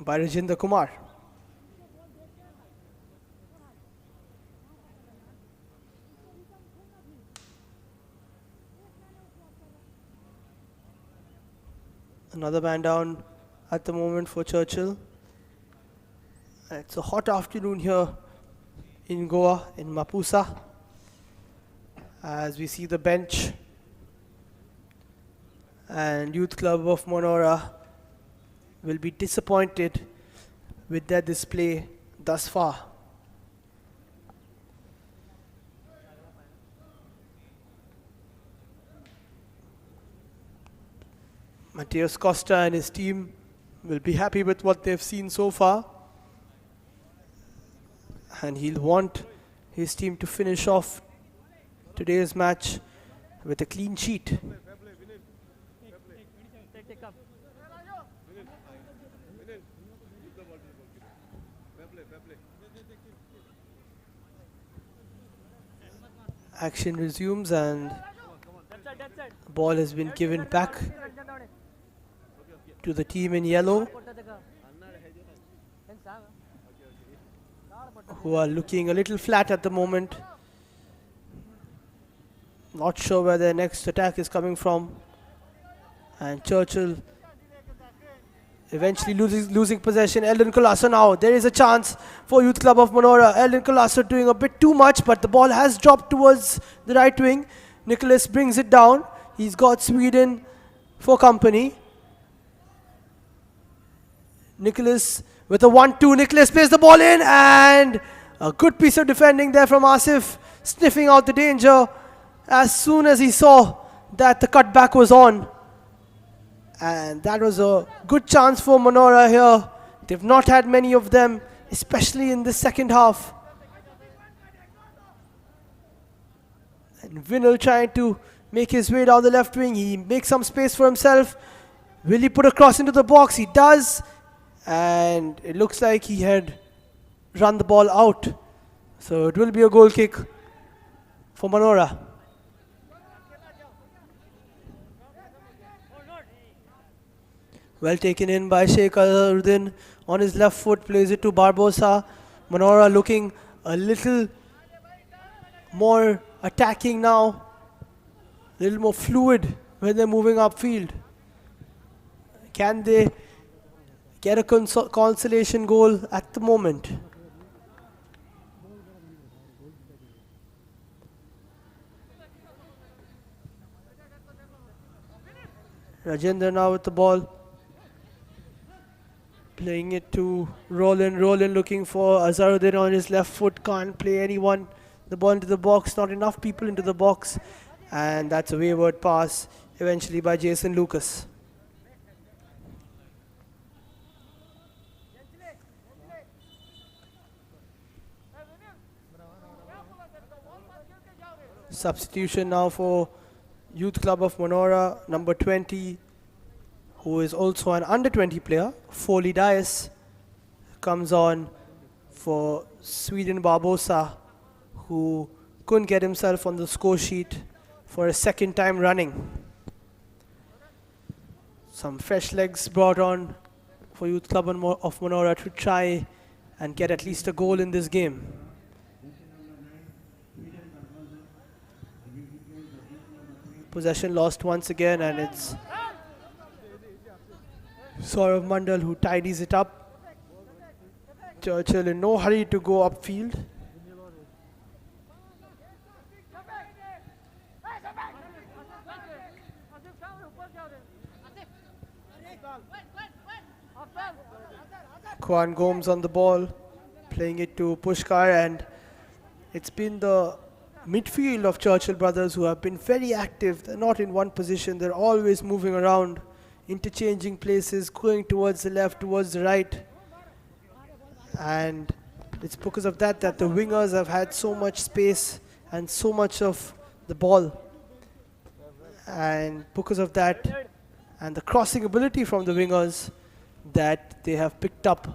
by Rajinder Kumar. Another man down at the moment for Churchill. It's a hot afternoon here in Goa, in Mapusa, as we see the bench and Youth Club of Monora will be disappointed with their display thus far. Mateus Costa and his team will be happy with what they've seen so far, and he'll want his team to finish off today's match with a clean sheet. Action resumes and the ball has been given back to the team in yellow, who are looking a little flat at the moment. Not sure where their next attack is coming from. And Churchill eventually losing possession. Eldon Colasso now. There is a chance for Youth Club of Monora. Eldon Colasso doing a bit too much, but the ball has dropped towards the right wing. Nicholas brings it down. He's got Sweden for company. Nicholas with a 1-2. Nicholas plays the ball in, and a good piece of defending there from Asif, sniffing out the danger as soon as he saw that the cutback was on. And that was a good chance for Monora here. They've not had many of them, especially in the second half. And Vinal trying to make his way down the left wing. He makes some space for himself. Will he put a cross into the box? He does. And it looks like he had run the ball out. So it will be a goal kick for Monora. Well taken in by Sheikh Azharuddin on his left foot, plays it to Barbosa. Monora looking a little more attacking now, a little more fluid when they're moving upfield. Can they get a consolation goal at the moment? Rajendra now with the ball. Playing it to Roland. Roland looking for Azharuddin on his left foot. Can't play anyone. The ball into the box. Not enough people into the box. And that's a wayward pass eventually by Jason Lucas. Substitution now for Youth Club of Monora, number 20, who is also an under 20 player. Foley Dias comes on for Sweden Barbosa, who couldn't get himself on the score sheet for a second time running. Some fresh legs brought on for Youth Club of Monora to try and get at least a goal in this game. Possession lost once again, and it's Saurav Mandal who tidies it up. Churchill in no hurry to go upfield. Kwan Gomes on the ball, playing it to Pushkar, and it's been the midfield of Churchill brothers who have been very active. They're not in one position, they're always moving around, interchanging places, going towards the left, towards the right. And it's because of that that the wingers have had so much space and so much of the ball. And because of that and the crossing ability from the wingers, that they have picked up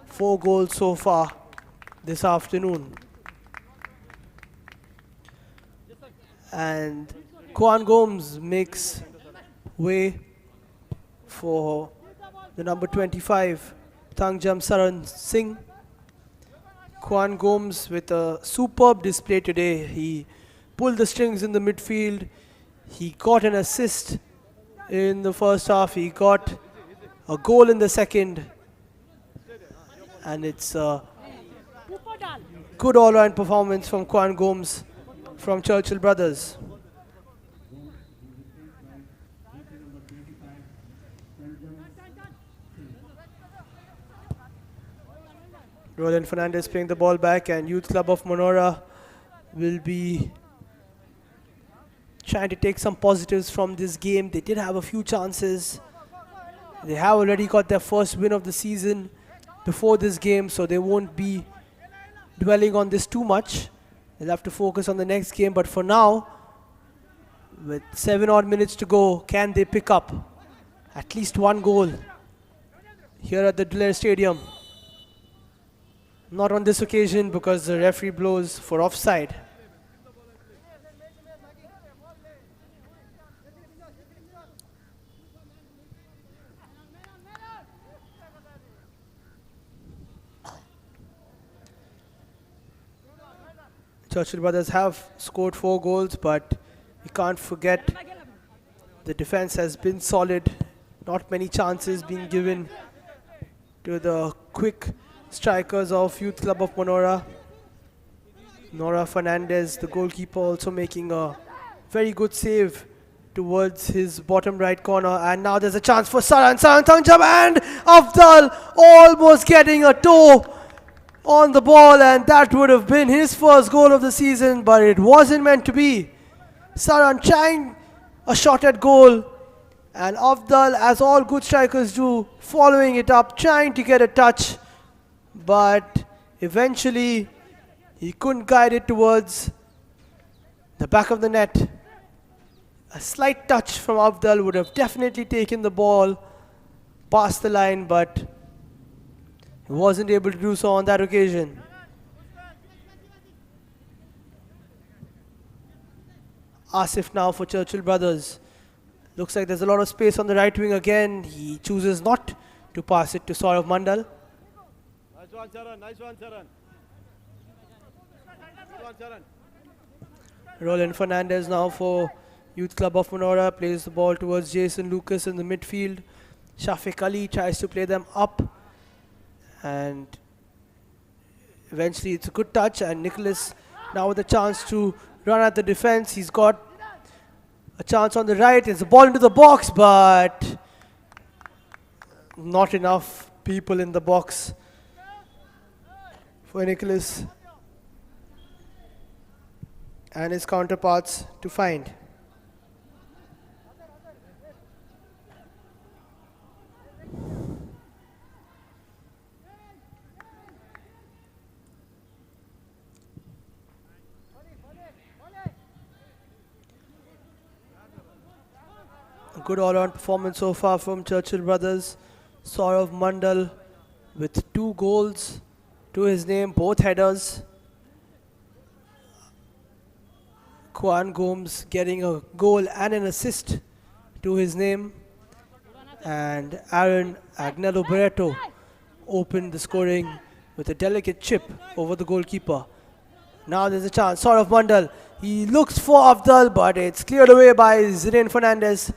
4 goals so far this afternoon. And Kwan Gomes makes way for the number 25, Thangjam Saran Singh. Kwan Gomes with a superb display today. He pulled the strings in the midfield. He got an assist in the first half. He got a goal in the second. And it's a good all-round performance from Kwan Gomes from Churchill Brothers. Roland Fernandez playing the ball back, and Youth Club of Monora will be trying to take some positives from this game. They did have a few chances. They have already got their first win of the season before this game, so they won't be dwelling on this too much. They'll have to focus on the next game, but for now, with 7 odd minutes to go, can they pick up at least one goal here at the Dulair Stadium? Not on this occasion because the referee blows for offside. Churchill Brothers have scored 4 goals, but we can't forget the defense has been solid. Not many chances being given to the quick strikers of Youth Club of Monora. Nora Fernandez, the goalkeeper, also making a very good save towards his bottom right corner. And now there's a chance for Saran Tangjab, and Afdal almost getting a toe on the ball, and that would have been his first goal of the season, but it wasn't meant to be. Saran trying a shot at goal, and Afdal, as all good strikers do, following it up, trying to get a touch, but eventually he couldn't guide it towards the back of the net. A slight touch from Afdal would have definitely taken the ball past the line, but he wasn't able to do so on that occasion. Asif now for Churchill Brothers. Looks like there's a lot of space on the right wing again. He chooses not to pass it to Saurav Mandal. Nice one, Charan. Nice one, Charan. Good one, Charan. Roland Fernandez now for Youth Club of Monora. Plays the ball towards Jason Lucas in the midfield. Shafiq Ali tries to play them up. And eventually it's a good touch, and Nicholas now with a chance to run at the defense. He's got a chance on the right. It's a ball into the box, but not enough people in the box for Nicholas and his counterparts to find. A good all-round performance so far from Churchill Brothers. Saurav Mandal with 2 goals to his name, both headers. Kwan Gomes getting a goal and an assist to his name. And Aaron Agnello Barreto opened the scoring with a delicate chip over the goalkeeper. Now there's a chance. Saurav Mandal, he looks for Afdal, but it's cleared away by Ziren Fernandez.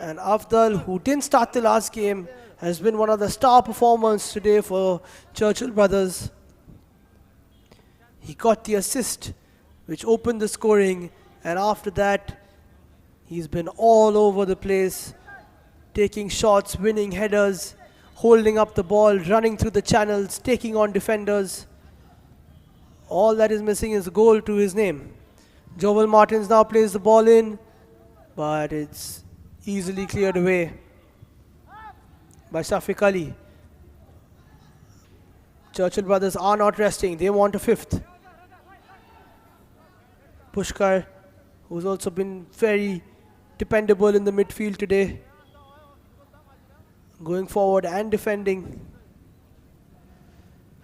And Afdal, who didn't start the last game, has been one of the star performers today for Churchill Brothers. He got the assist, which opened the scoring, and after that, he's been all over the place, taking shots, winning headers, holding up the ball, running through the channels, taking on defenders. All that is missing is a goal to his name. Joel Martins now plays the ball in, but it's easily cleared away by Shafiq Ali. Churchill Brothers are not resting. They want a 5th. Pushkar, who's also been very dependable in the midfield today, going forward and defending,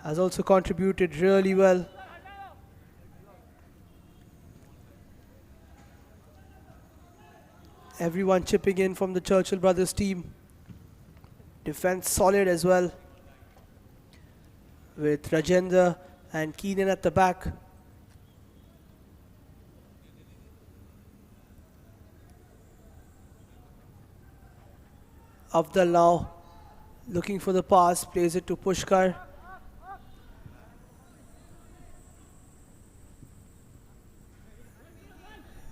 has also contributed really well. Everyone chipping in from the Churchill Brothers team. Defense solid as well, with Rajendra and Keenan at the back. Afdal now looking for the pass, plays it to Pushkar.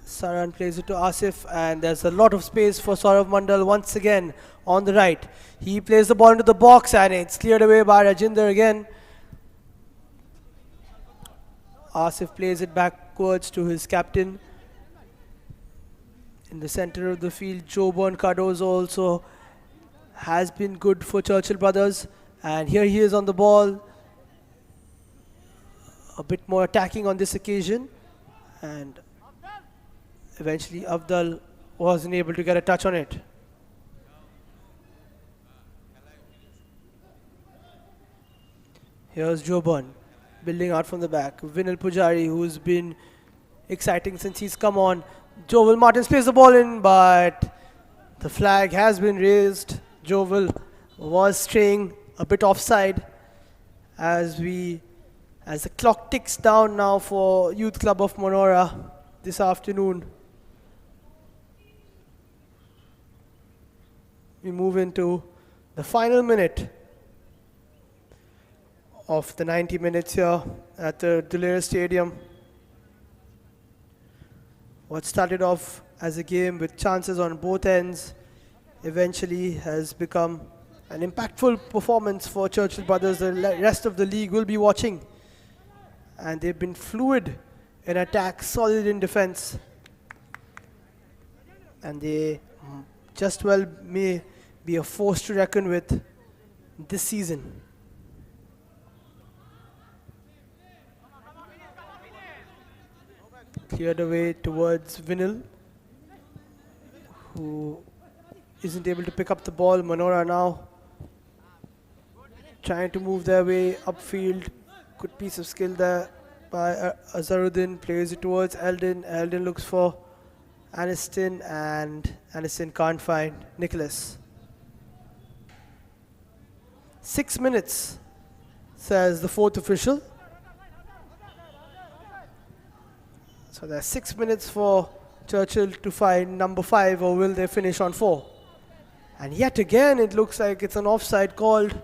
Saran plays it to Asif, and there's a lot of space for Saurav Mandal once again on the right. He plays the ball into the box and it's cleared away by Rajinder again. Asif plays it backwards to his captain. In the center of the field, Joburn Cardozo also has been good for Churchill Brothers. And here he is on the ball. A bit more attacking on this occasion. And eventually Afdal wasn't able to get a touch on it. Here's Joburn building out from the back. Vinil Pujari, who's been exciting since he's come on. Jovel Martins plays the ball in, but the flag has been raised. Jovel was straying a bit offside as the clock ticks down now for Youth Club of Monora this afternoon. We move into the final minute of the 90 minutes here at the Dulera Stadium. What started off as a game with chances on both ends eventually has become an impactful performance for Churchill Brothers. The rest of the league will be watching, and they've been fluid in attack, solid in defense, and they just well may be a force to reckon with this season. Cleared away towards Vinil, who isn't able to pick up the ball. Monora now trying to move their way upfield. Good piece of skill there by Azharuddin. Plays it towards Eldon. Eldon looks for Aniston, and Aniston can't find Nicholas. 6 minutes, says the fourth official. So there's 6 minutes for Churchill to find number 5, or will they finish on 4? And yet again it looks like it's an offside called.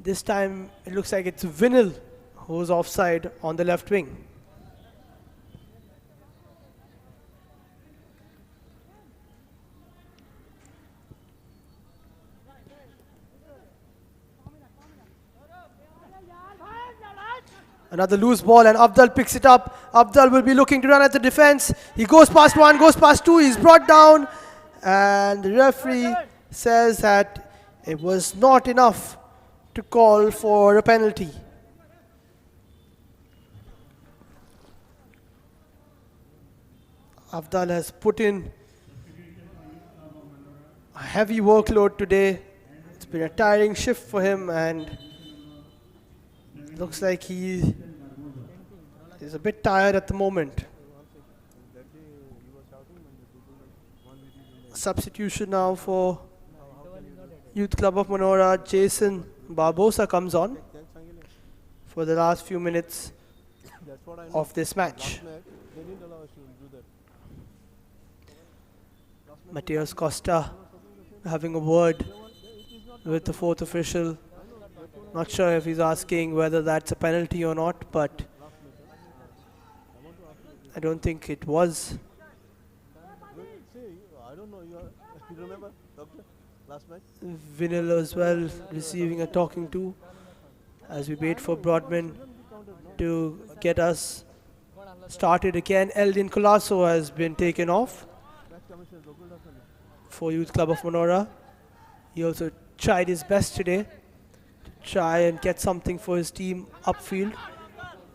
This time it looks like it's Vinil who's offside on the left wing. Another loose ball, and Afdal picks it up. Afdal will be looking to run at the defense. He goes past one, goes past two, he's brought down, and the referee says that it was not enough to call for a penalty. Afdal has put in a heavy workload today. It's been a tiring shift for him, and looks like he is a bit tired at the moment. Substitution now for Youth Club of Monora. Jason Barbosa comes on for the last few minutes of this match. Mateus Costa having a word with the fourth official. Not sure if he's asking whether that's a penalty or not, but I don't think it was. I don't know, you remember, Doctor, last match? Vinil as well receiving a talking to as we wait for Broadman to get us started again. Eldin Colasso has been taken off for Youth Club of Monora. He also tried his best today to try and get something for his team upfield.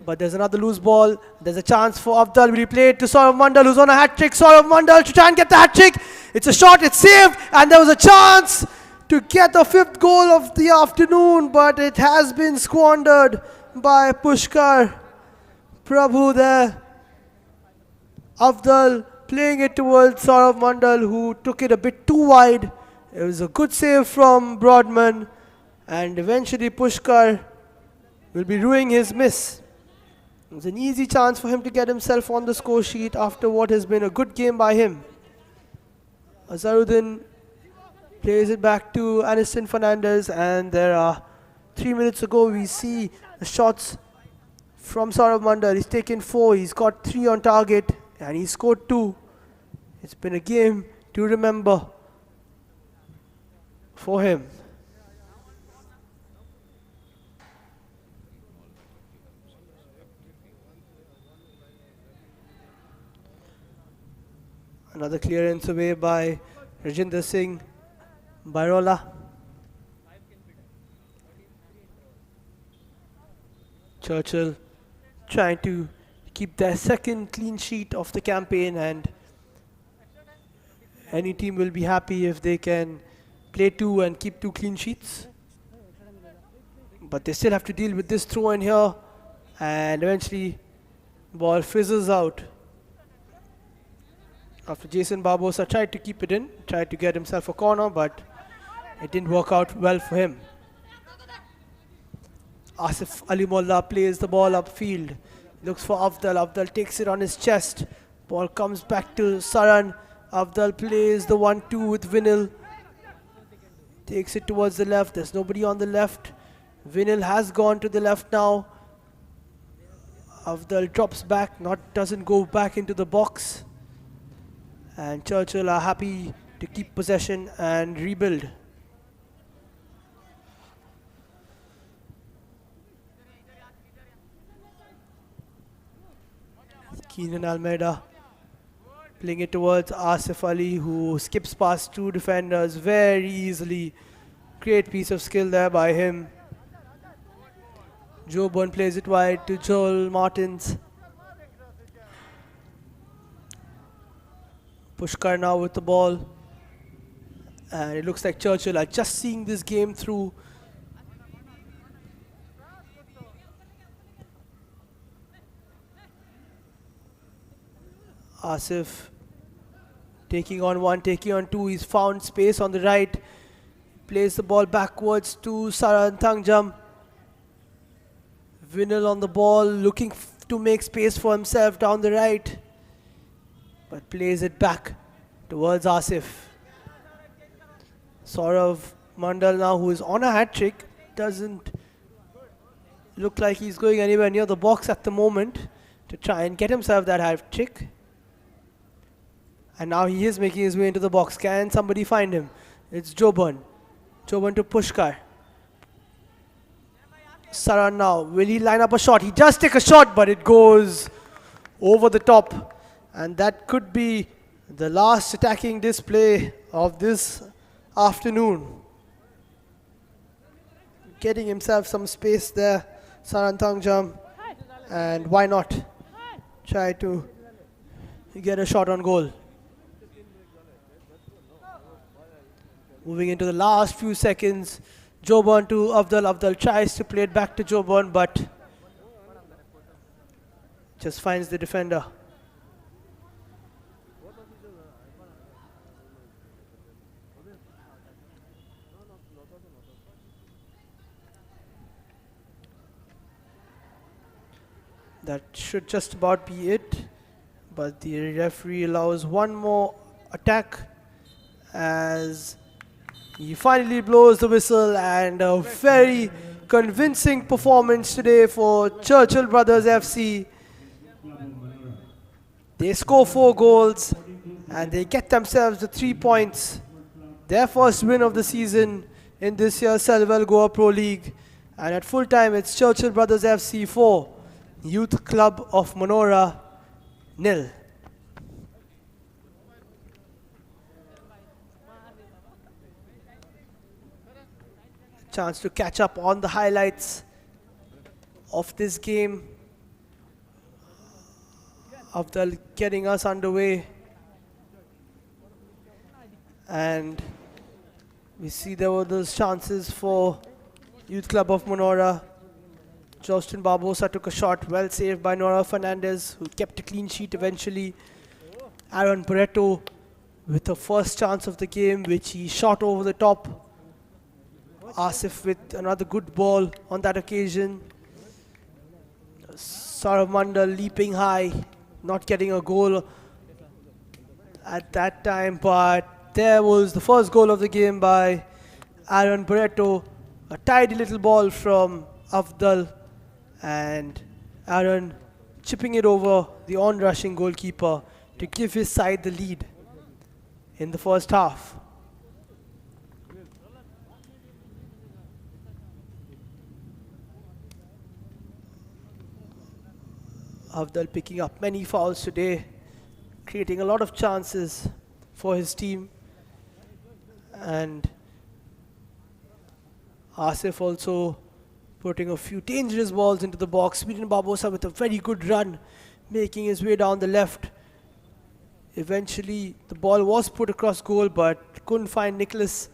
But there's another loose ball. There's a chance for Afdal. Will he play it to Saurav Mandal, who's on a hat-trick. Saurav Mandal to try and get the hat-trick. It's a shot, it's saved, and there was a chance to get the 5th goal of the afternoon, but it has been squandered by Pushkar Prabhu there. Afdal playing it towards Saurav Mandal, who took it a bit too wide. It was a good save from Broadman, and eventually Pushkar will be ruining his miss. It was an easy chance for him to get himself on the score sheet after what has been a good game by him. Azharuddin Plays it back to Aniston Fernandez, and there are 3 minutes ago we see the shots from Saurav Mandal. He's taken 4, he's got 3 on target, and he scored 2. It's been a game to remember for him. Another clearance away by Rajinder Singh Bairola. Churchill trying to keep their second clean sheet of the campaign, and any team will be happy if they can play 2 and keep 2 clean sheets. But they still have to deal with this throw in here, and eventually ball fizzles out. After Jason Barbosa tried to keep it in, tried to get himself a corner, but it didn't work out well for him. Asif Ali Molla plays the ball upfield, looks for Afdal. Afdal takes it on his chest. Ball comes back to Saran. Afdal plays the 1-2 with Vinil. Takes it towards the left. There's nobody on the left. Vinil has gone to the left now. Afdal drops back, doesn't go back into the box. And Churchill are happy to keep possession and rebuild. Keenan Almeida playing it towards Asif Ali, who skips past 2 defenders very easily. Great piece of skill there by him. Joe Byrne plays it wide to Joel Martins. Pushkar now with the ball. And it looks like Churchill are just seeing this game through. Asif taking on 1, taking on 2. He's found space on the right. Plays the ball backwards to Saran Thangjam. Vinil on the ball, looking to make space for himself down the right, but plays it back towards Asif. Saurav Mandal now, who is on a hat-trick, doesn't look like he's going anywhere near the box at the moment to try and get himself that hat-trick. And now he is making his way into the box. Can somebody find him? It's Joe Byrne. Joe Byrne to Pushkar. Saran now, will he line up a shot? He does take a shot, but it goes over the top. And that could be the last attacking display of this afternoon. Getting himself some space there, Saran Thangjam. And why not try to get a shot on goal. Moving into the last few seconds. Joe Byrne to Afdal. Afdal tries to play it back to Joe Byrne, but just finds the defender. That should just about be it, but the referee allows one more attack as he finally blows the whistle, and a very convincing performance today for Churchill Brothers FC. They score 4 goals and they get themselves the 3 points. Their first win of the season in this year's Selval Goa Pro League. And at full time it's Churchill Brothers FC 4, Youth Club of Manora 0. Chance to catch up on the highlights of this game. After getting us underway. And we see there were those chances for Youth Club of Manora. Justin Barbosa took a shot, well saved by Nora Fernandez, who kept a clean sheet eventually. Aaron Barreto with the first chance of the game, which he shot over the top. Asif with another good ball on that occasion. Saurav Mandal leaping high, not getting a goal at that time, but there was the first goal of the game by Aaron Barreto. A tidy little ball from Afdal, and Aaron chipping it over the on-rushing goalkeeper to give his side the lead in the first half. Afdal picking up many fouls today, creating a lot of chances for his team. And Asif also putting a few dangerous balls into the box. Sweden Barbosa with a very good run, making his way down the left. Eventually, the ball was put across goal, but couldn't find Nicholas,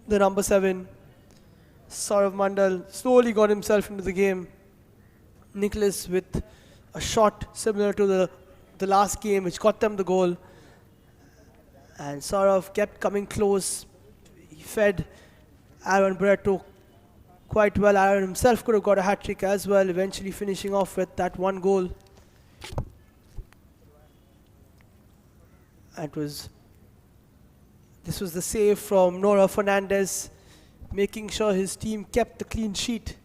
the number 7. Saurav Mandal slowly got himself into the game. Nicholas with a shot similar to the last game, which got them the goal. And Saurav kept coming close. He fed Aaron Barreto quite well. Aaron himself could have got a hat-trick as well, eventually finishing off with that one goal. This was the save from Nora Fernandez, making sure his team kept the clean sheet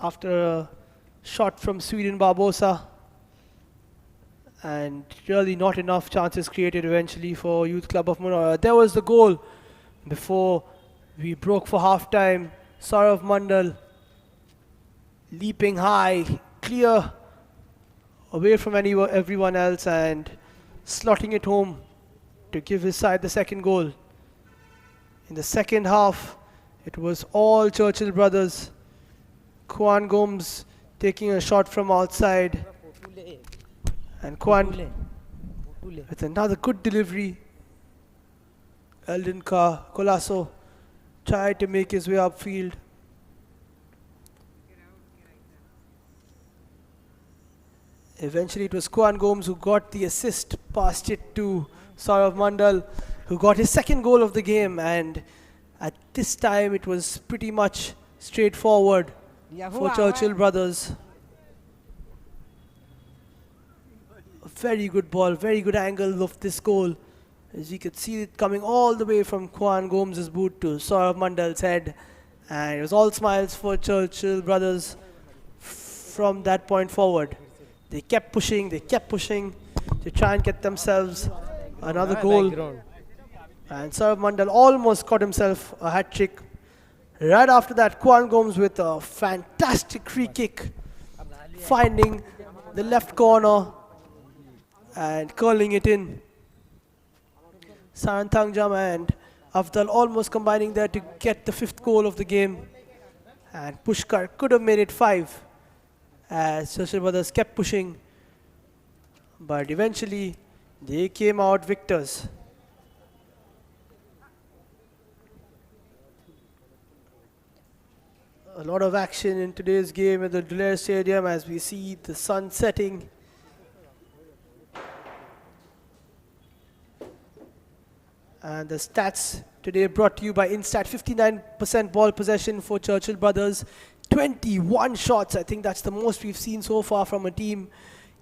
after a shot from Sweden Barbosa. And really not enough chances created eventually for Youth Club of Munora. There was the goal before we broke for half-time. Saurav Mandal leaping high, clear away from everyone else and slotting it home to give his side the second goal. In the second half, it was all Churchill brothers. Kwan Gomes taking a shot from outside. And Kwan with another good delivery. Eldon Colasso tried to make his way upfield. Eventually it was Kwan Gomes who got the assist, passed it to Saurav Mandal, who got his second goal of the game, and at this time it was pretty much straightforward for Churchill brothers. A very good ball, very good angle of this goal, as you could see it coming all the way from Kwan Gomes' boot to Saurav Mandal's head, and it was all smiles for Churchill brothers from that point forward. They kept pushing to try and get themselves another goal. And Saurav Mandal almost got himself a hat-trick. Right after that, Kwan Gomes with a fantastic free kick, finding the left corner and curling it in. Saran Thangjam and Afdal almost combining there to get the 5th goal of the game. And Pushkar could have made it 5 as Churchill brothers kept pushing. But eventually, they came out victors. A lot of action in today's game at the Dulair Stadium as we see the sun setting. And the stats today brought to you by Instat. 59% ball possession for Churchill brothers. 21 shots. I think that's the most we've seen so far from a team.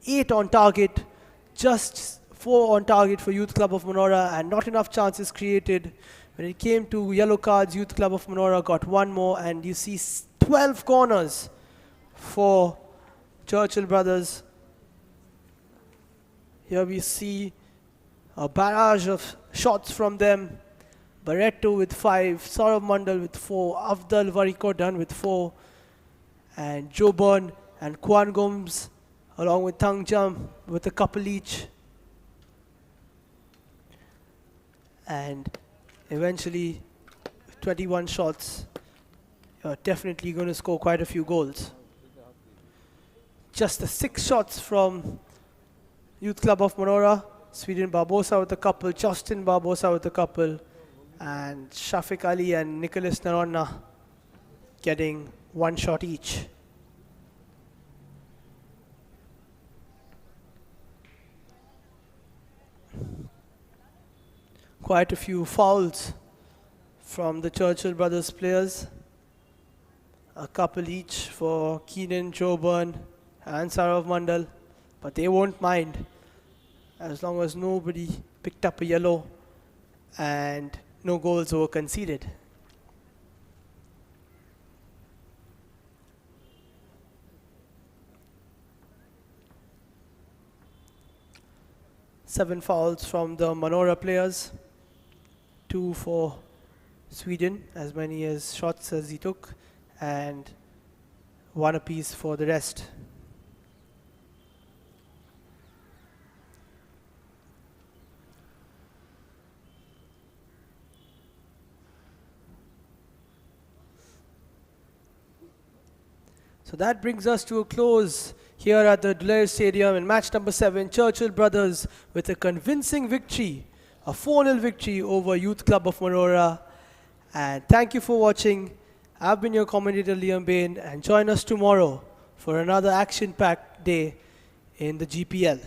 8 on target. Just 4 on target for Youth Club of Munora, and not enough chances created. When it came to yellow cards, Youth Club of Munora got 1 more, and you see 12 corners for Churchill brothers. Here we see a barrage of shots from them. Barreto with 5, Saurav Mandal with 4, Afdal Variko done with 4, and Joe Byrne and Kwan Gomes along with Thangjam with a couple each. And eventually 21 shots, you're definitely going to score quite a few goals. Just the 6 shots from Youth Club of Munora. Sweden Barbosa with a couple, Justin Barbosa with a couple, and Shafiq Ali and Nicholas Naronna getting 1 shot each. Quite a few fouls from the Churchill brothers players. A couple each for Keenan, Joe Byrne and Saurav Mandal, but they won't mind as long as nobody picked up a yellow and no goals were conceded. Seven fouls from the Manora players, 2 for Sweden, as many as shots as he took, and 1 apiece for the rest. So that brings us to a close here at the Dulair Stadium in match number 7, Churchill Brothers with a convincing victory, a 4-0 victory over Youth Club of Manora. And thank you for watching. I've been your commentator Liam Bain, and join us tomorrow for another action-packed day in the GPL.